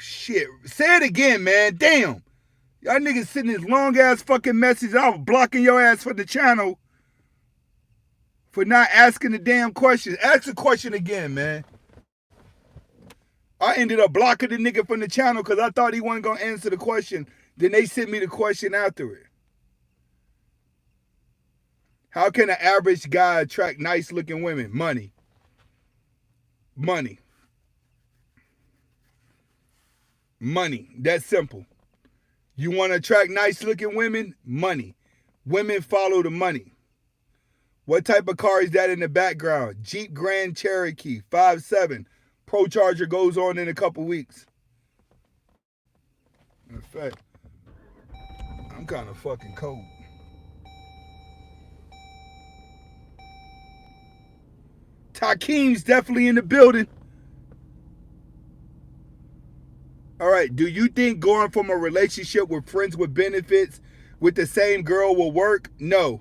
Speaker 1: Shit. Say it again, man. Damn. Y'all niggas sending this long ass fucking message. I was blocking your ass for the channel for not asking the damn question. Ask the question again, man. I ended up blocking the nigga from the channel because I thought he wasn't going to answer the question. Then they sent me the question after it. How can an average guy attract nice looking women? Money. Money. Money. That's simple. You want to attract nice looking women? Money. Women follow the money. What type of car is that in the background? Jeep Grand Cherokee 5.7. Pro Charger goes on in a couple weeks. In fact, I'm kind of fucking cold. Takeem's definitely in the building. All right, do you think going from a relationship with friends with benefits with the same girl will work? No.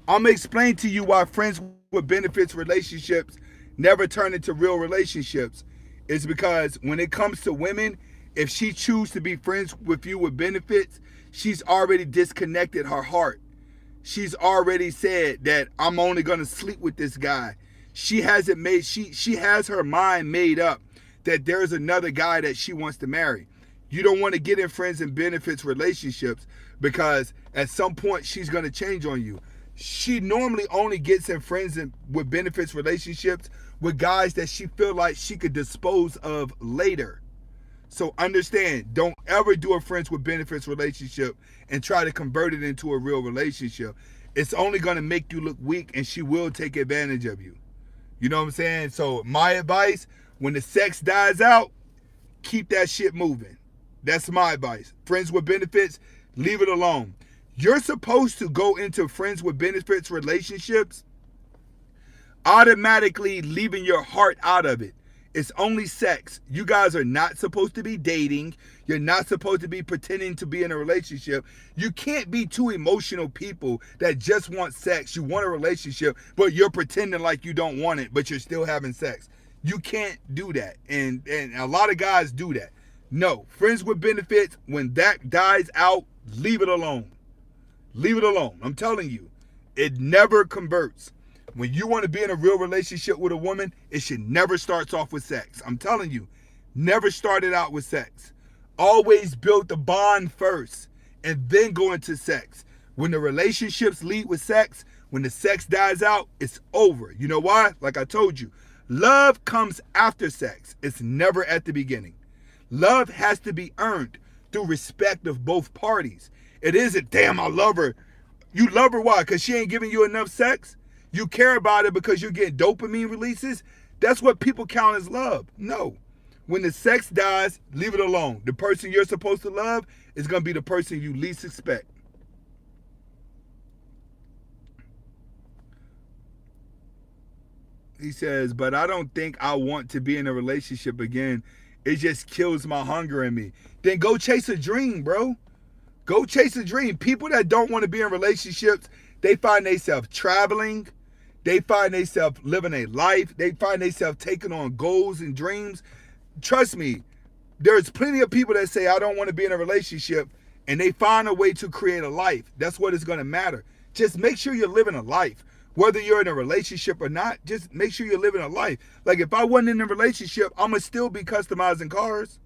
Speaker 1: I'm going to explain to you why friends with benefits relationships never turn into real relationships. It's because when it comes to women, if she chooses to be friends with you with benefits, she's already disconnected her heart. She's already said that I'm only going to sleep with this guy. She hasn't made, she has her mind made up that there's another guy that she wants to marry. You don't want to get in friends and benefits relationships because at some point she's going to change on you. She normally only gets in friends and with benefits relationships with guys that she feel like she could dispose of later. So understand, don't ever do a friends with benefits relationship and try to convert it into a real relationship. It's only going to make you look weak and she will take advantage of you. You know what I'm saying? So my advice, when the sex dies out, keep that shit moving. That's my advice. Friends with benefits, leave it alone. You're supposed to go into friends with benefits relationships automatically leaving your heart out of it. It's only sex. You guys are not supposed to be dating. You're not supposed to be pretending to be in a relationship. You can't be two emotional people that just want sex. You want a relationship, but you're pretending like you don't want it, but you're still having sex. You can't do that. And a lot of guys do that. No, friends with benefits, when that dies out, leave it alone. Leave it alone. I'm telling you, it never converts. When you want to be in a real relationship with a woman, it should never start off with sex. I'm telling you, never start it out with sex. Always build the bond first and then go into sex. When the relationships lead with sex, when the sex dies out, it's over. You know why? Like I told you, love comes after sex. It's never at the beginning. Love has to be earned through respect of both parties. It isn't, damn, I love her. You love her, why? Because she ain't giving you enough sex? You care about it because you're getting dopamine releases? That's what people count as love. No. When the sex dies, leave it alone. The person you're supposed to love is going to be the person you least expect. He says, but I don't think I want to be in a relationship again. It just kills my hunger in me. Then go chase a dream, bro. Go chase a dream. People that don't want to be in relationships, they find themselves traveling. They find themselves living a life. They find themselves taking on goals and dreams. Trust me, there's plenty of people that say, I don't want to be in a relationship, and they find a way to create a life. That's what is going to matter. Just make sure you're living a life. Whether you're in a relationship or not, just make sure you're living a life. Like if I wasn't in a relationship, I'm going to still be customizing cars.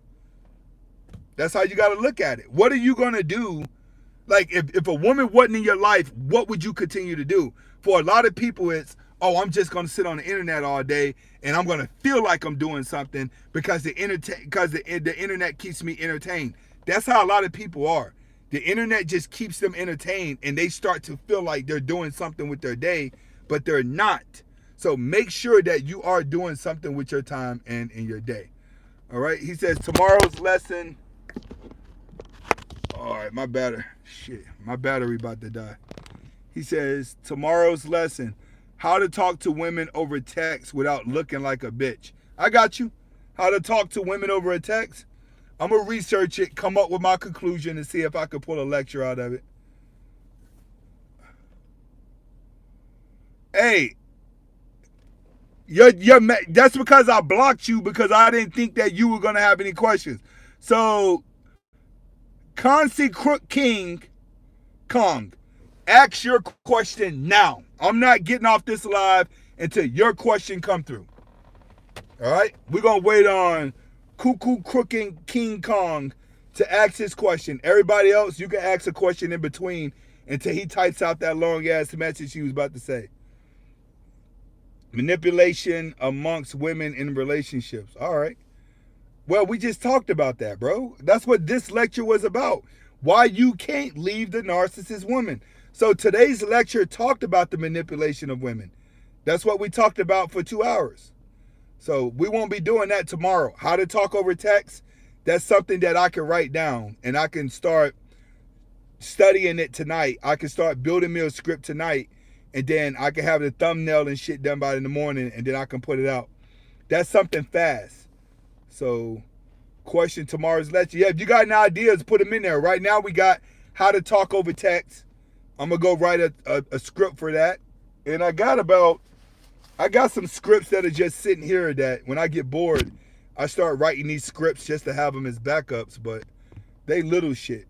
Speaker 1: That's how you got to look at it. What are you going to do? Like if a woman wasn't in your life, what would you continue to do? For a lot of people, it's, oh, I'm just going to sit on the internet all day and I'm going to feel like I'm doing something because the internet keeps me entertained. That's how a lot of people are. The internet just keeps them entertained and they start to feel like they're doing something with their day, but they're not. So make sure that you are doing something with your time and in your day. All right. He says tomorrow's lesson. All right, my battery about to die. He says, tomorrow's lesson, how to talk to women over text without looking like a bitch. I got you. How to talk to women over a text. I'm going to research it, come up with my conclusion, and see if I can pull a lecture out of it. Hey, that's because I blocked you because I didn't think that you were going to have any questions. So, Consi Crook King Kong, ask your question now. I'm not getting off this live until your question come through. All right? We're going to wait on Cuckoo Crooking King Kong to ask his question. Everybody else, you can ask a question in between until he types out that long-ass message he was about to say. Manipulation amongst women in relationships. All right. Well, we just talked about that, bro. That's what this lecture was about. Why you can't leave the narcissist woman. So today's lecture talked about the manipulation of women. That's what we talked about for 2 hours. So we won't be doing that tomorrow. How to talk over text, that's something that I can write down and I can start studying it tonight. I can start building me a script tonight, and then I can have the thumbnail and shit done by in the morning, and then I can put it out. That's something fast. So, question tomorrow's lecture. Yeah, if you got any ideas, put them in there. Right now we got how to talk over text. I'm going to go write a script for that. And I got some scripts that are just sitting here that when I get bored, I start writing these scripts just to have them as backups, but they little shit.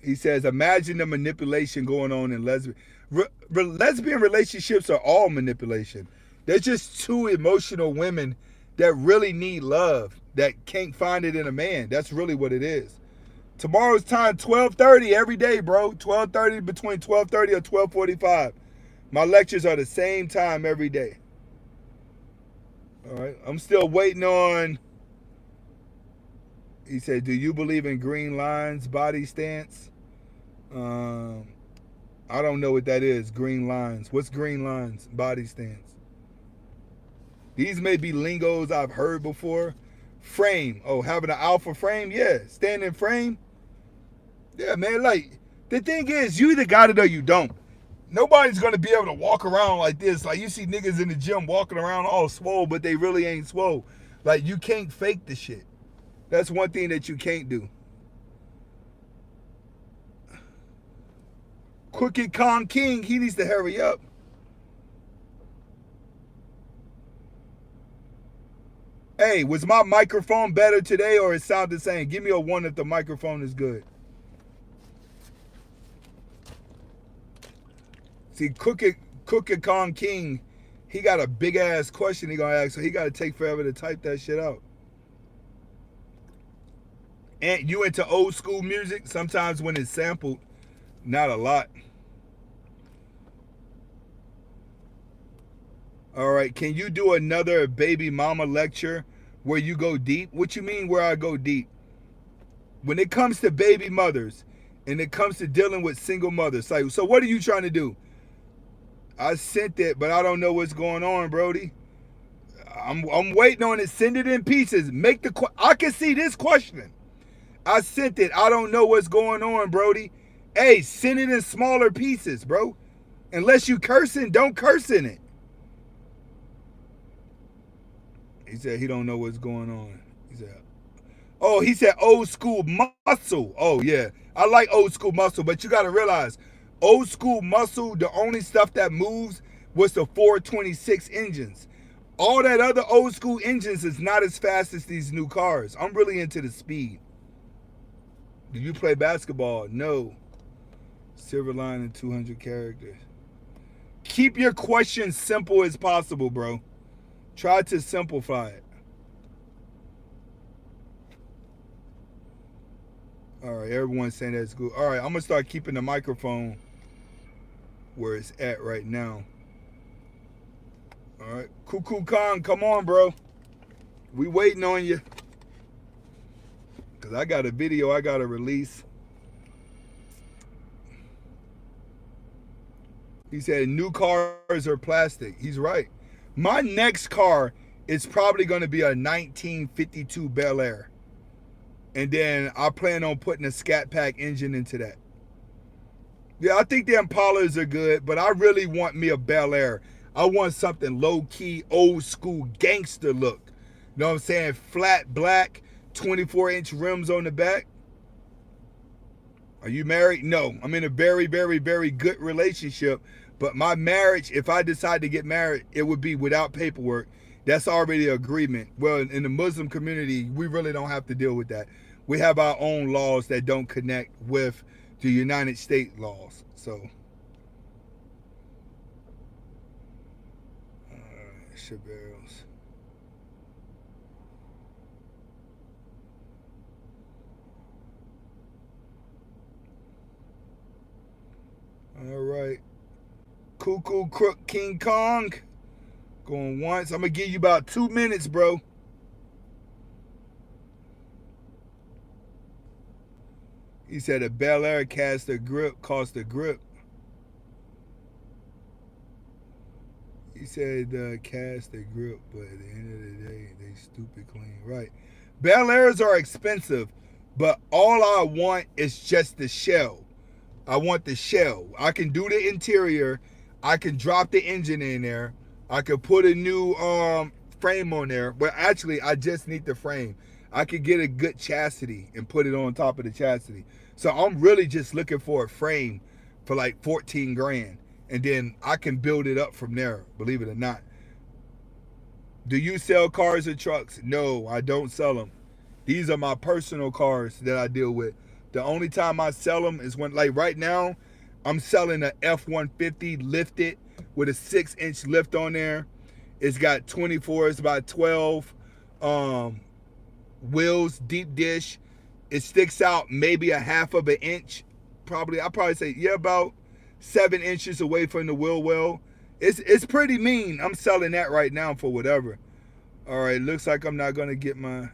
Speaker 1: He says, imagine the manipulation going on in lesbian. Lesbian relationships are all manipulation. They're just two emotional women that really need love, that can't find it in a man. That's really what it is. Tomorrow's time, 12:30 every day, bro. 12:30, between 12:30 or 12:45. My lectures are the same time every day. All right. I'm still waiting on, he said, do you believe in green lines, body stance? I don't know what that is, green lines. What's green lines, body stance? These may be lingos I've heard before. Frame. Oh, having an alpha frame? Yeah. Standing frame? Yeah, man. Like, the thing is, you either got it or you don't. Nobody's going to be able to walk around like this. Like, you see niggas in the gym walking around all swole, but they really ain't swole. Like, you can't fake the shit. That's one thing that you can't do. Crooked Kong King, he needs to hurry up. Hey, was my microphone better today or it sounded the same? Give me a 1 if the microphone is good. See, Crooked Kong King, he got a big ass question he gonna ask, so he gotta take forever to type that shit out. And you into old school music? Sometimes when it's sampled, not a lot. All right, can you do another baby mama lecture where you go deep? What you mean where I go deep? When it comes to baby mothers and it comes to dealing with single mothers, like, so what are you trying to do? I sent it, but I don't know what's going on, Brody. I'm waiting on it. Send it in pieces. I can see this question. I sent it. I don't know what's going on, Brody. Hey, send it in smaller pieces, bro. Unless you cursing, don't curse in it. He said he don't know what's going on. He said old school muscle. Oh, yeah. I like old school muscle, but you got to realize, old school muscle, the only stuff that moves was the 426 engines. All that other old school engines is not as fast as these new cars. I'm really into the speed. Do you play basketball? No. Silver line and 200 characters. Keep your questions simple as possible, bro. Try to simplify it. All right, everyone's saying that's good. All right, I'm going to start keeping the microphone where it's at right now. All right, Cuckoo Kong, come on, bro. We waiting on you. Because I got a video I got to release. He said new cars are plastic. He's right. My next car is probably going to be a 1952 Bel Air. And then I plan on putting a Scat Pack engine into that. Yeah, I think the Impalas are good, but I really want me a Bel Air. I want something low-key, old-school gangster look. You know what I'm saying? Flat black, 24-inch rims on the back. Are you married? No. I'm in a very, very, very good relationship. But my marriage, if I decide to get married, it would be without paperwork. That's already an agreement. Well, in the Muslim community, we really don't have to deal with that. We have our own laws that don't connect with the United States laws. So, Chavelle's. All right. Cuckoo Crook King Kong. Going once. I'm going to give you about 2 minutes, bro. He said a Bel Air cast a grip cost a grip. He said cast a grip, but at the end of the day, they stupid clean. Right. Bel Airs are expensive, but all I want is just the shell. I want the shell. I can do the interior. I can drop the engine in there. I could put a new frame on there. But actually, I just need the frame. I could get a good chassis and put it on top of the chassis. So I'm really just looking for a frame for like 14 grand. And then I can build it up from there, believe it or not. Do you sell cars or trucks? No, I don't sell them. These are my personal cars that I deal with. The only time I sell them is when, like right now, I'm selling a F-150 lifted with a 6-inch lift on there. It's got 24, it's about 12 wheels, deep dish. It sticks out maybe a half of an inch. I'll probably say, yeah, about 7 inches away from the wheel well. It's pretty mean. I'm selling that right now for whatever. All right, looks like I'm not going to get my...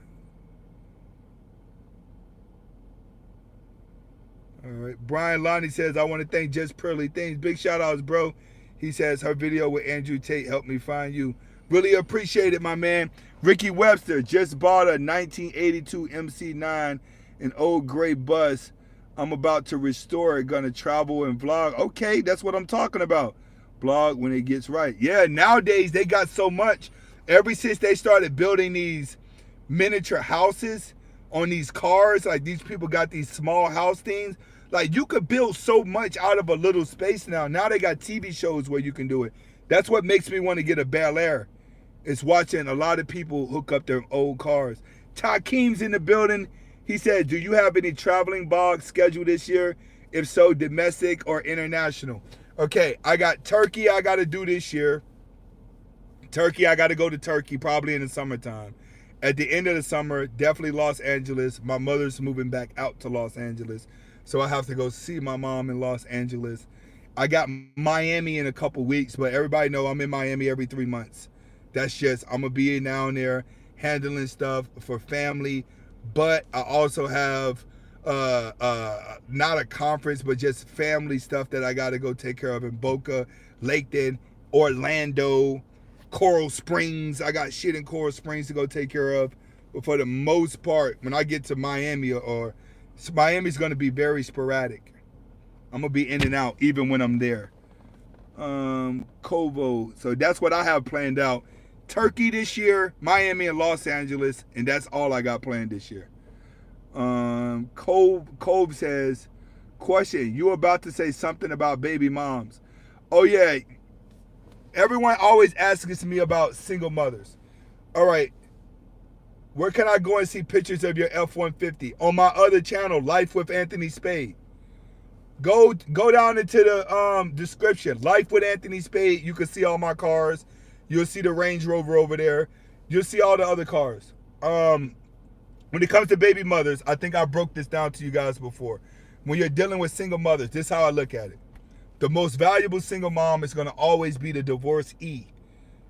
Speaker 1: All right. Brian Lonnie says, I want to thank Just Pearly Things. Big shout outs, bro. He says, her video with Andrew Tate helped me find you. Really appreciate it, my man. Ricky Webster just bought a 1982 MC9, an old gray bus. I'm about to restore it. Gonna travel and vlog. Okay, that's what I'm talking about. Blog when it gets right. Yeah, nowadays they got so much. Ever since they started building these miniature houses on these cars, like these people got these small house things. Like you could build so much out of a little space now. Now they got TV shows where you can do it. That's what makes me want to get a Bel Air. It's watching a lot of people hook up their old cars. Takeem's in the building. He said, do you have any traveling blogs scheduled this year? If so, domestic or international? Okay, I got Turkey I got to do this year. Turkey, I got to go to Turkey probably in the summertime. At the end of the summer, definitely Los Angeles. My mother's moving back out to Los Angeles. So I have to go see my mom in Los Angeles. I got Miami in a couple weeks, but everybody know I'm in Miami every 3 months. That's just, I'm going to be down there handling stuff for family. But I also have not a conference, but just family stuff that I got to go take care of in Boca, Lakeland, Orlando, Coral Springs. I got shit in Coral Springs to go take care of. But for the most part, when I get to Miami, or Miami's going to be very sporadic. I'm going to be in and out even when I'm there. Kovo. So that's what I have planned out. Turkey this year, Miami and Los Angeles, and that's all I got planned this year. Cove says, question, you about to say something about baby moms. Oh yeah, everyone always asks me about single mothers. All right, where can I go and see pictures of your F-150? On my other channel, Life with Anthony Spade. Go down into the description, Life with Anthony Spade. You can see all my cars. You'll see the Range Rover over there. You'll see all the other cars. When it comes to baby mothers, I think I broke this down to you guys before. When you're dealing with single mothers, this is how I look at it. The most valuable single mom is going to always be the divorcee.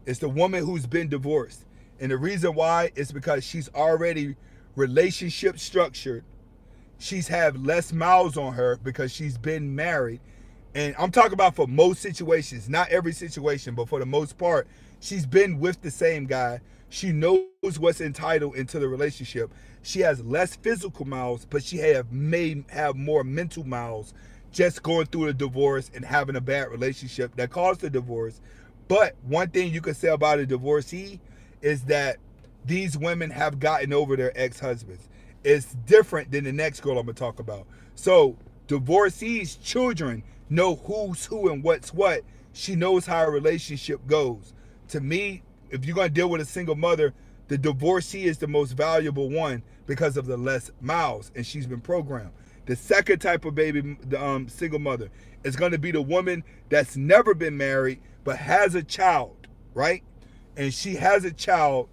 Speaker 1: It's the woman who's been divorced. And the reason why is because she's already relationship structured. She's had less miles on her because she's been married. And I'm talking about for most situations, not every situation, but for the most part, she's been with the same guy. She knows what's entitled into the relationship. She has less physical miles, but she may have more mental miles just going through a divorce and having a bad relationship that caused the divorce. But one thing you can say about a divorcee is that these women have gotten over their ex-husbands. It's different than the next girl I'm going to talk about. So divorcees' children know who's who and what's what. She knows how a relationship goes. To me, if you're going to deal with a single mother, the divorcee is the most valuable one because of the less mouths, and she's been programmed. The second type of baby, the single mother, is going to be the woman that's never been married but has a child, right? And she has a child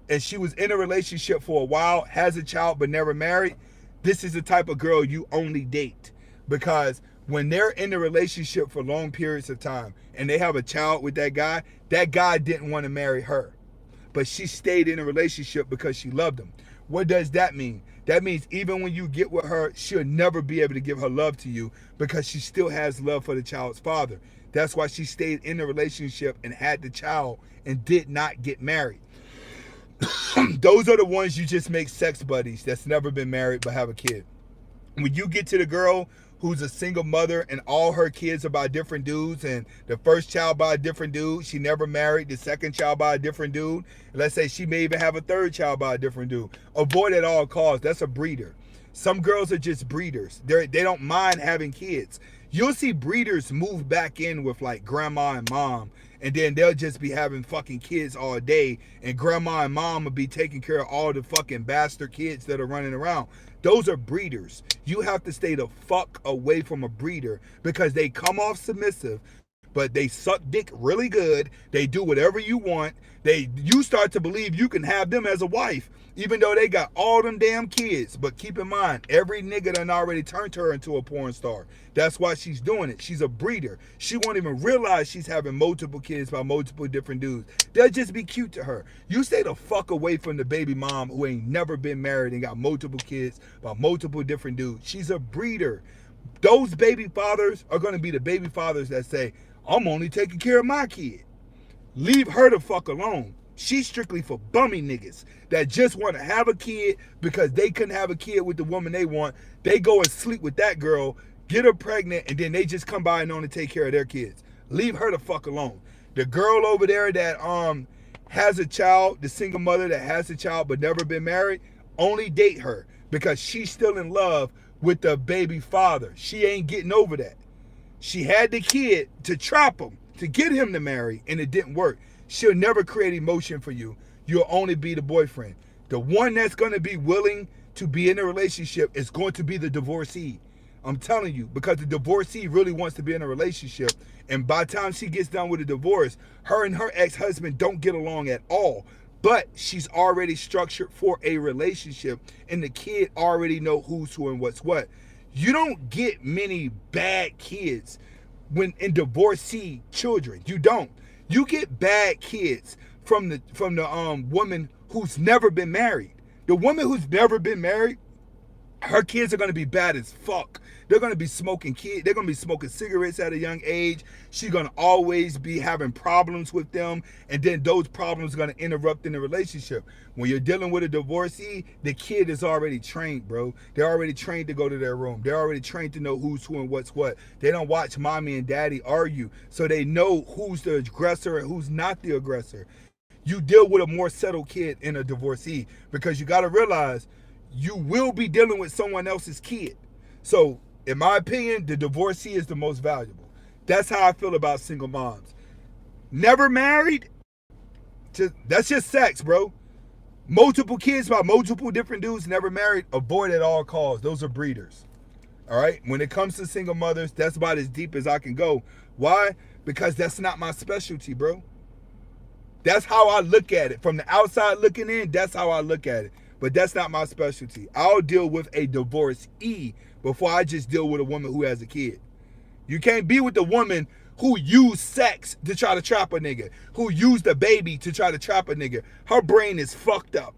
Speaker 1: and she was in a relationship for a while, has a child but never married. This is the type of girl you only date, because when they're in a relationship for long periods of time and they have a child with that guy didn't want to marry her, but she stayed in a relationship because she loved him. What does that mean? That means even when you get with her, she'll never be able to give her love to you because she still has love for the child's father. That's why she stayed in the relationship and had the child and did not get married. Those are the ones you just make sex buddies that's never been married but have a kid. When you get to the girl who's a single mother and all her kids are by different dudes, and the first child by a different dude, she never married, the second child by a different dude, let's say she may even have a third child by a different dude, avoid at all costs. That's a breeder. Some girls are just breeders. They don't mind having kids. You'll see breeders move back in with like grandma and mom, and then they'll just be having fucking kids all day, and grandma and mom will be taking care of all the fucking bastard kids that are running around. Those are breeders. You have to stay the fuck away from a breeder because they come off submissive, but they suck dick really good. They do whatever you want. You start to believe you can have them as a wife, even though they got all them damn kids. But keep in mind, every nigga done already turned her into a porn star. That's why she's doing it. She's a breeder. She won't even realize she's having multiple kids by multiple different dudes. They'll just be cute to her. You stay the fuck away from the baby mom who ain't never been married and got multiple kids by multiple different dudes. She's a breeder. Those baby fathers are going to be the baby fathers that say, I'm only taking care of my kid. Leave her the fuck alone. She's strictly for bummy niggas that just want to have a kid because they couldn't have a kid with the woman they want. They go and sleep with that girl, get her pregnant, and then they just come by and only take care of their kids. Leave her the fuck alone. The girl over there that has a child, the single mother that has a child but never been married, only date her because she's still in love with the baby father. She ain't getting over that. She had the kid to trap him, to get him to marry, and it didn't work. She'll never create emotion for you. You'll only be the boyfriend. The one that's going to be willing to be in a relationship is going to be the divorcee. I'm telling you, because the divorcee really wants to be in a relationship, and by the time she gets done with a divorce, her and her ex-husband don't get along at all. But she's already structured for a relationship, and the kid already know who's who and what's what. You don't get many bad kids when in divorcee children. You don't. You get bad kids from the woman who's never been married. The woman who's never been married, her kids are going to be bad as fuck. They're going to be smoking They're going to be smoking cigarettes at a young age. She's going to always be having problems with them. And then those problems are going to interrupt in the relationship. When you're dealing with a divorcee, the kid is already trained, bro. They're already trained to go to their room. They're already trained to know who's who and what's what. They don't watch mommy and daddy argue. So they know who's the aggressor and who's not the aggressor. You deal with a more settled kid in a divorcee because you got to realize you will be dealing with someone else's kid. So, in my opinion, the divorcee is the most valuable. That's how I feel about single moms. Never married, that's just sex, bro. Multiple kids by multiple different dudes, never married, avoid at all costs. Those are breeders. All right? When it comes to single mothers, that's about as deep as I can go. Why? Because that's not my specialty, bro. That's how I look at it. From the outside looking in, that's how I look at it. But that's not my specialty. I'll deal with a divorcee before I just deal with a woman who has a kid. You can't be with the woman who used sex to try to trap a nigga, who used a baby to try to trap a nigga. Her brain is fucked up.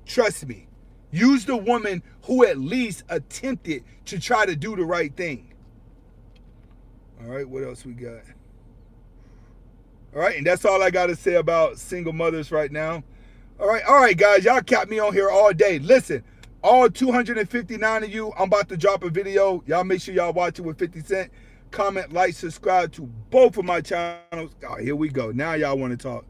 Speaker 1: Trust me. Use the woman who at least attempted to try to do the right thing. All right, what else we got? All right, and that's all I got to say about single mothers right now. All right, guys, y'all kept me on here all day. Listen, all 259 of you, I'm about to drop a video. Y'all make sure y'all watch it with 50 Cent. Comment, like, subscribe to both of my channels. Oh, here we go. Now y'all want to talk.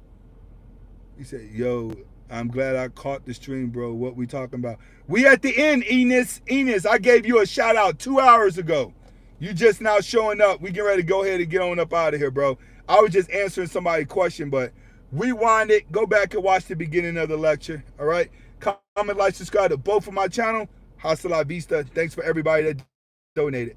Speaker 1: He said, yo, I'm glad I caught the stream, bro. What we talking about? We at the end, Enos. Enos, I gave you a shout out 2 hours ago. You just now showing up. We get ready to go ahead and get on up out of here, bro. I was just answering somebody's question, but rewind it, go back and watch the beginning of the lecture. All right. Comment, like, subscribe to both of my channel. Hasta la vista. Thanks for everybody that donated.